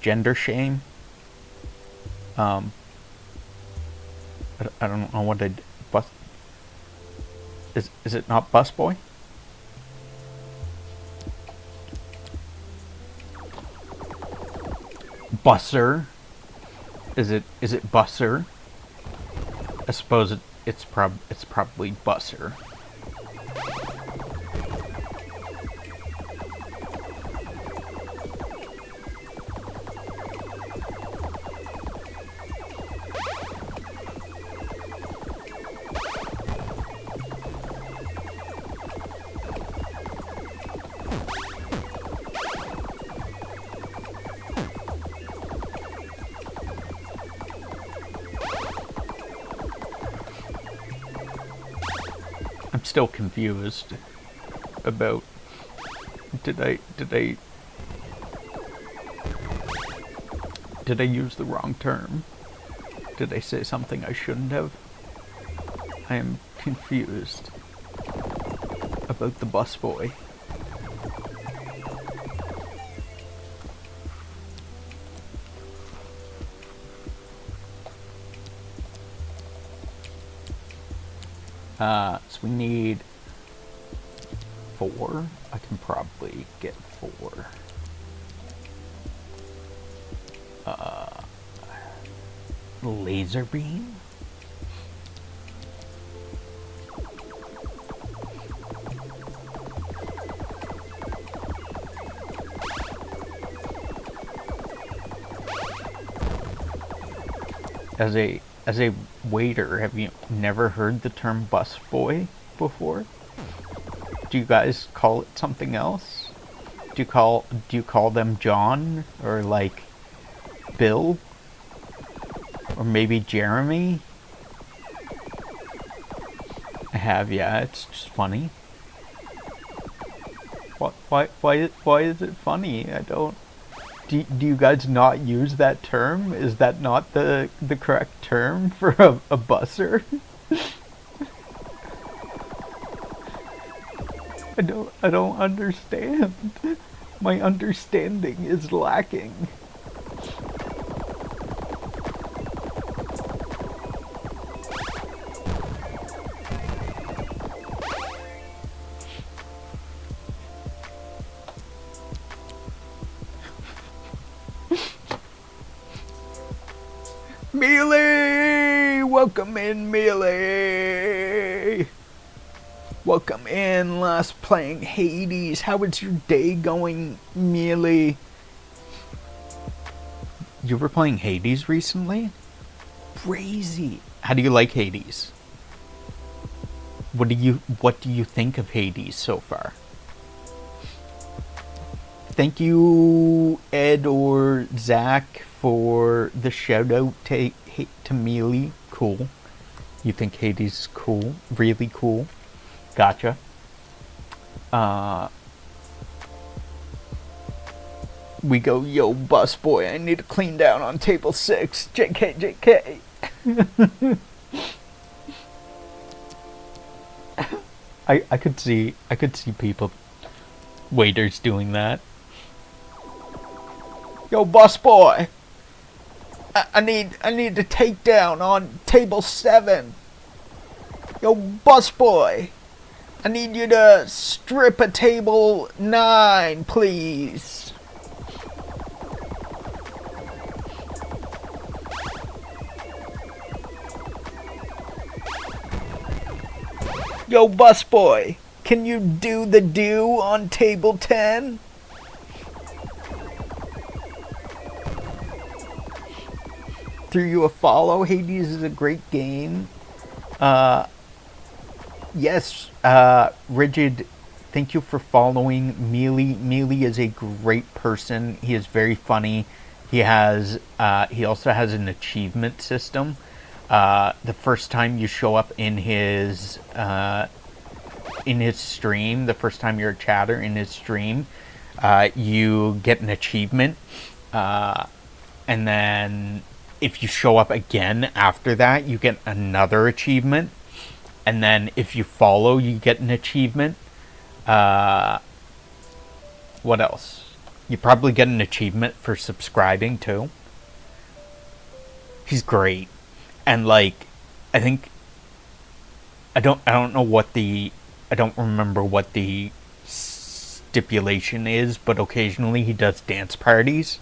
gender shame? I don't know what I did. Is it not busboy? Busser? Is it busser? I suppose it's probably busser. I'm still confused about, did I use the wrong term? Did I say something I shouldn't have? I am confused about the busboy. So we need 4. I can probably get 4. Laser beam? as a waiter, have you never heard the term busboy before? Do you guys call it something else? Do you call them John or like Bill or maybe Jeremy? I have, yeah. It's just funny. Why is it funny? I don't. Do you guys not use that term? Is that not the correct term for a busser? I don't understand. My understanding is lacking. Mealy! Welcome in, Mealy! Welcome in, last playing Hades. How is your day going, Mealy? You were playing Hades recently? Crazy. How do you like Hades? What do you think of Hades so far? Thank you, Ed or Zach, for the shout out to Mealy. Cool. You think Hades is cool? Really cool. Gotcha. We go, yo, busboy, I need to clean down on table 6. JK, JK. I could see people, waiters doing that. Yo, busboy, I need to take down on table 7. Yo, busboy, I need you to strip a table 9, please. Yo, busboy, can you do the do on table 10? Threw you a follow. Hades is a great game. Yes, Rigid, thank you for following Mealy. Mealy is a great person. He is very funny. He also has an achievement system. The first time you show up in his stream, the first time you're a chatter in his stream, you get an achievement, and then if you show up again after that, you get another achievement, and then if you follow, you get an achievement. What else? You probably get an achievement for subscribing too. He's great. And like, I don't remember what the stipulation is, but occasionally he does dance parties.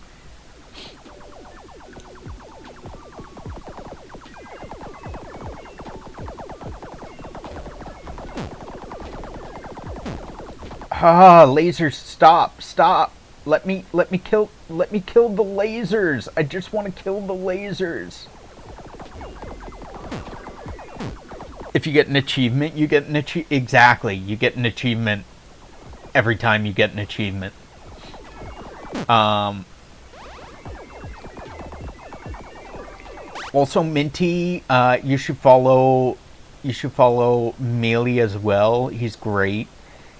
Lasers, stop. Let me kill the lasers. I just want to kill the lasers. If you get an achievement, you get an achievement. Exactly, you get an achievement every time you get an achievement. Also, Minty, you should follow Mealy as well. He's great.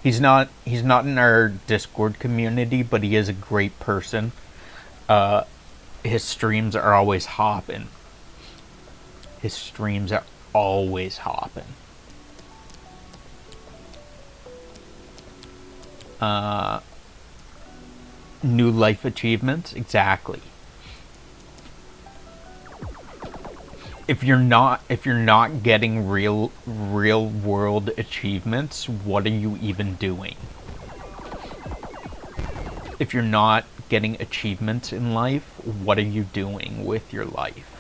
He's not in our Discord community, but he is a great person. His streams are always hopping. New life achievements, exactly. If you're not getting real world achievements, what are you even doing? If you're not getting achievements in life, what are you doing with your life?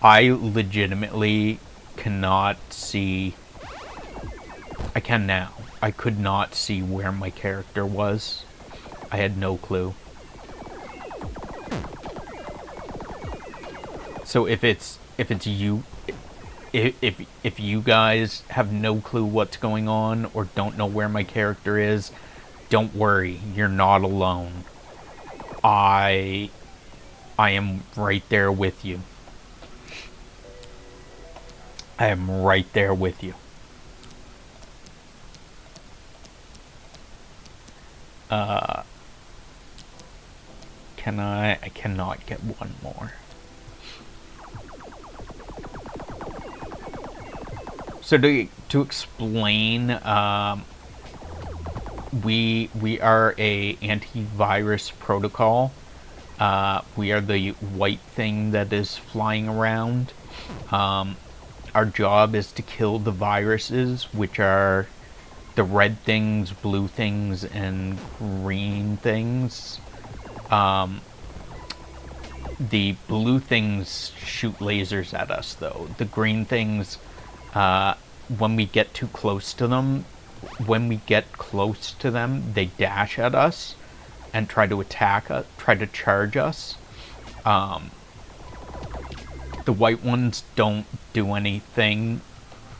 I legitimately cannot see. I can now. I could not see where my character was. I had no clue. So if it's you, if you guys have no clue what's going on or don't know where my character is, don't worry, you're not alone. I am right there with you. I am right there with you. I cannot get one more. So to explain, we are a antivirus protocol. We are the white thing that is flying around. Our job is to kill the viruses, which are the red things, blue things, and green things. The blue things shoot lasers at us, though. The green things, when we get too close to them, they dash at us and try to attack us, try to charge us. The white ones don't do anything.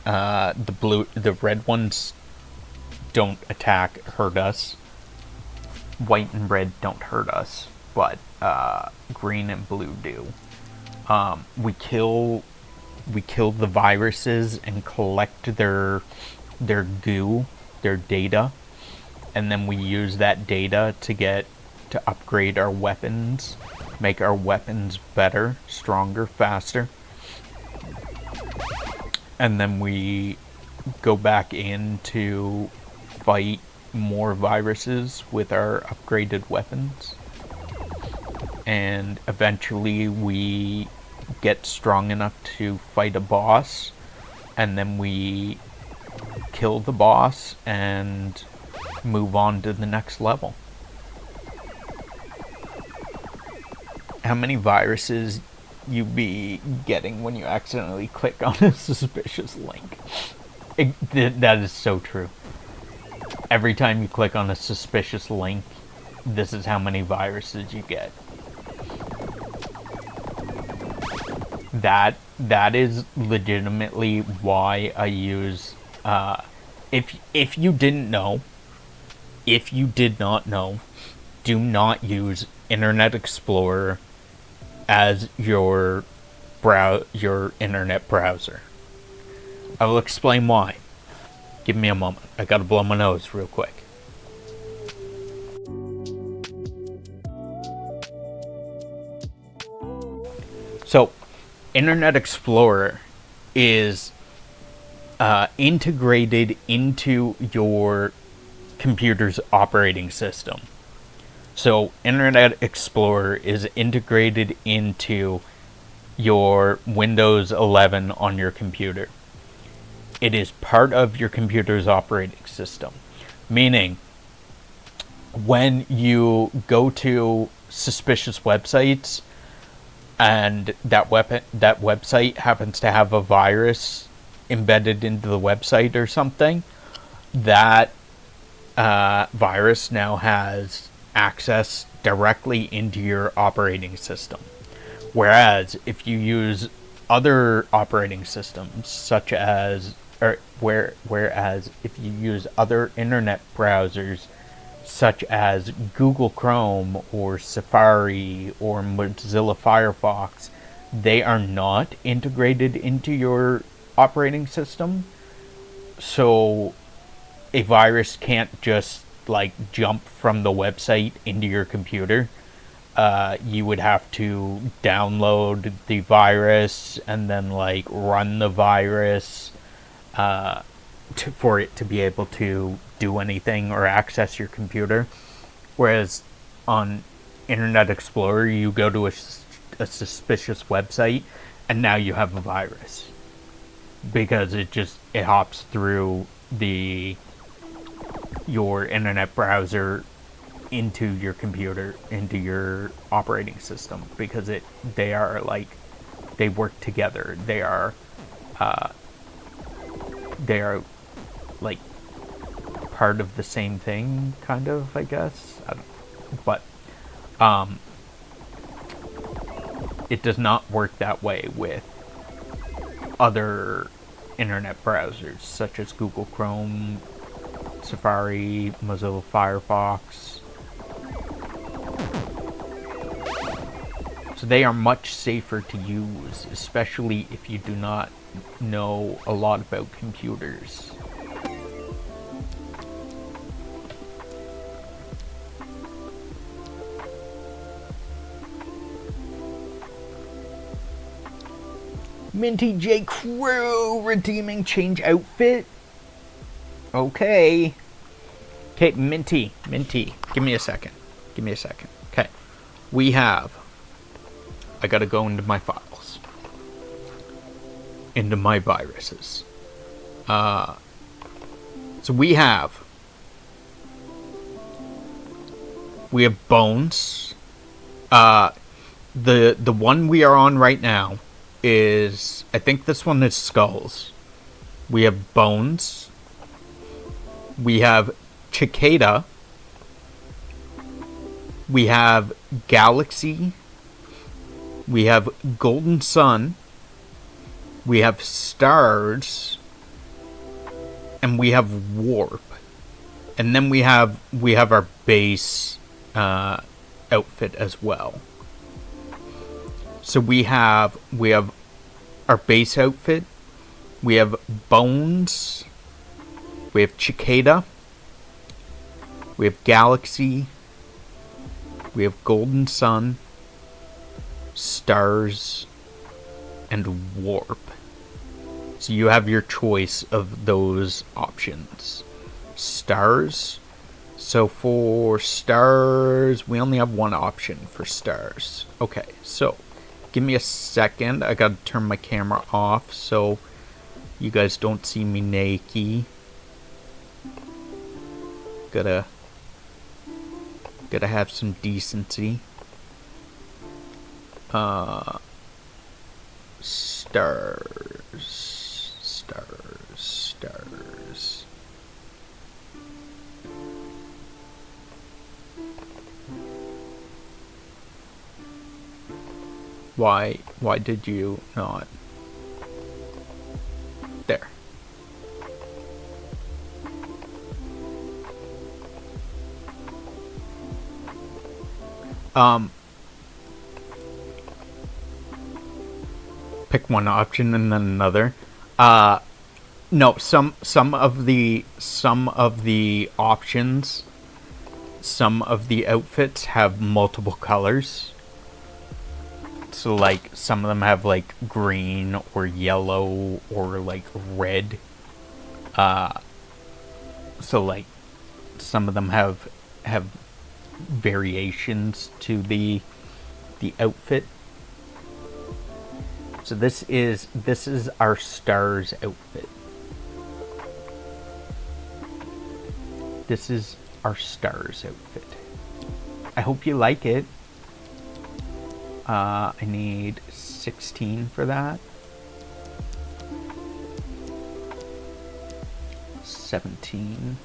The red ones don't hurt us. White and red don't hurt us, but green and blue do. We kill the viruses and collect their goo, their data, and then we use that data to upgrade our weapons, make our weapons better, stronger, faster. And then we go back in to fight more viruses with our upgraded weapons. And eventually we get strong enough to fight a boss, and then we kill the boss and move on to the next level. How many viruses you be getting when you accidentally click on a suspicious link? That is so true. Every time you click on a suspicious link, this is how many viruses you get. That is legitimately why I use, if you did not know, do not use Internet Explorer as your internet browser. I will explain why. Give me a moment. I gotta blow my nose real quick. So, Internet Explorer is integrated into your computer's operating system. So, Internet Explorer is integrated into your Windows 11 on your computer. It is part of your computer's operating system. Meaning, when you go to suspicious websites, and that website happens to have a virus embedded into the website or something, that virus now has access directly into your operating system. Whereas if you use other operating systems, whereas if you use other internet browsers, such as Google Chrome or Safari or Mozilla Firefox, they are not integrated into your operating system. So a virus can't just jump from the website into your computer. You would have to download the virus and then run the virus for it to be able to do anything or access your computer. Whereas on Internet Explorer, you go to a suspicious website and now you have a virus, because it hops through your internet browser into your computer, into your operating system, because they work together. They are part of the same thing, kind of, I guess. I don't know. But it does not work that way with other internet browsers, such as Google Chrome, Safari, Mozilla Firefox. So they are much safer to use, especially if you do not know a lot about computers. Minty J. Crew redeeming change outfit. Okay. Okay, Minty. Give me a second. Okay. We have... I gotta go into my files. Into my viruses. So we have... We have Bones. The one we are on right now is... I think this one is Skulls. We have Bones. We have Cicada. We have Galaxy. We have Golden Sun. We have Stars. And we have Warp. And then we have our base outfit as well. So we have our base outfit. We have Bones. We have Cicada. We have Galaxy. We have Golden Sun, Stars, and Warp. So you have your choice of those options. Stars. So for Stars, we only have one option for Stars. Okay, so give me a second. I gotta turn my camera off so you guys don't see me naked. Gotta have some decency. Stars. Why did you not? There. Pick one option and then another. No, some of the options, some of the outfits have multiple colors. So like some of them have like green or yellow or like red. So like some of them have variations to the outfit. So this is our Stars outfit. This is our Stars outfit. I hope you like it. I need 16 for that. 17.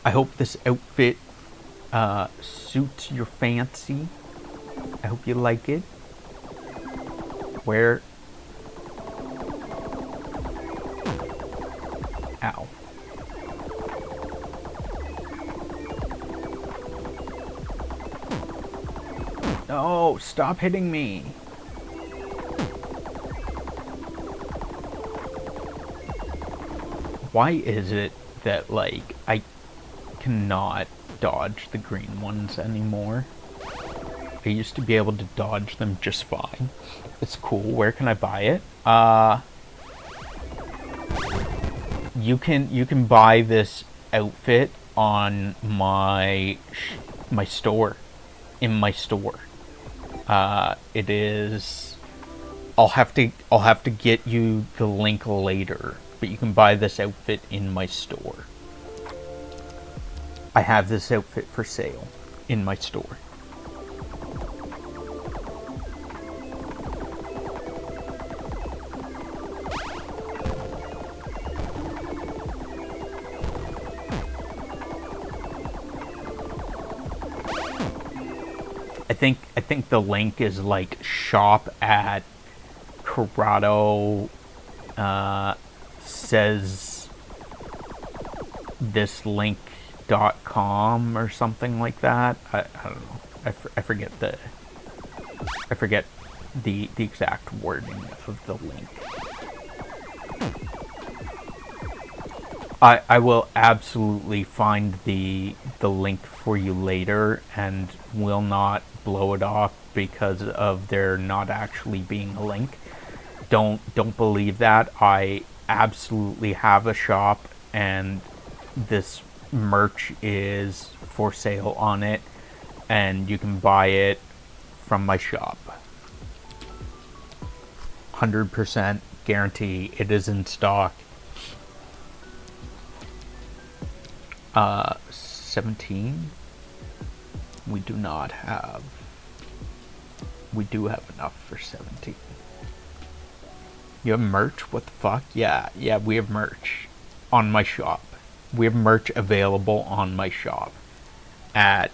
I hope this outfit suits your fancy. I hope you like it. Where? Ow. No, stop hitting me. Why is it that, like, I cannot dodge the green ones anymore? I used to be able to dodge them just fine. It's cool. Where can I buy it? You can buy this outfit on my store. In my store. It is. I'll have to get you the link later, but you can buy this outfit in my store. I have this outfit for sale in my store. think the link is like shop at Corrado says this link.com or something like that. I don't know. I forget the exact wording of the link. I will absolutely find the link for you later and will not blow it off because of there not actually being a link. Don't believe that. I absolutely have a shop and this merch is for sale on it and you can buy it from my shop. 100% guarantee it is in stock. 17 we do not have. We do have enough for 17. You have merch? What the fuck? Yeah, we have merch on my shop. We have merch available on my shop at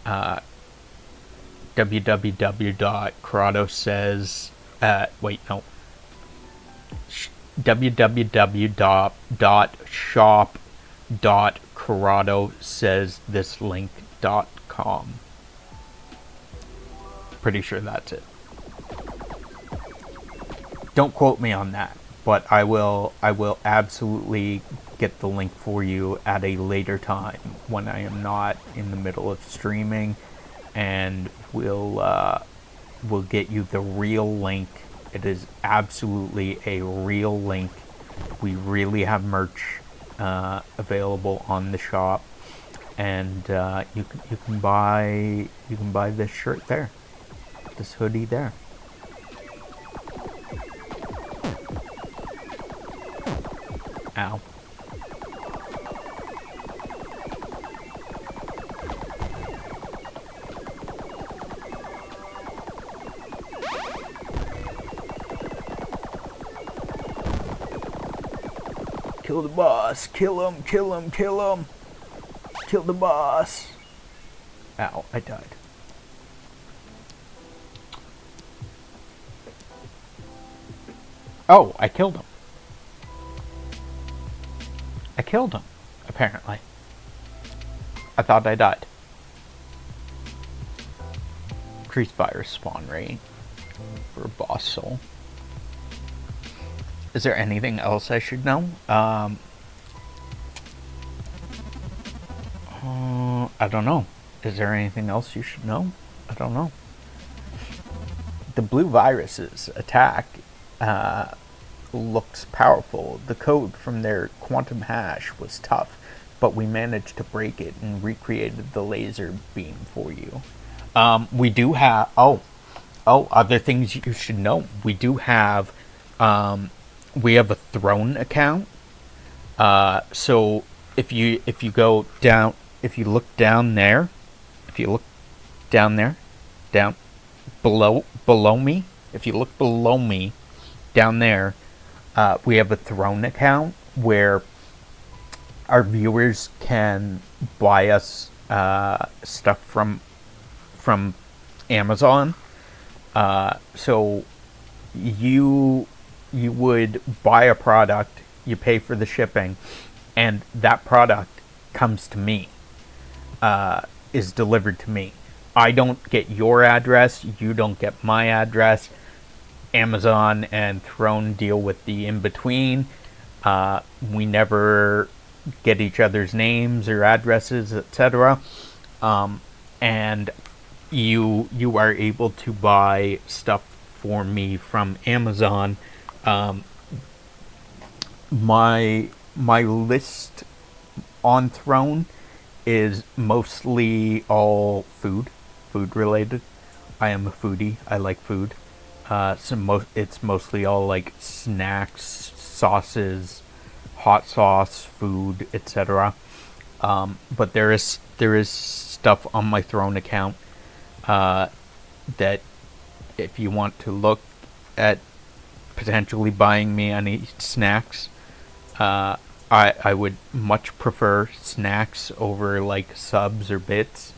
www.corradosays www.shop.corradosaysthislink.com. Pretty sure that's it. Don't quote me on that, but I will absolutely get the link for you at a later time when I am not in the middle of streaming, and we'll get you the real link. It is absolutely a real link. We really have merch available on the shop, and you can buy this shirt there, this hoodie there. Ow. Kill the boss. Kill him, kill him, kill him. Kill the boss. Ow, I died. Oh, I killed him. I killed him, apparently. I thought I died. Increased virus spawn rate for a boss soul. Is there anything else I should know? I don't know. Is there anything else you should know? I don't know. The blue virus's attack looks powerful. The code from their quantum hash was tough, but we managed to break it and recreated the laser beam for you. We do have other things you should know. We do have we have a Throne account. So if you go down, if you look down there, down below me, if you look below me, down there, we have a Throne account where our viewers can buy us stuff from Amazon. So you would buy a product, you pay for the shipping, and that product comes to me, is delivered to me. I don't get your address, you don't get my address. Amazon and Throne deal with the in-between. We never get each other's names or addresses, etc. And you are able to buy stuff for me from Amazon. My list on Throne is mostly all food related. I am a foodie. I like food. It's mostly all like snacks, sauces, hot sauce, food, etc. But there is stuff on my Throne account that if you want to look at potentially buying me any snacks, I would much prefer snacks over like subs or bits.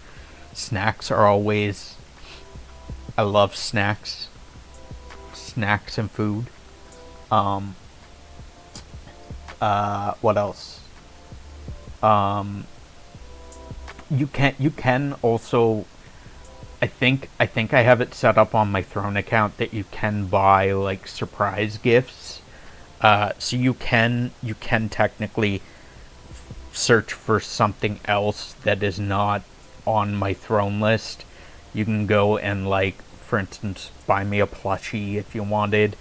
Snacks are always I love snacks. Snacks and food. What else? You can also, I think I have it set up on my Throne account that you can buy like surprise gifts. So you can technically search for something else that is not on my Throne list. You can go and, like, for instance, buy me a plushie if you wanted,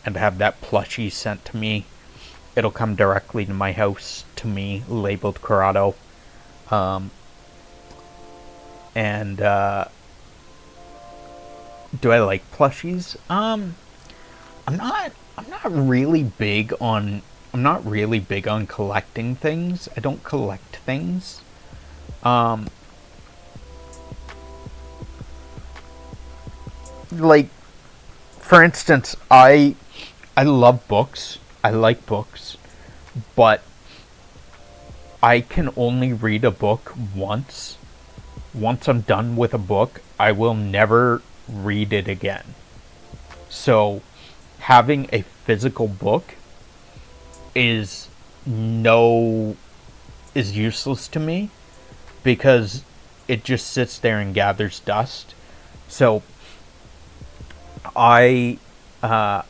and have that plushie sent to me. It'll come directly to my house to me, labeled Corrado. And do I like plushies? I'm not really big on collecting things. I don't collect things. Like, for instance, I love books. I like books, but I can only read a book once. Once I'm done with a book, I will never read it again. So, having a physical book is no is useless to me because it just sits there and gathers dust. So I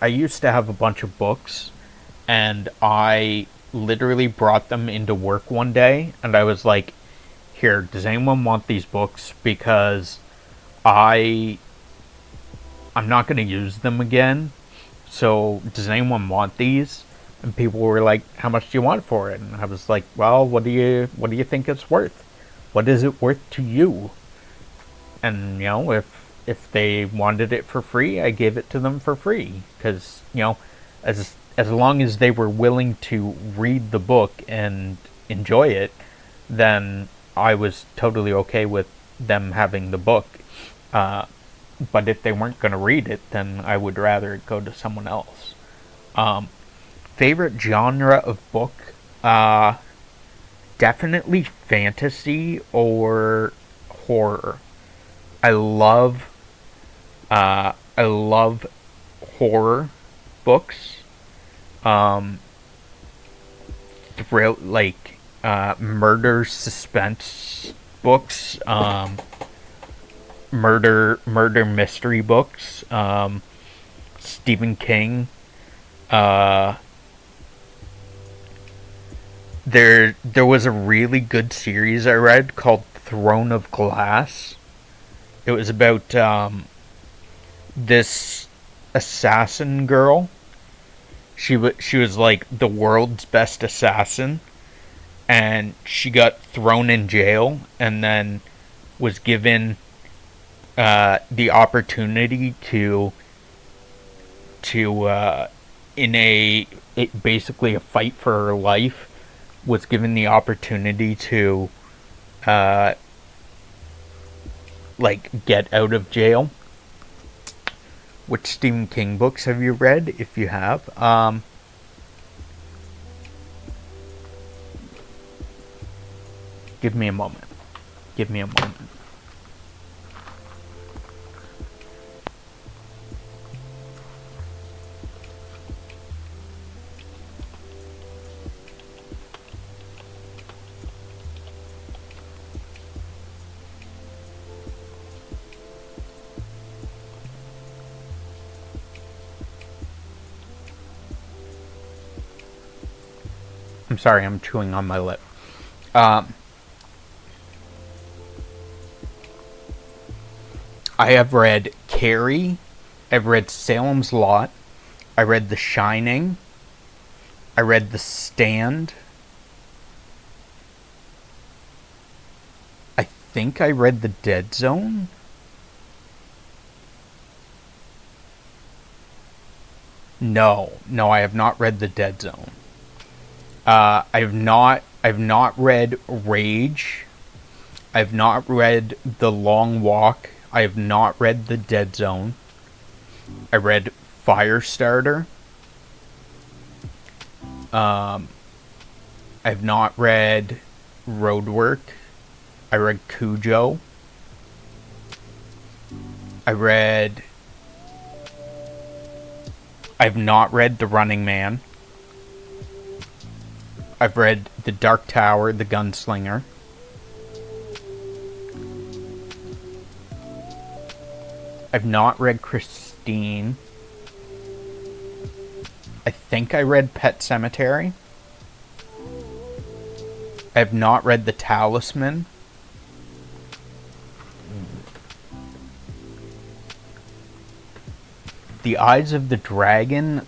used to have a bunch of books, and I literally brought them into work one day, and I was like, "Here, does anyone want these books? Because I I'm not going to use them again. So, does anyone want these?" And people were like, "How much do you want for it?" And I was like, "Well, what do you think it's worth? What is it worth to you?" And if they wanted it for free, I gave it to them for free because as long as they were willing to read the book and enjoy it, then I was totally okay with them having the book. But if they weren't going to read it, then I would rather it go to someone else. Favorite genre of book? Definitely fantasy or horror. I love horror books. Murder suspense books. Murder mystery books. Stephen King. There was a really good series I read called Throne of Glass. It was about this assassin girl. She was like the world's best assassin, and she got thrown in jail, and then was given the opportunity to in basically a fight for her life, was given the opportunity to get out of jail. Which Stephen King books have you read? If you have, give me a moment. Give me a moment. I'm sorry, I'm chewing on my lip. I have read Carrie. I've read Salem's Lot. I read The Shining. I read The Stand. I think I read The Dead Zone. No, I have not read The Dead Zone. I've not read Rage. I've not read The Long Walk. I have not read The Dead Zone. I read Firestarter. I've not read Roadwork. I read Cujo. I've not read The Running Man. I've read The Dark Tower, The Gunslinger. I've not read Christine. I think I read Pet Sematary. I have not read The Talisman. The Eyes of the Dragon,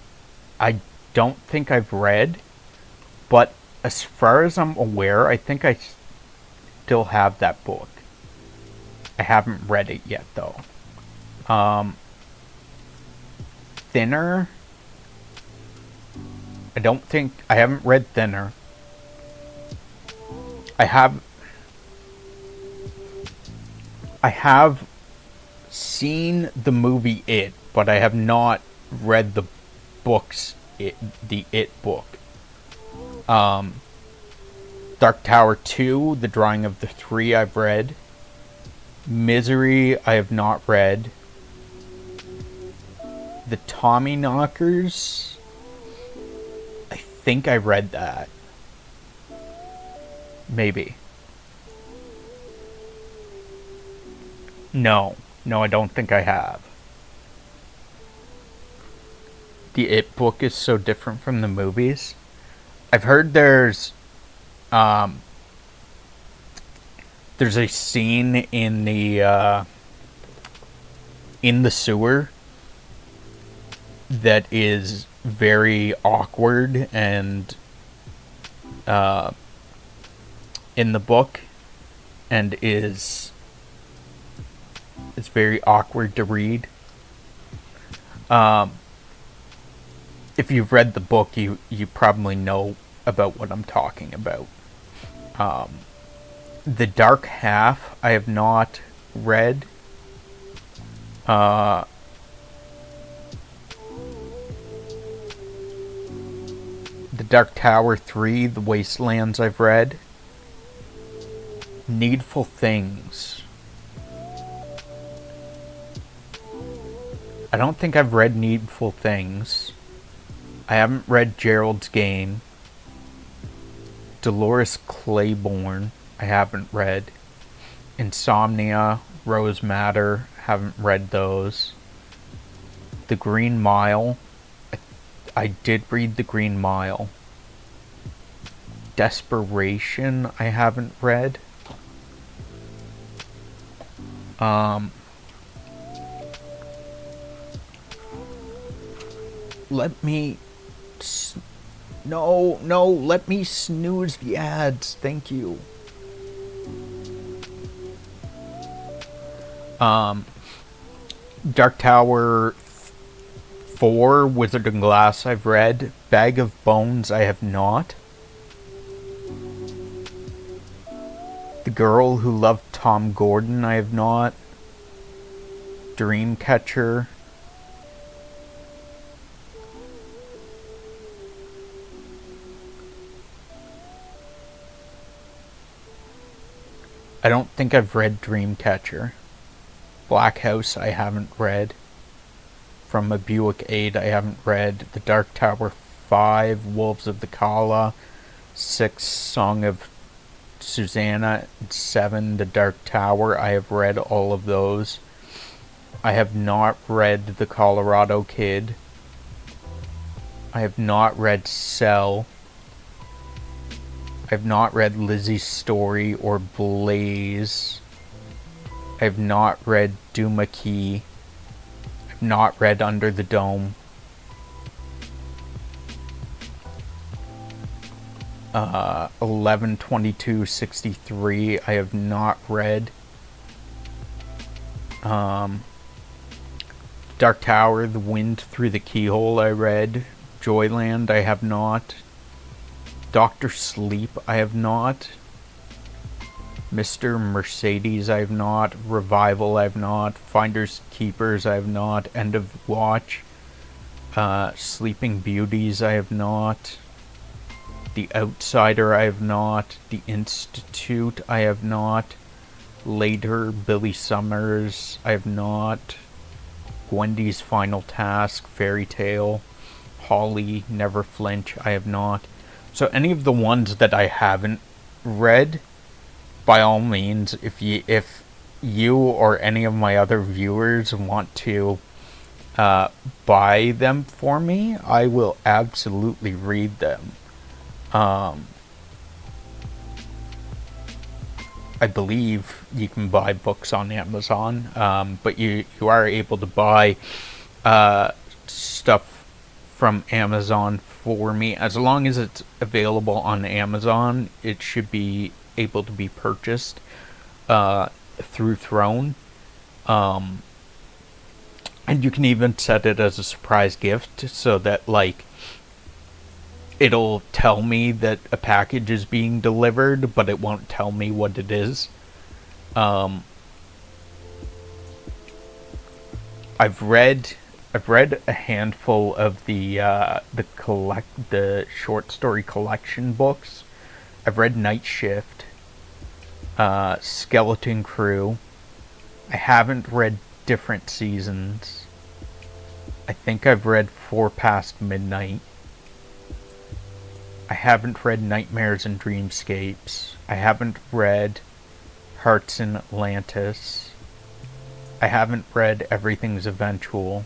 I don't think I've read, but as far as I'm aware, I think I still have that book. I haven't read it yet, though. Thinner, I haven't read Thinner. I have seen the movie It, but I have not read the books, the It book. Dark Tower 2, The Drawing of the Three, I've read. Misery, I have not read. The Tommyknockers, I think I read that. Maybe. No, I don't think I have. The It book is so different from the movies. I've heard there's a scene in the sewer that is very awkward and in the book, and it's very awkward to read. If you've read the book, you probably know about what I'm talking about. The Dark Half, I have not read. The Dark Tower 3, The Wastelands, I've read. Needful Things. I don't think I've read Needful Things. I haven't read Gerald's Game. Dolores Claiborne, I haven't read. Insomnia, Rose Madder, haven't read those. The Green Mile, I did read The Green Mile. Desperation, I haven't read. Let me... No, let me snooze the ads. Thank you. Dark Tower 4, Wizard and Glass, I've read. Bag of Bones, I have not. The Girl Who Loved Tom Gordon, I have not. Dreamcatcher. I don't think I've read Dreamcatcher. Black House, I haven't read. From a Buick 8, I haven't read. The Dark Tower 5, Wolves of the Kala. 6, Song of Susanna. 7, The Dark Tower, I have read all of those. I have not read The Colorado Kid. I have not read Cell. I've not read Lizzie's Story or Blaze. I've not read Doomakey. I've not read Under the Dome. 11/22/63 I have not read. Dark Tower, The Wind Through the Keyhole, I read. Joyland, I have not. Dr. Sleep, I have not. Mr. Mercedes, I have not. Revival, I have not. Finders Keepers, I have not. End of Watch. Sleeping Beauties, I have not. The Outsider, I have not. The Institute, I have not. Later, Billy Summers, I have not. Gwendy's Final Task, Fairy Tale, Holly, Never Flinch, I have not. So any of the ones that I haven't read, by all means, if you or any of my other viewers want to buy them for me, I will absolutely read them. I believe you can buy books on Amazon, but you are able to buy stuff from Amazon for me. As long as it's available on Amazon, it should be able to be purchased through Throne. And you can even set it as a surprise gift so that, like, it'll tell me that a package is being delivered, but it won't tell me what it is. I've read a handful of the short story collection books. I've read Night Shift, Skeleton Crew. I haven't read Different Seasons. I think I've read 4 Past Midnight. I haven't read Nightmares and Dreamscapes. I haven't read Hearts in Atlantis. I haven't read Everything's Eventual.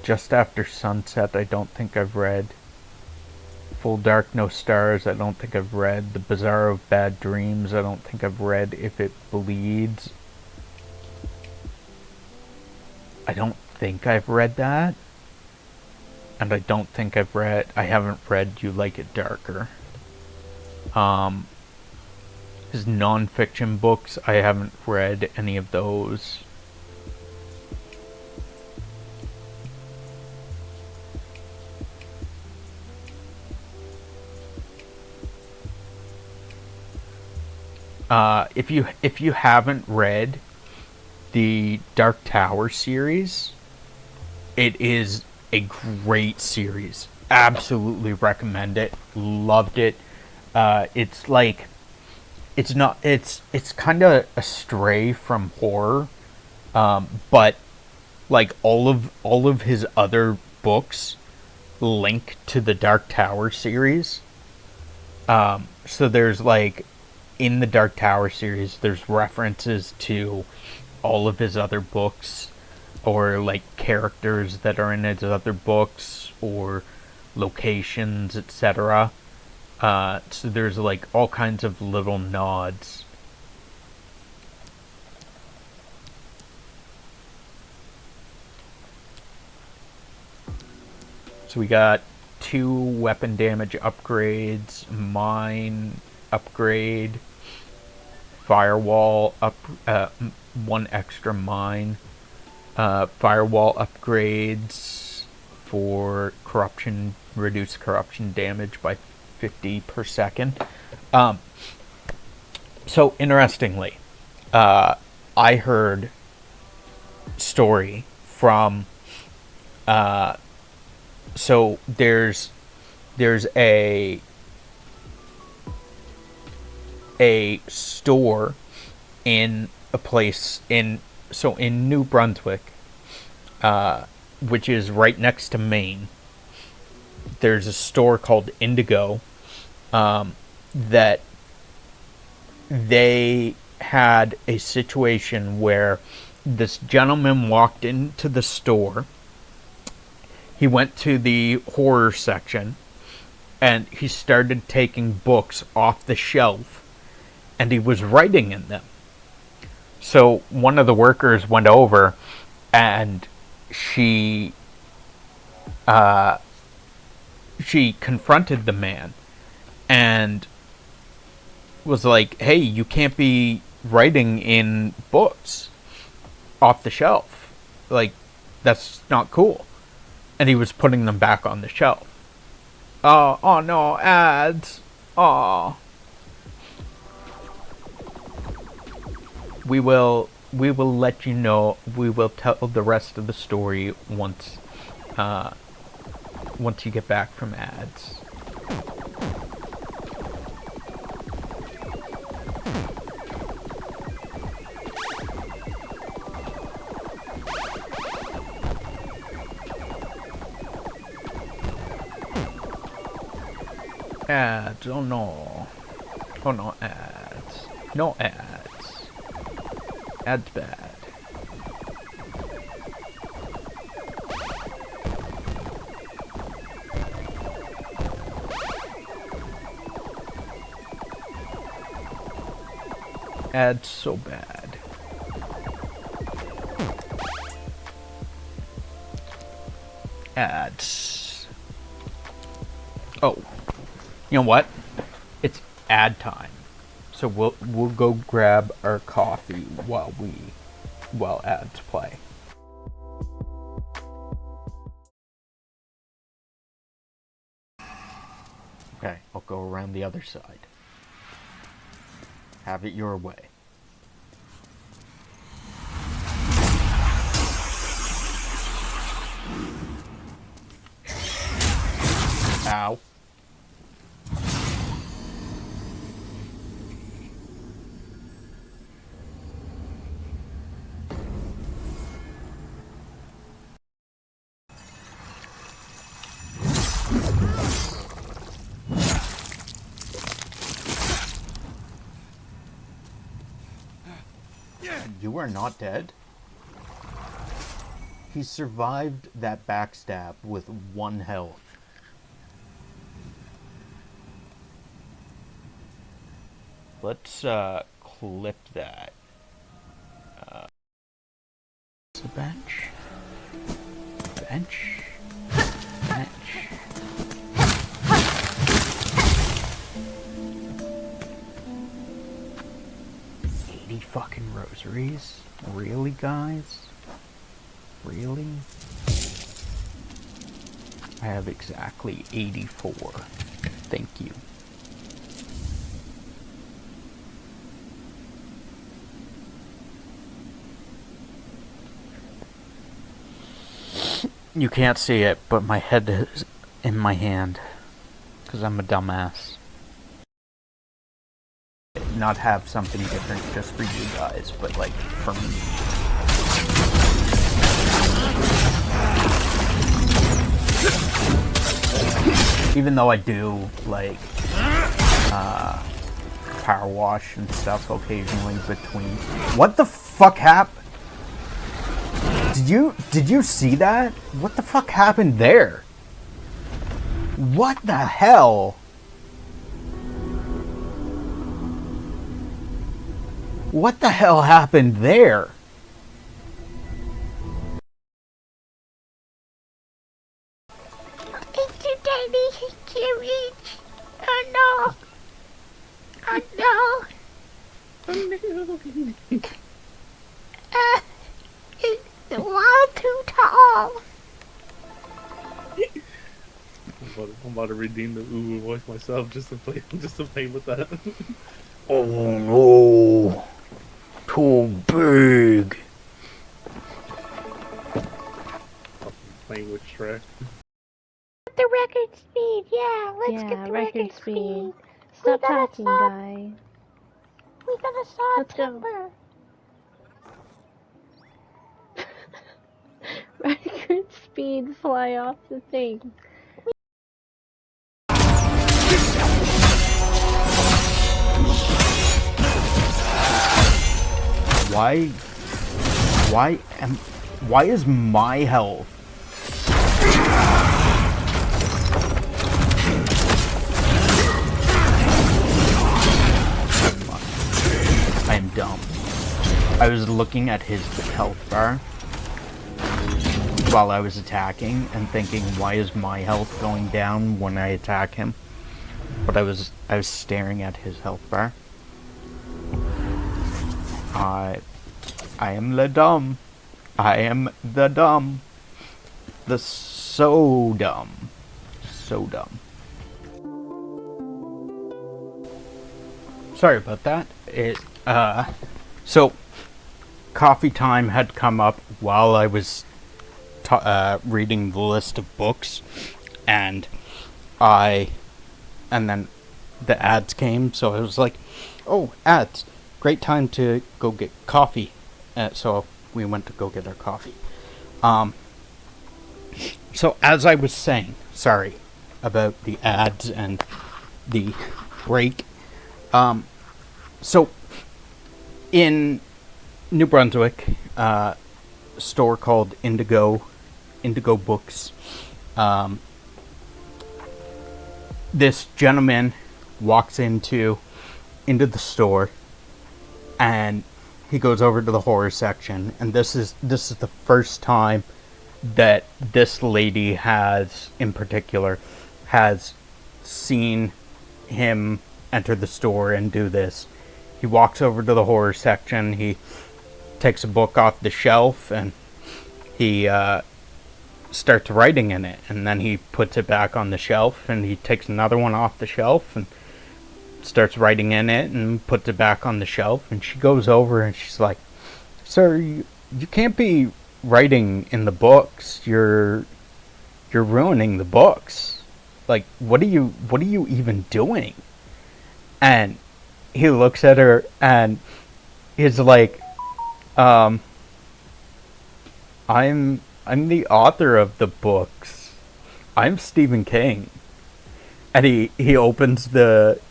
Just After Sunset, I don't think I've read. Full Dark, No Stars, I don't think I've read. The Bazaar of Bad Dreams, I don't think I've read. If It Bleeds, I don't think I've read that. And I don't think I haven't read You Like It Darker. His non-fiction books, I haven't read any of those. If you haven't read the Dark Tower series, it is a great series. Absolutely recommend it. Loved it. It's like, it's kind of a stray from horror, but like all of his other books link to the Dark Tower series. So there's, like, in the Dark Tower series, there's references to all of his other books, or like characters that are in his other books, or locations, etc. So there's, like, all kinds of little nods. So we got 2 weapon damage upgrades, mine upgrade, firewall 1 extra mine, firewall upgrades for corruption, reduce corruption damage by 50 per second. So interestingly, I heard story from so there's a store in a place in New Brunswick, which is right next to Maine. There's a store called Indigo, that they had a situation where this gentleman walked into the store. He went to the horror section, and he started taking books off the shelf, and he was writing in them. So one of the workers went over, and she confronted the man and was like, "Hey, you can't be writing in books off the shelf. Like, that's not cool." And he was putting them back on the shelf. Oh no, ads. Oh. We will let you know. We will tell the rest of the story once you get back from ads. Ads, oh no. Oh no, ads. No ads. Ads bad. Ads so bad. Ads. Oh. You know what? It's ad time. So we'll go grab our coffee while ads play. Okay, I'll go around the other side. Have it your way. Ow. You are not dead? He survived that backstab with 1 health. Let's clip that. It's a bench. Bench. Bench. Fucking rosaries? Really, guys? Really? I have exactly 84. Thank you. You can't see it, but my head is in my hand. Because I'm a dumbass. Not have something different just for you guys, but like for me. Even though I do like power wash and stuff occasionally between. What the fuck happened? Did you see that? What the fuck happened there? What the hell? What the hell happened there? Thank you, Daddy. He can't reach. Oh no. Oh no. Oh no. It's the wall too tall. I'm about to redeem the Uwu voice myself just to play with that. Oh no. Too big. Playing with Shrek. The record speed, yeah. Let's get the record speed. We Stop gotta talking, saw- guy. We gotta saw Let's go. timber. Record speed, fly off the thing. Why is my health? I am dumb. I was looking at his health bar while I was attacking and thinking, why is my health going down when I attack him? But I was staring at his health bar. I am the dumb. I am the dumb. The so dumb. So dumb. Sorry about that. So coffee time had come up while I was reading the list of books, and then the ads came, so I was like, oh, ads, great time to go get coffee. So we went to go get our coffee. So as I was saying, sorry about the ads and the break. So in New Brunswick, store called Indigo Books. This gentleman walks into the store, and he goes over to the horror section, and this is the first time that this lady has, in particular, has seen him enter the store and do this. He walks over to the horror section, he takes a book off the shelf, and he starts writing in it, and then he puts it back on the shelf, and he takes another one off the shelf and starts writing in it and puts it back on the shelf. And she goes over and she's like, "Sir, you can't be writing in the books. You're ruining the books. Like, what are you even doing?" And he looks at her and he's like, I'm the author of the books. I'm Stephen King." And he opens the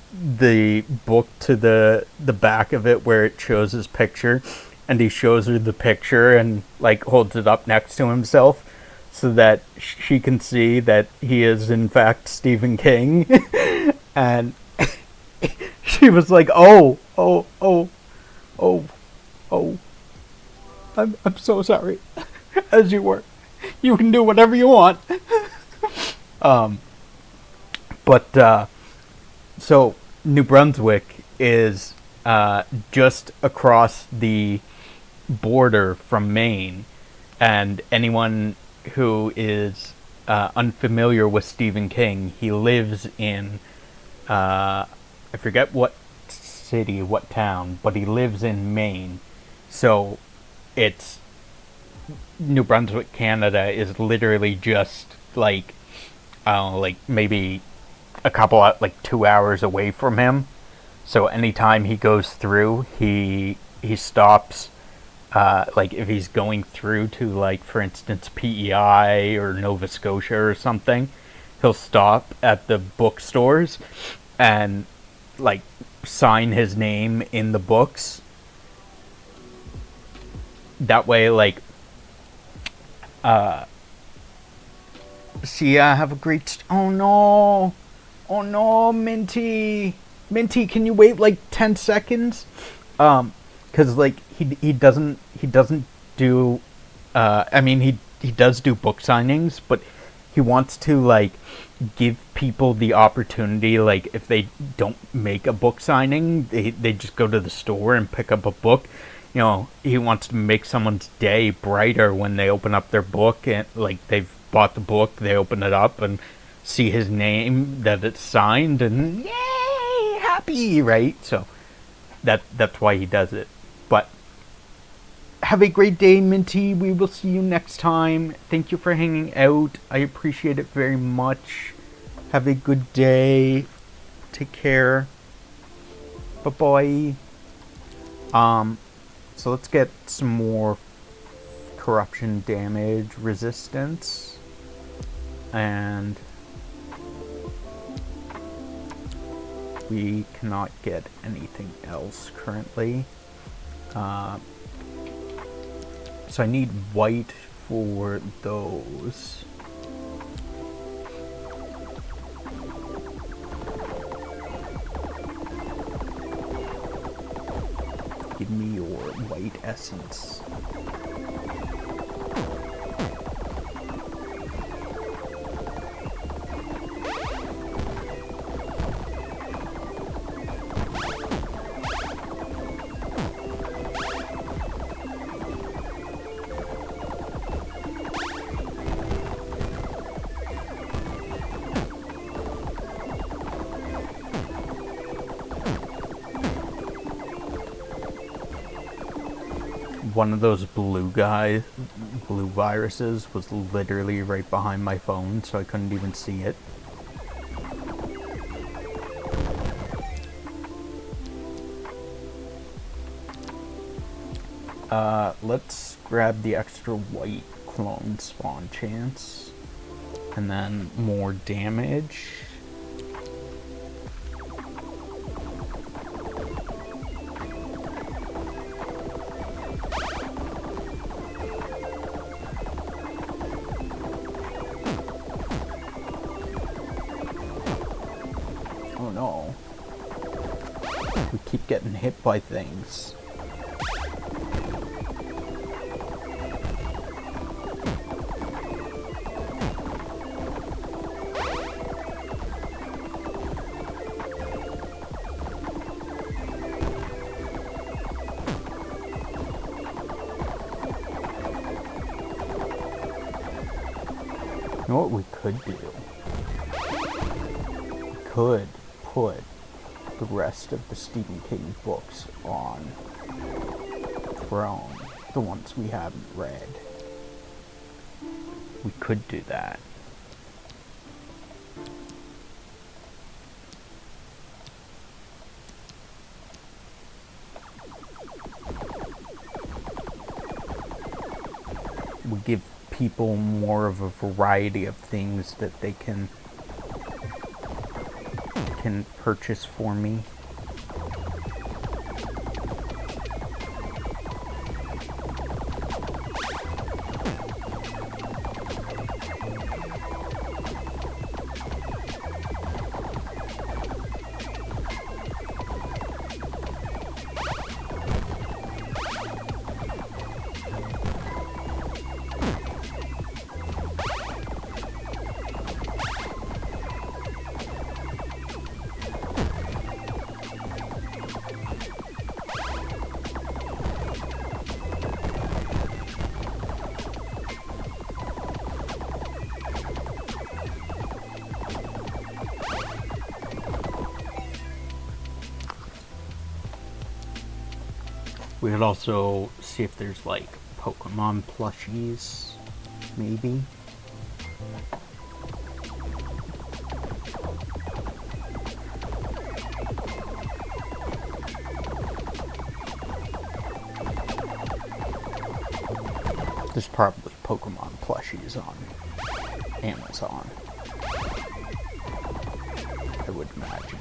book to the back of it where it shows his picture, and he shows her the picture and like holds it up next to himself so that she can see that he is in fact Stephen King. And she was like, oh, I'm so sorry. As you were. You can do whatever you want. So New Brunswick is just across the border from Maine, and anyone who is unfamiliar with Stephen King, he lives in I forget what city, what town, but he lives in Maine. So it's New Brunswick, Canada is literally just like, I don't know, like maybe a couple of, like 2 hours away from him. So anytime he goes through, he stops, like if he's going through to, like, for instance, PEI or Nova Scotia or something, he'll stop at the bookstores and like sign his name in the books. That way, like, see, have a great, oh no, Minty, can you wait like 10 seconds? Cause like, he doesn't do, I mean, he does do book signings, but he wants to, like, give people the opportunity, like, if they don't make a book signing, they just go to the store and pick up a book. You know, he wants to make someone's day brighter when they open up their book and, like, they've bought the book, they open it up and see his name, that it's signed, and yay, happy, right? So that's why he does it. But have a great day, Minty. We will see you next time. Thank you for hanging out. I appreciate it very much. Have a good day. Take care. Bye-bye. So let's get some more corruption damage resistance. And we cannot get anything else currently. So I need white for those. Give me your white essence. One of those blue viruses was literally right behind my phone, so I couldn't even see it. Let's grab the extra white clone spawn chance. And then more damage. Oh no. We keep getting hit by things. You know what we could do? We could put the rest of the Stephen King books on Throne, the ones we haven't read. We could do that. We give people more of a variety of things that they can purchase for me. We could also see if there's like Pokemon plushies, maybe. There's probably Pokemon plushies on Amazon, I would imagine.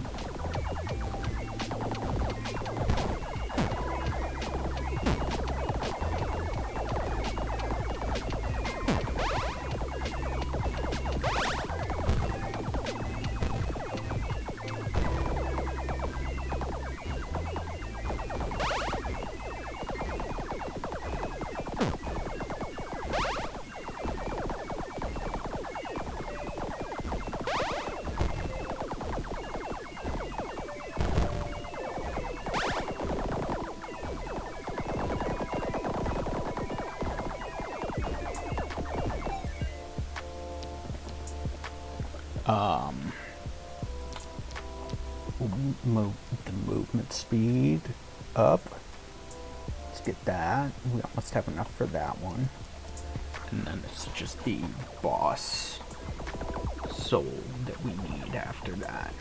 Move the movement speed up. Let's get that. We almost have enough for that one. And then it's just the boss soul that we need after that.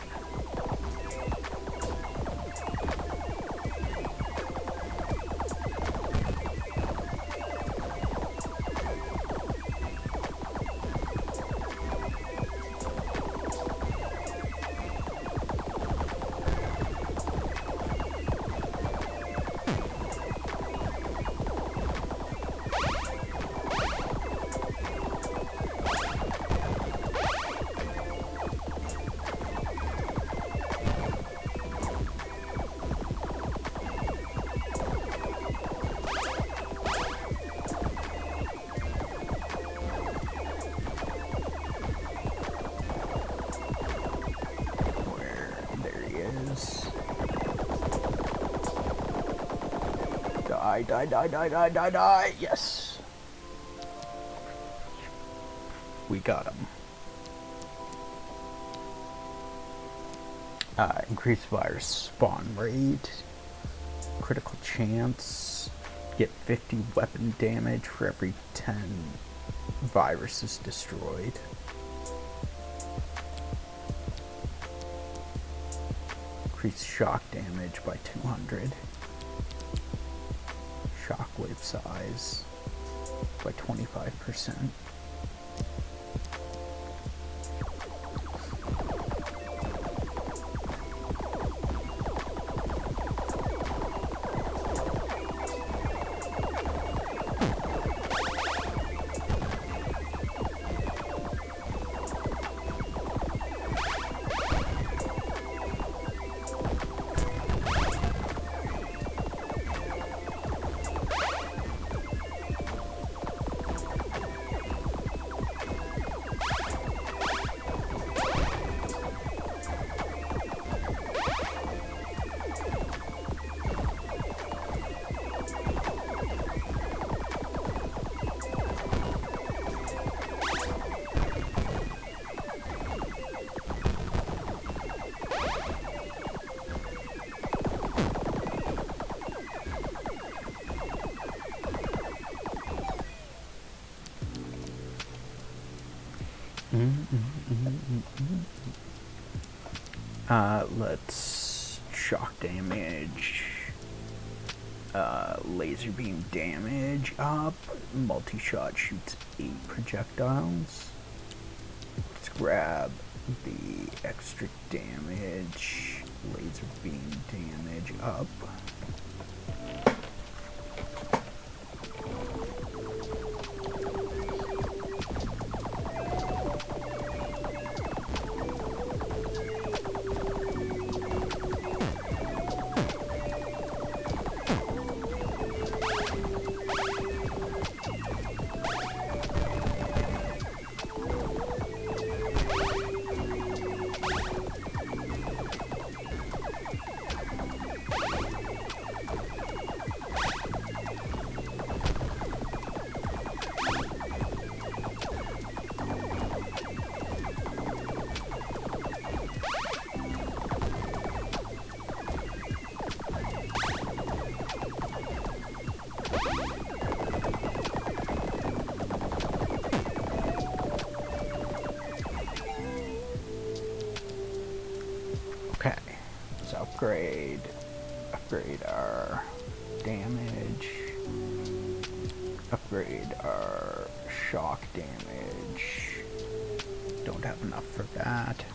Die. Yes. We got him. Increase virus spawn rate. Critical chance. Get 50 weapon damage for every 10 viruses destroyed. Increase shock damage by 200. Shockwave size by 25%. Let's shock damage. Laser beam damage up. Multi-shot shoots 8 projectiles. Let's grab the extra damage. Laser beam damage up. Okay, let's upgrade our damage, upgrade our shock damage. Don't have enough for that.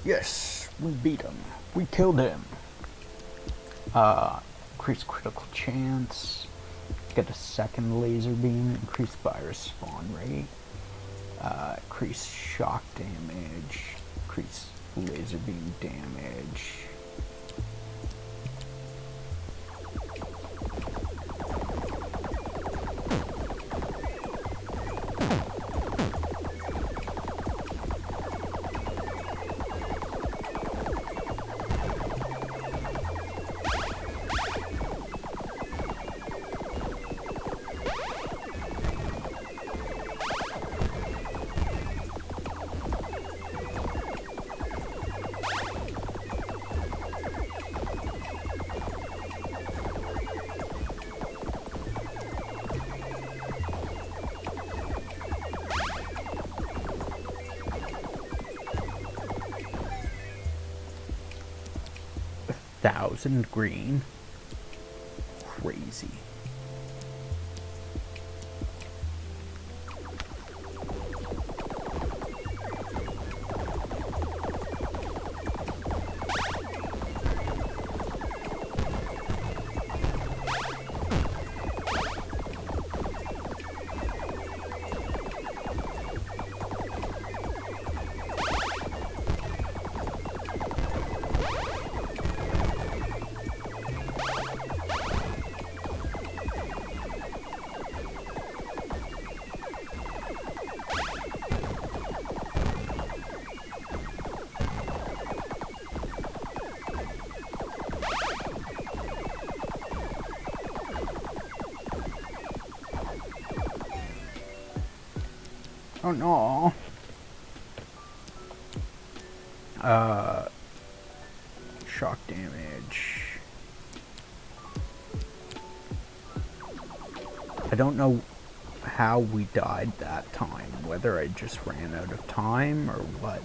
Yes, we beat him. We killed him. Increase critical chance. Get a second laser beam. Increase virus spawn rate. Increase shock damage. Increase laser beam damage. Thousand green. Crazy. Oh no. Shock damage. I don't know how we died that time, whether I just ran out of time or what.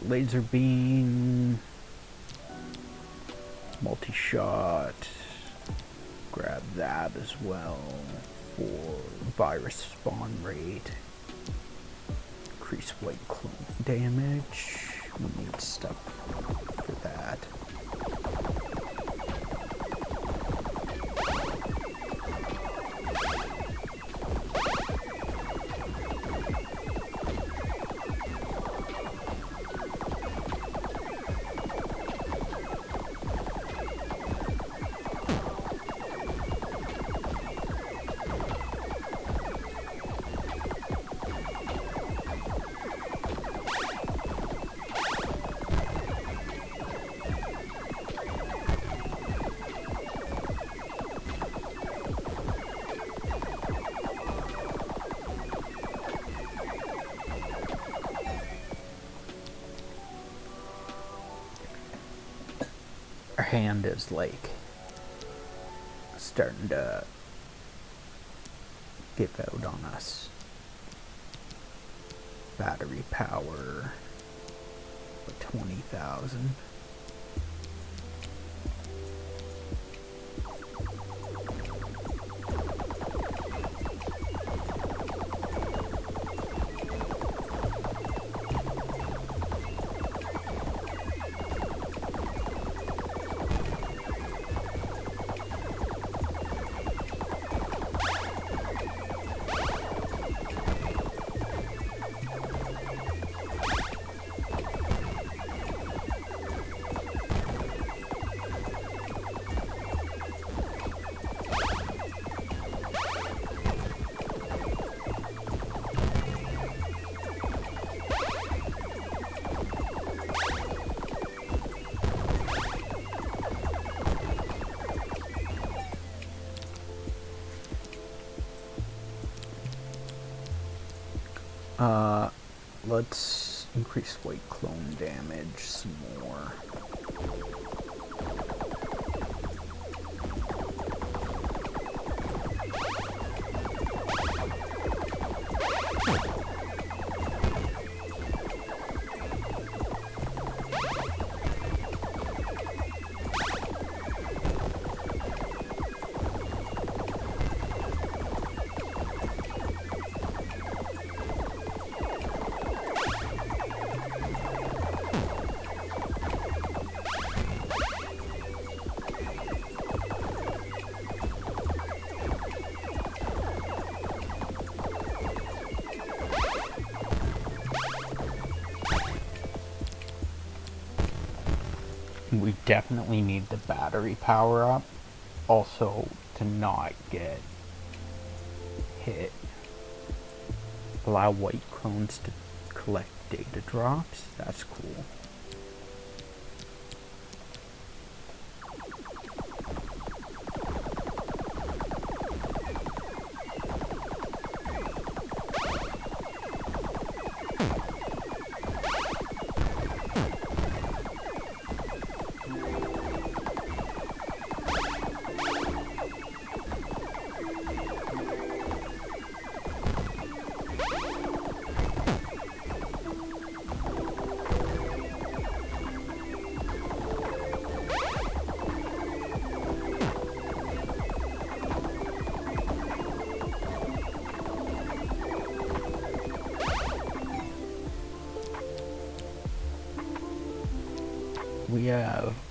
Laser beam, multi-shot, grab that as well for virus spawn rate, increase white clone damage, we need stuff for that. Our hand is like starting to give out on us. Battery power, 20,000. Let's increase white clone damage some more. We definitely need the battery power up, also to not get hit. Allow white clones to collect data drops, that's cool.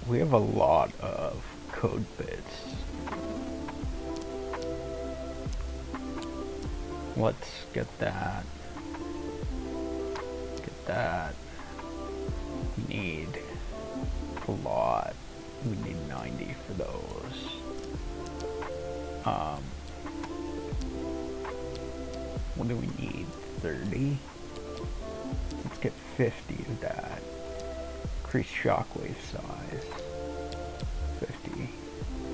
We have a lot of code bits. Let's get that. Get that. We need a lot. We need 90 for those. What do we need? 30? Let's get 50 of that. Increase shockwave size. 50.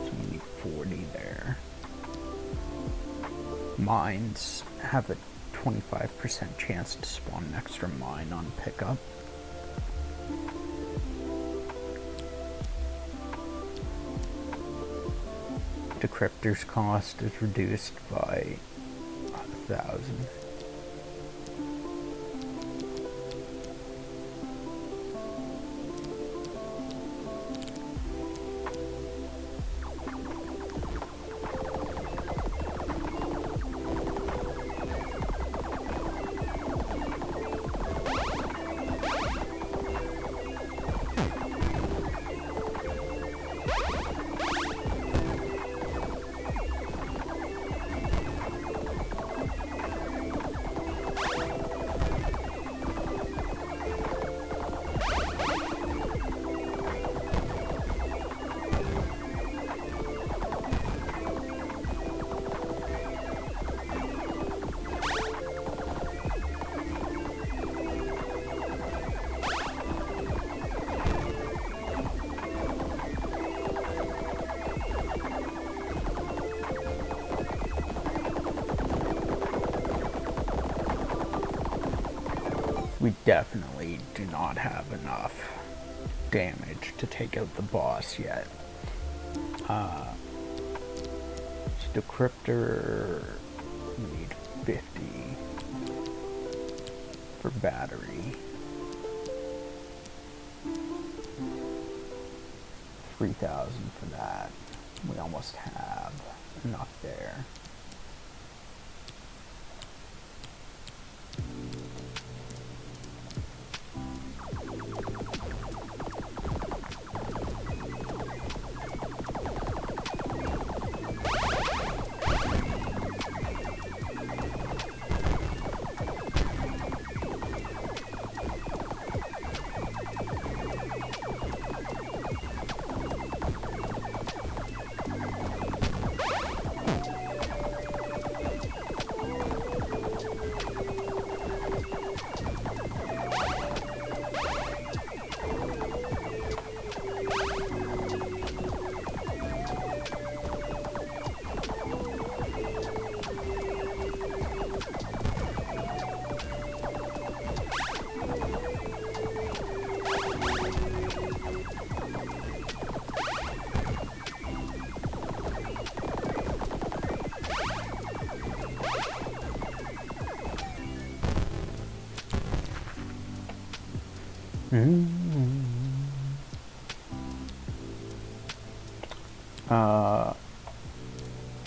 So we need 40 there. Mines have a 25% chance to spawn an extra mine on pickup. Decryptor's cost is reduced by 1,000. We definitely do not have enough damage to take out the boss yet. Decryptor, we need 50 for battery. 3,000 for that. We almost have enough there.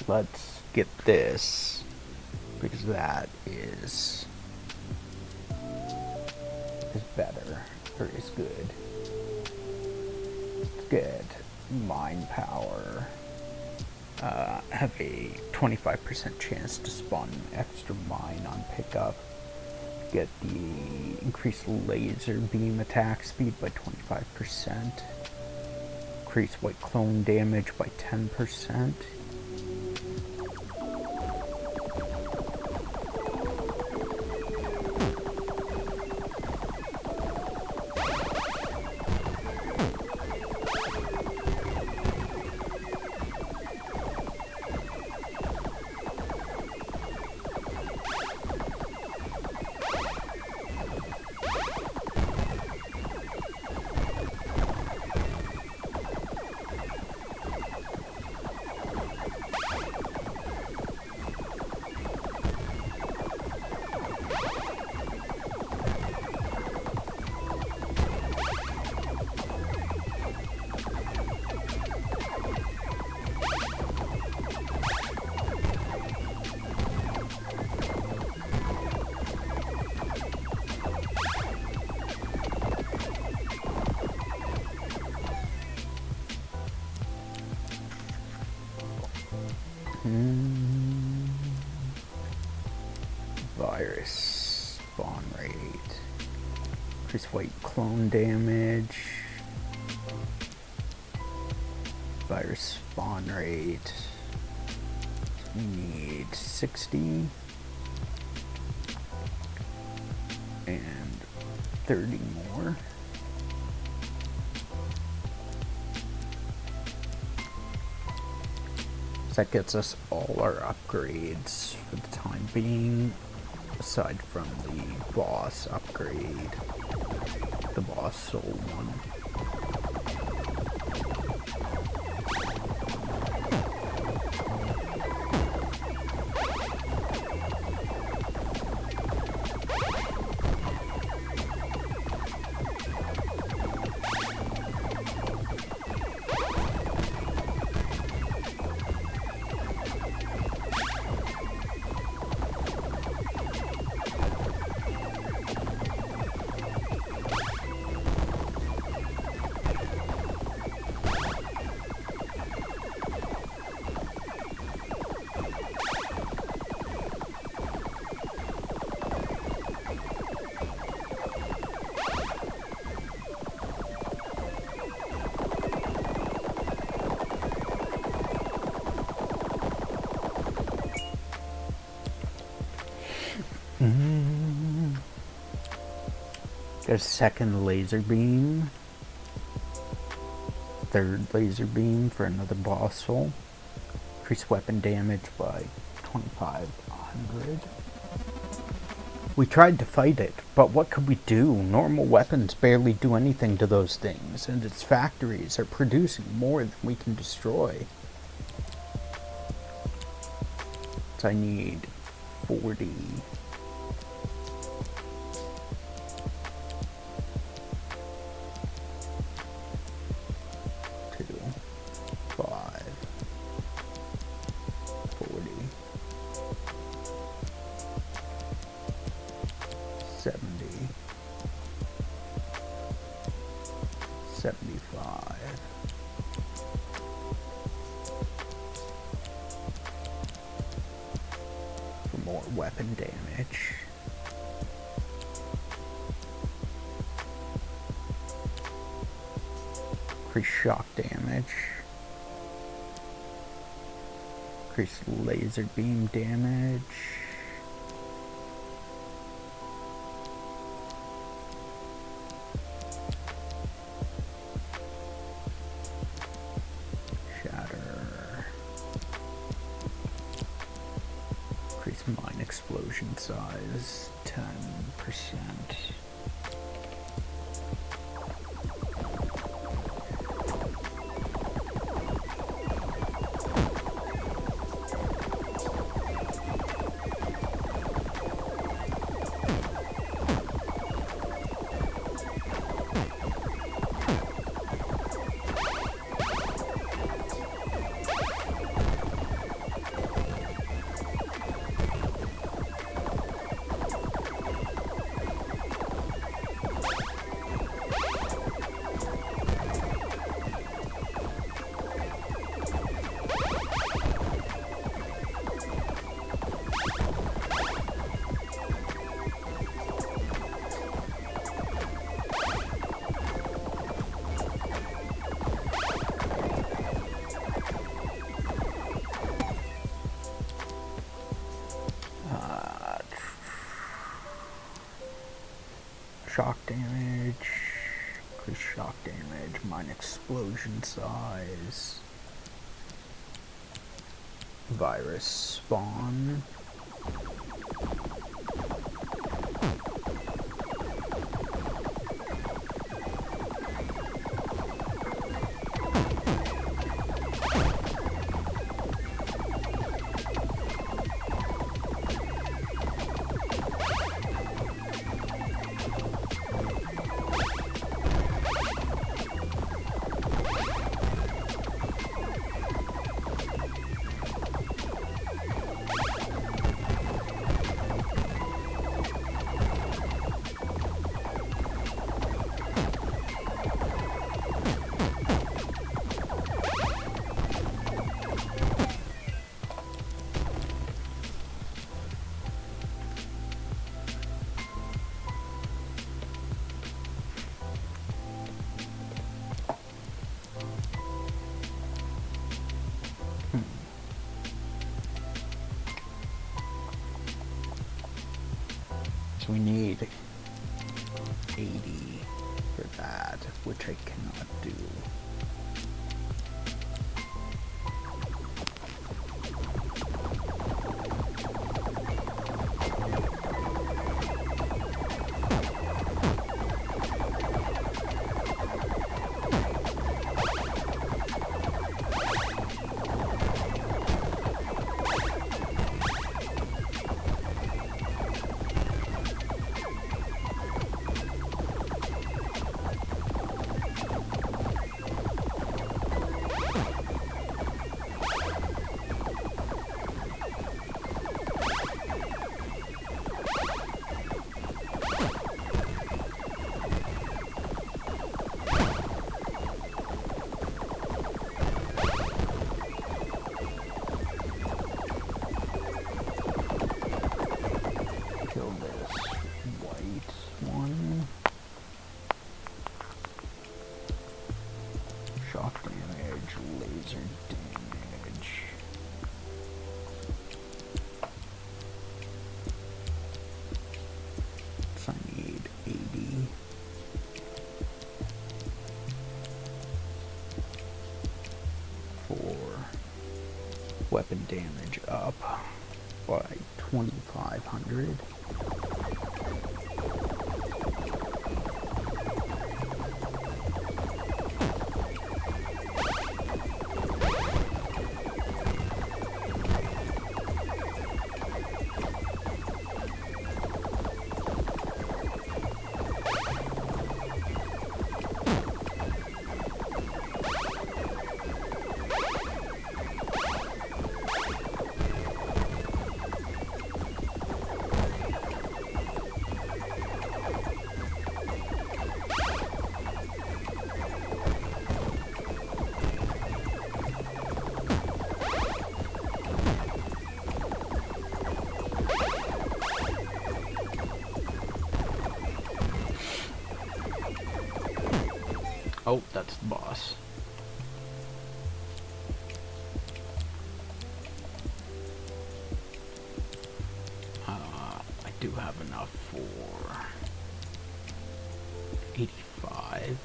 Let's get this, because that is better, or is good. Let's get mine power. Have a 25% chance to spawn an extra mine on pickup. Get the increased laser beam attack speed by 25%. Increase white clone damage by 10%. Virus spawn rate. Increase white clone damage. Virus spawn rate. We need 60 and 30 more. That gets us all our upgrades for the time being, aside from the boss upgrade, the boss soul one. Got a second laser beam. Third laser beam for another boss soul. Increase weapon damage by 2500. We tried to fight it, but what could we do? Normal weapons barely do anything to those things, and its factories are producing more than we can destroy. So I need 40. More weapon damage. Increase shock damage. Increase laser beam damage. Mine explosion size 10%. Shock damage, increase shock damage, mine explosion size, virus spawn. So we need 80 for that, which I cannot do. Shock damage, laser damage. So I need 80. For weapon damage up by 2,500. Oh, that's the boss. I do have enough for 85.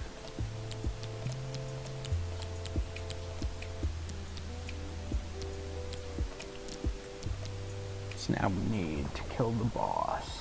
So now we need to kill the boss.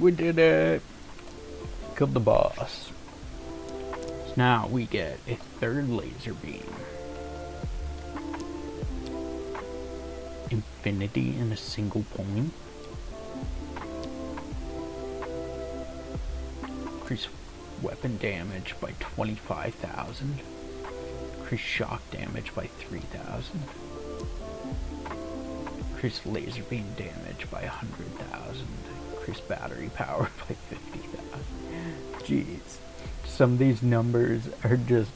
We did it! Killed the boss. So now we get a third laser beam. Infinity in a single point. Increase weapon damage by 25,000. Increase shock damage by 3,000. Increase laser beam damage by 100,000. Increase battery power by 50,000. Jeez. Some of these numbers are just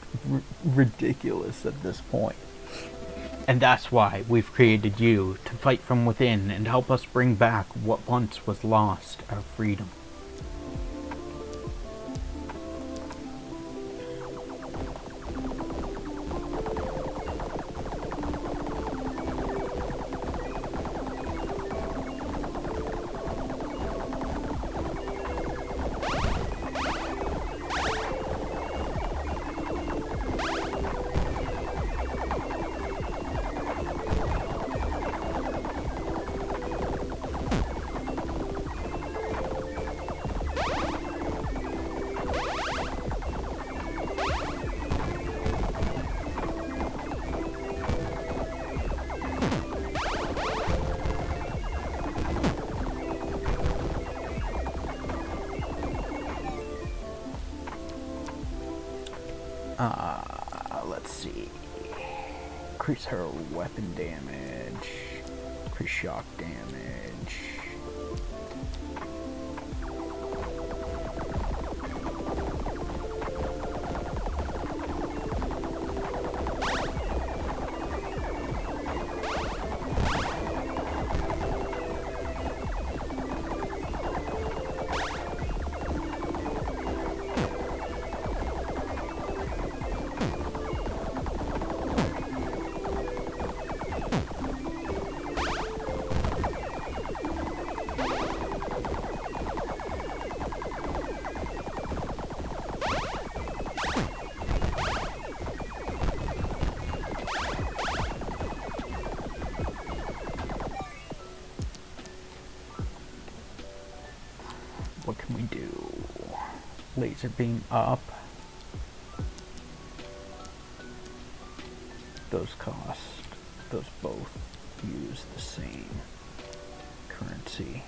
ridiculous at this point. And that's why we've created you, to fight from within and help us bring back what once was lost, our freedom. Let's see. Increase her weapon damage. Increase shock damage. What can we do? Laser beam up. Those both use the same currency.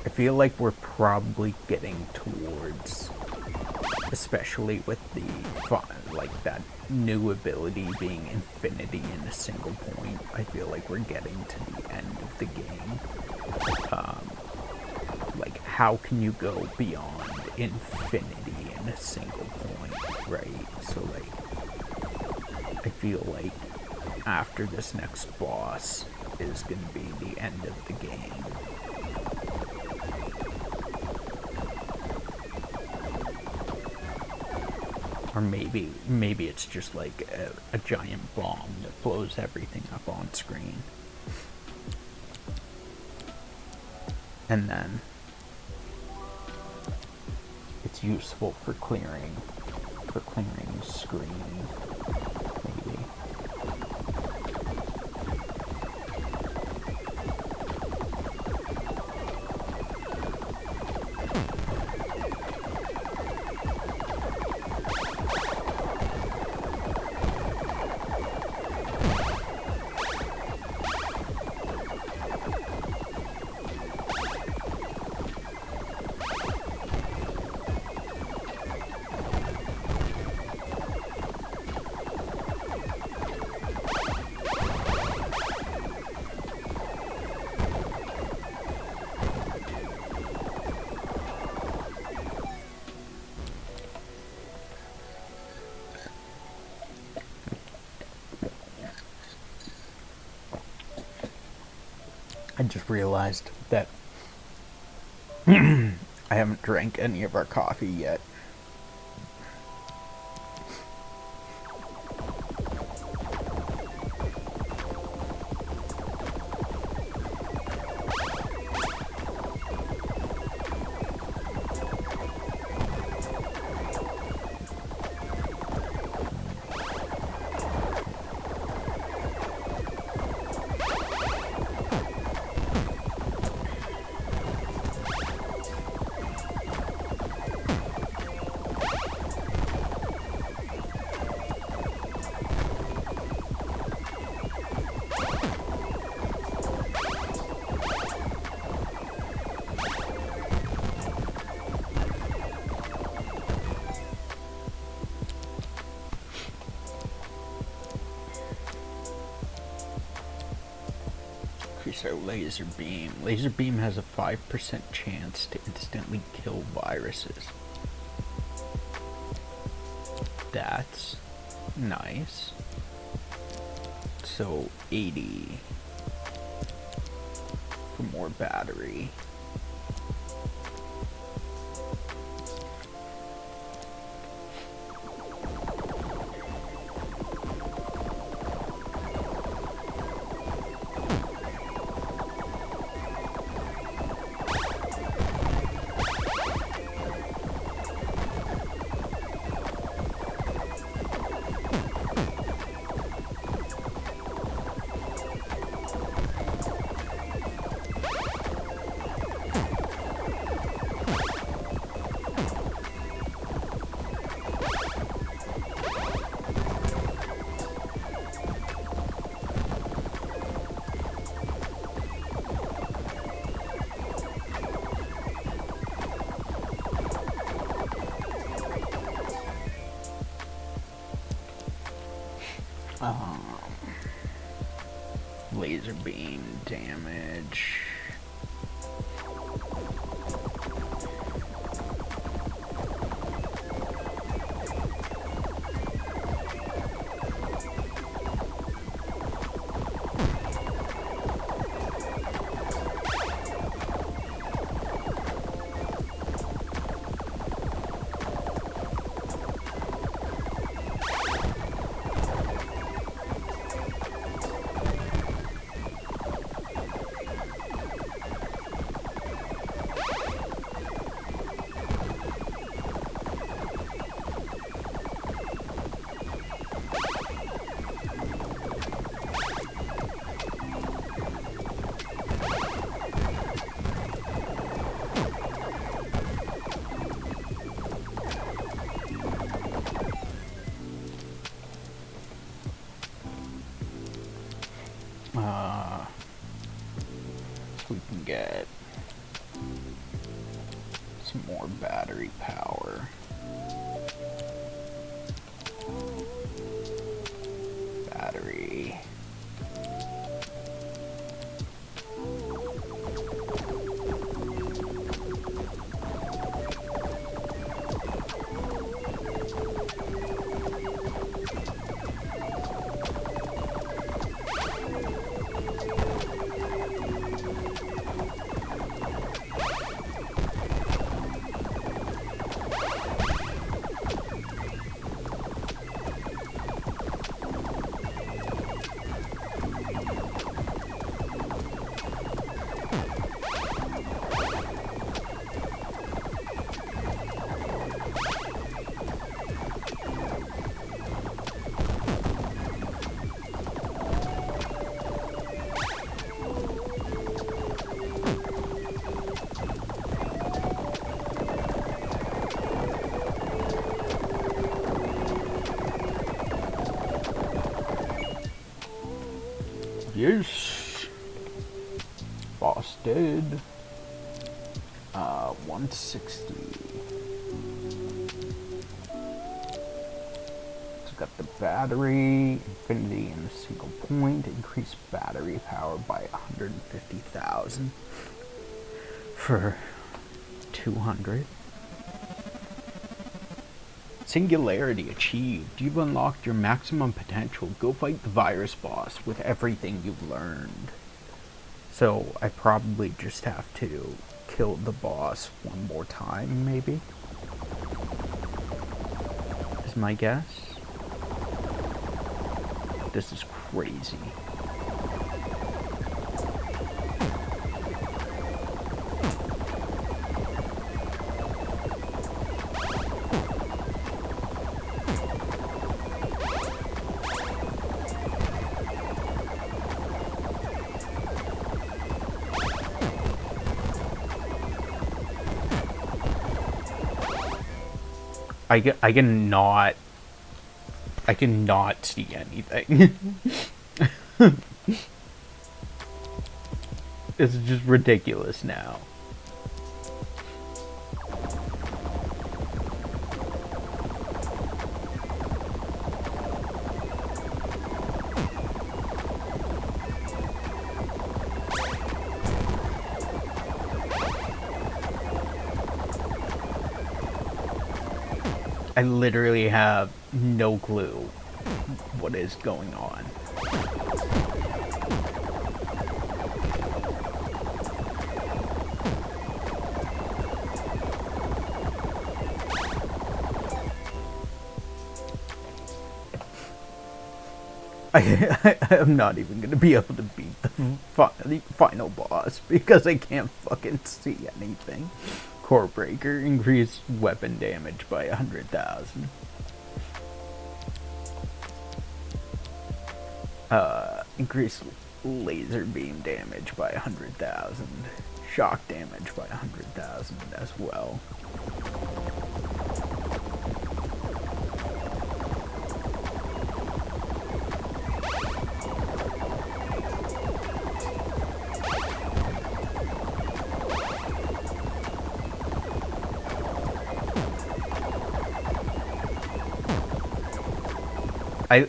I feel like we're probably getting towards, especially with the like that new ability being infinity in a single point, I feel like we're getting to the end of the game. Like, how can you go beyond infinity in a single point, right? So, like, I feel like after this next boss is gonna be the end of the game. Or maybe it's just like a giant bomb that blows everything up on screen. And then it's useful for clearing the screen, maybe. I just realized that I haven't drank any of our coffee yet. So laser beam. Laser beam has a 5% chance to instantly kill viruses. That's nice. So 80 for more battery. Laser beam damage. So we can get some more battery power. Battery. Yes. Boss dead. 160. It's got the battery, infinity in a single point, increased battery power by 150,000 for 200. Singularity achieved. You've unlocked your maximum potential. Go fight the virus boss with everything you've learned. So I probably just have to kill the boss one more time, maybe? Is my guess. This is crazy. I cannot see anything. It's just ridiculous now. I literally have no clue what is going on. I'm not even gonna be able to beat the final boss because I can't fucking see anything. Core breaker, increase weapon damage by 100,000. Increase laser beam damage by 100,000. Shock damage by 100,000 as well.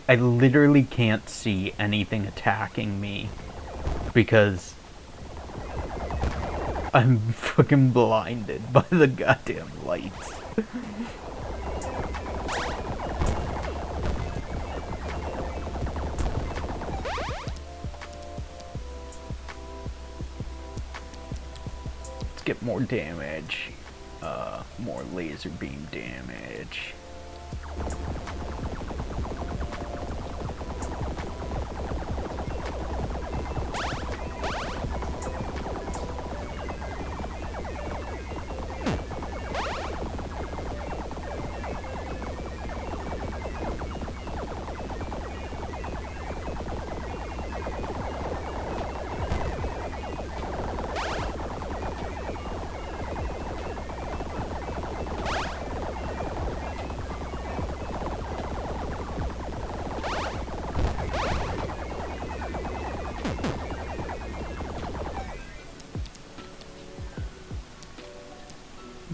I literally can't see anything attacking me because I'm fucking blinded by the goddamn lights. Let's get more damage. More laser beam damage.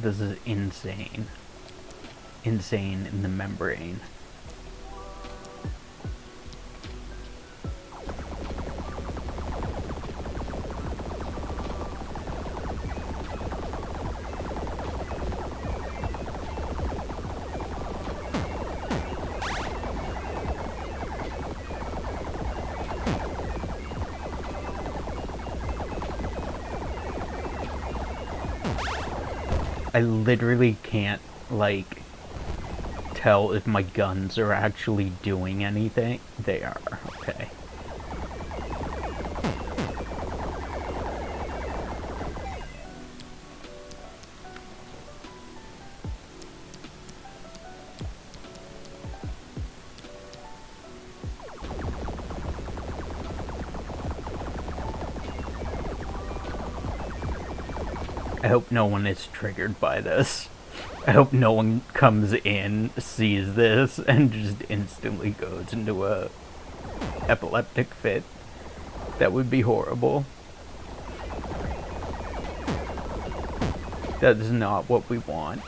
This is insane. Insane in the membrane. I literally can't, like, tell if my guns are actually doing anything. They are, okay. I hope no one is triggered by this. I hope no one comes in, sees this, and just instantly goes into a epileptic fit. That would be horrible. That is not what we want.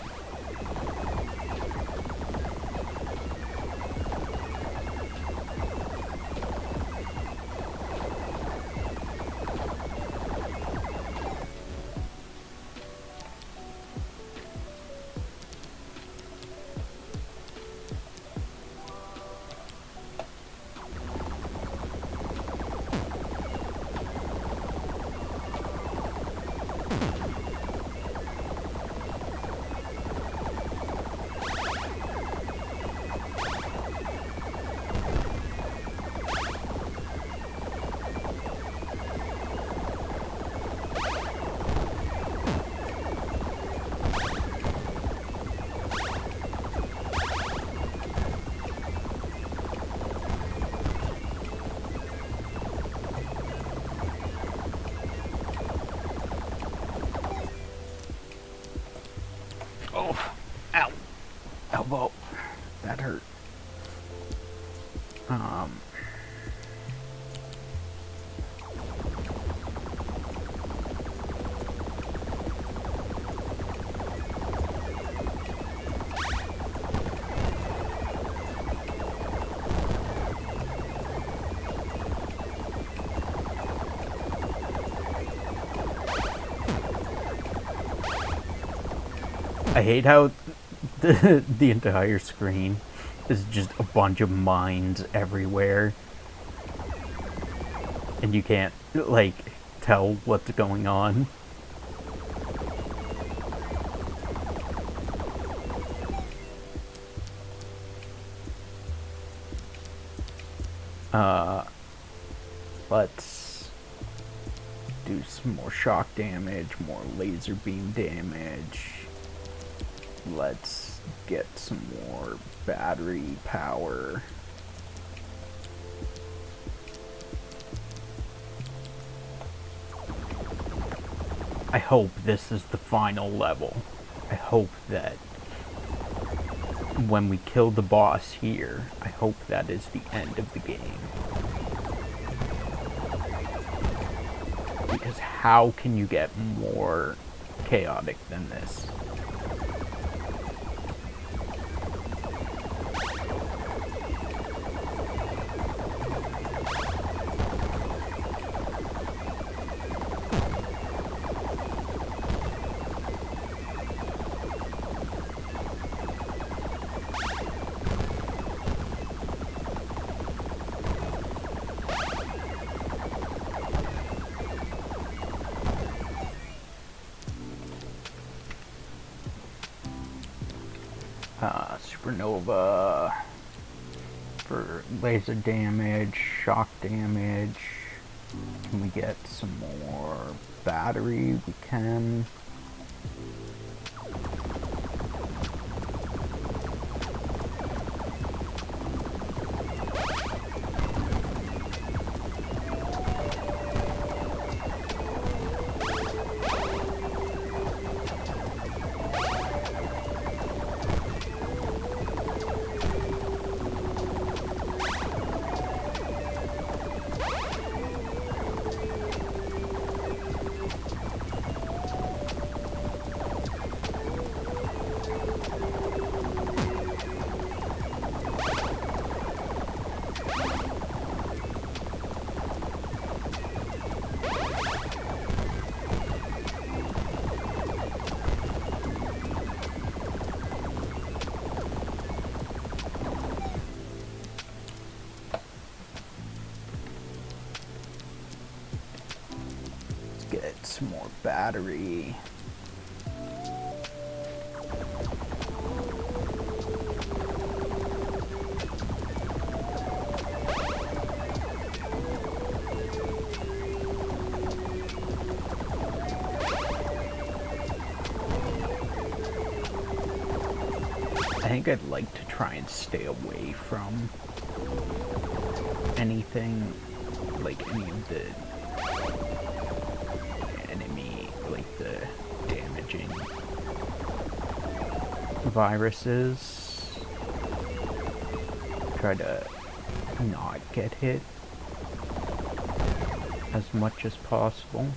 Oh, ow, elbow, that hurt. I hate how the entire screen is just a bunch of mines everywhere, and you can't, like, tell what's going on. Let's do some more shock damage, more laser beam damage. Let's get some more battery power. I hope this is the final level. I hope that when we kill the boss here, I hope that is the end of the game. Because how can you get more chaotic than this? Supernova for laser damage, shock damage. Can we get some more battery? We can. Get some more battery. I think I'd like to try and stay away from anything, like any of the enemy, like the damaging viruses. Try to not get hit. as much as possible.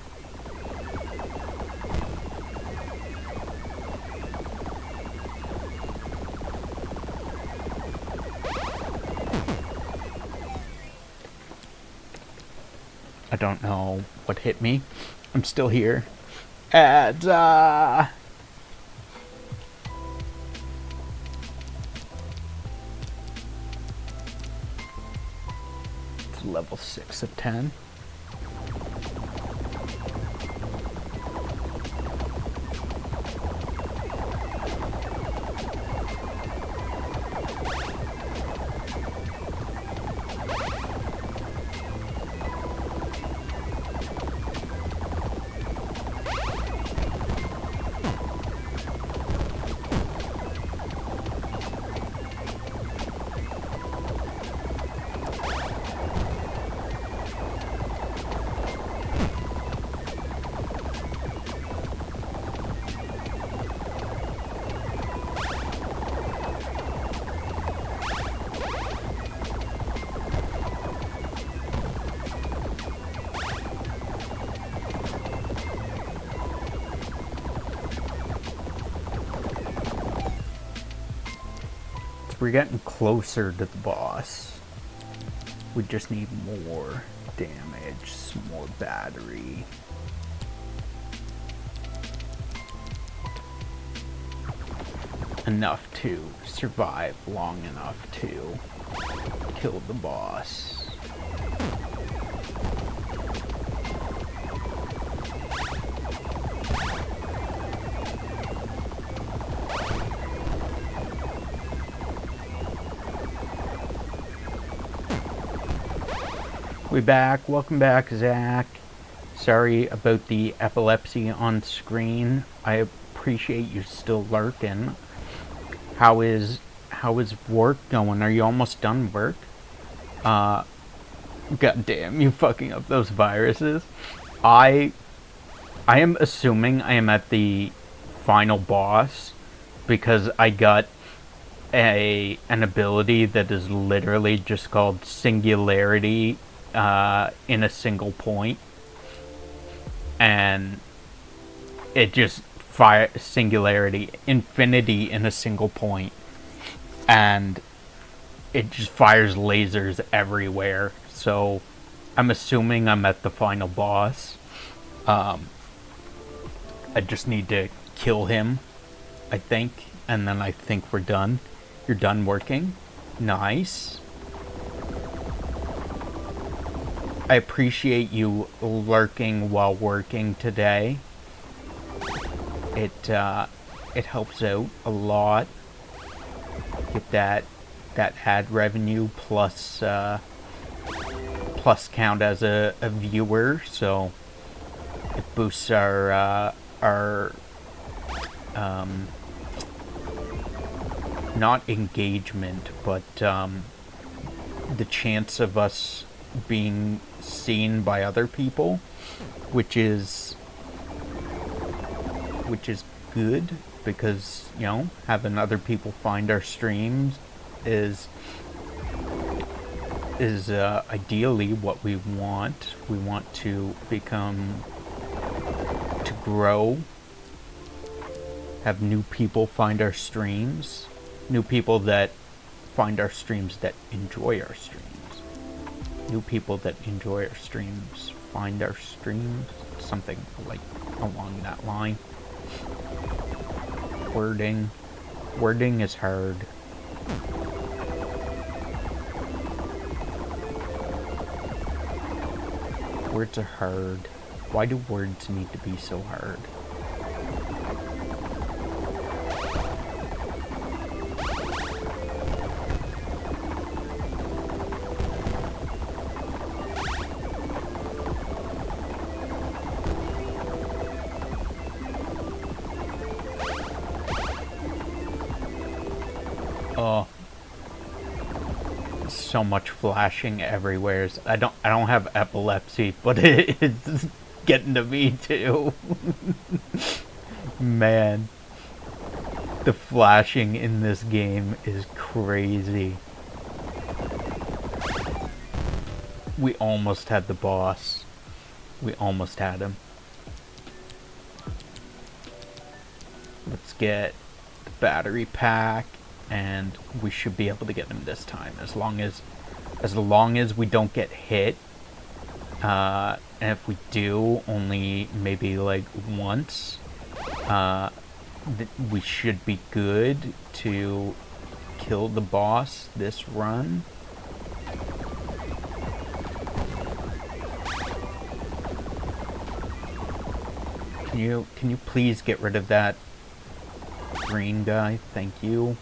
I don't know what hit me. I'm still here. And, it's level 6 of 10. We're getting closer to the boss. We just need more damage, some more battery. Enough to survive long enough to kill the boss. We back. Welcome back, Zach. Sorry about the epilepsy on screen. I appreciate you still lurking. How is work going? Are you almost done work? God damn, you fucking up those viruses. I am assuming I am at the final boss because I got an ability that is literally just called Singularity in a single point, and it just Singularity, infinity in a single point, and it just fires lasers everywhere. So I'm assuming I'm at the final boss. I just need to kill him, I think, and then I think we're done. You're done working? Nice. I appreciate you lurking while working today. It helps out a lot. Get that ad revenue plus count as a viewer, so it boosts our not engagement, but the chance of us being seen by other people, which is good, because, you know, having other people find our streams is ideally what we want. We want to grow, have new people find our streams, new people that find our streams that enjoy our streams. New people that enjoy our streams find our streams, something like along that line. Wording is hard. Words are hard. Why do words need to be so hard? Oh, so much flashing everywhere. I don't have epilepsy, but it's getting to me too. Man, the flashing in this game is crazy. We almost had the boss. We almost had him. Let's get the battery pack, and we should be able to get him this time, as long as we don't get hit. And if we do, only maybe like once, we should be good to kill the boss this run. Can you please get rid of that green guy? Thank you.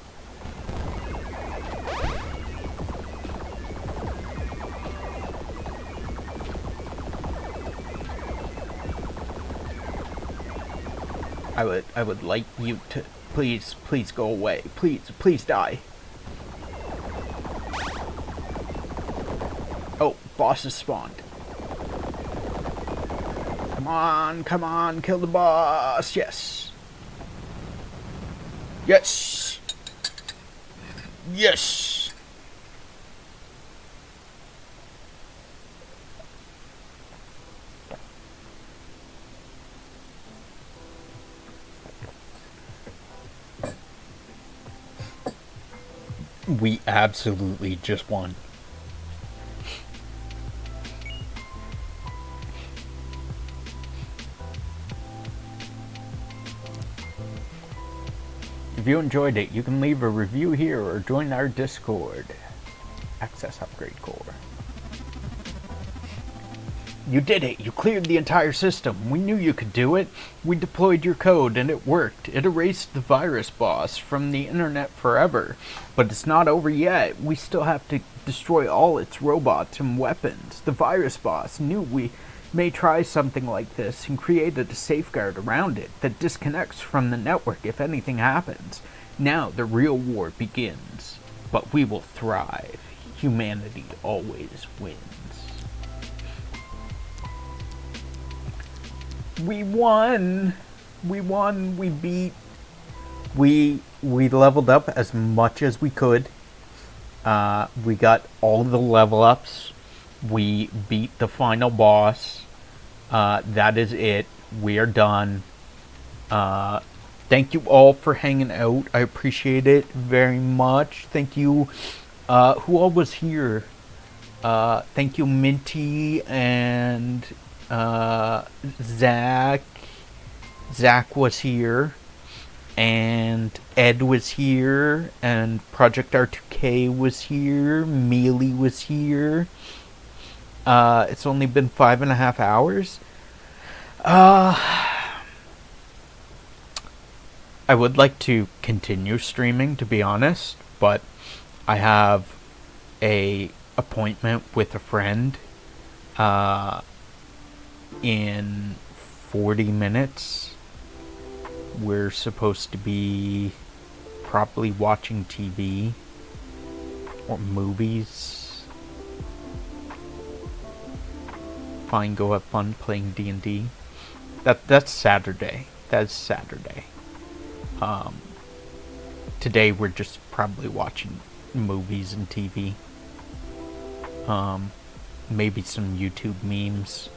I would like you to please go away. Please die. Oh, boss has spawned. Come on, kill the boss. Yes. Yes. Yes. We absolutely just won. If you enjoyed it, you can leave a review here or join our Discord. Access Upgrade Core. You did it! You cleared the entire system! We knew you could do it! We deployed your code and it worked! It erased the virus boss from the internet forever. But it's not over yet. We still have to destroy all its robots and weapons. The virus boss knew we may try something like this and created a safeguard around it that disconnects from the network if anything happens. Now the real war begins. But we will thrive. Humanity always wins. We won! We beat... We leveled up as much as we could. We got all the level ups. We beat the final boss. That is it. We are done. Thank you all for hanging out. I appreciate it very much. Thank you. Who all was here? Thank you, Minty and Zach. Zach was here. And Ed was here. And Project R2K was here. Mealy was here. It's only been 5.5 hours. I would like to continue streaming, to be honest, but I have a appointment with a friend in 40 minutes. We're supposed to be probably watching TV or movies. Fine, go have fun playing D&D. That's Saturday. That's Saturday. Today we're just probably watching movies and TV. Maybe some YouTube memes.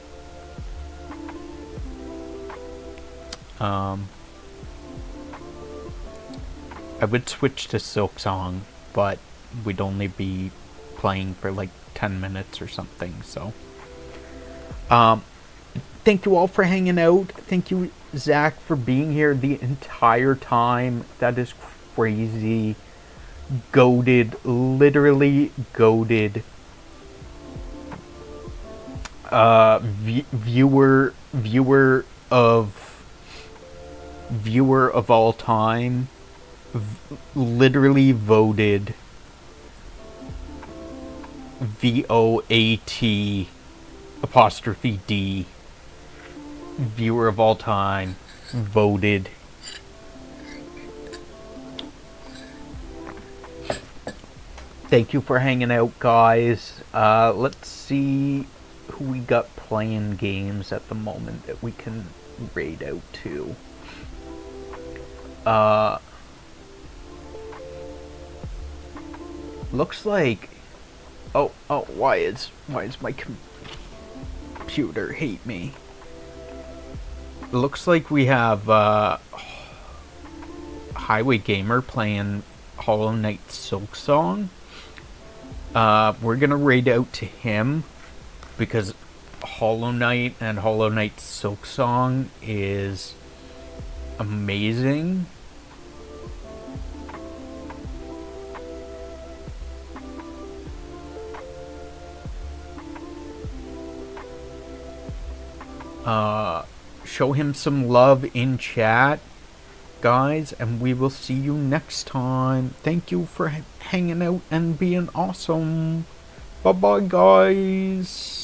I would switch to Silksong, but we'd only be playing for like 10 minutes or something, so. Thank you all for hanging out. Thank you, Zach, for being here the entire time. That is crazy. Goated. Literally goated. Viewer of all time. Literally voted VOAT apostrophe D. Viewer of all time. Voted. Thank you for hanging out, guys. Let's see who we got playing games at the moment that we can raid out to. Looks like... Oh, why is my computer hate me. Looks like we have Highway Gamer playing Hollow Knight Silksong. We're gonna raid out to him because Hollow Knight and Hollow Knight Silksong is amazing. Show him some love in chat, guys, and we will see you next time. Thank you for hanging out and being awesome. Bye bye, guys.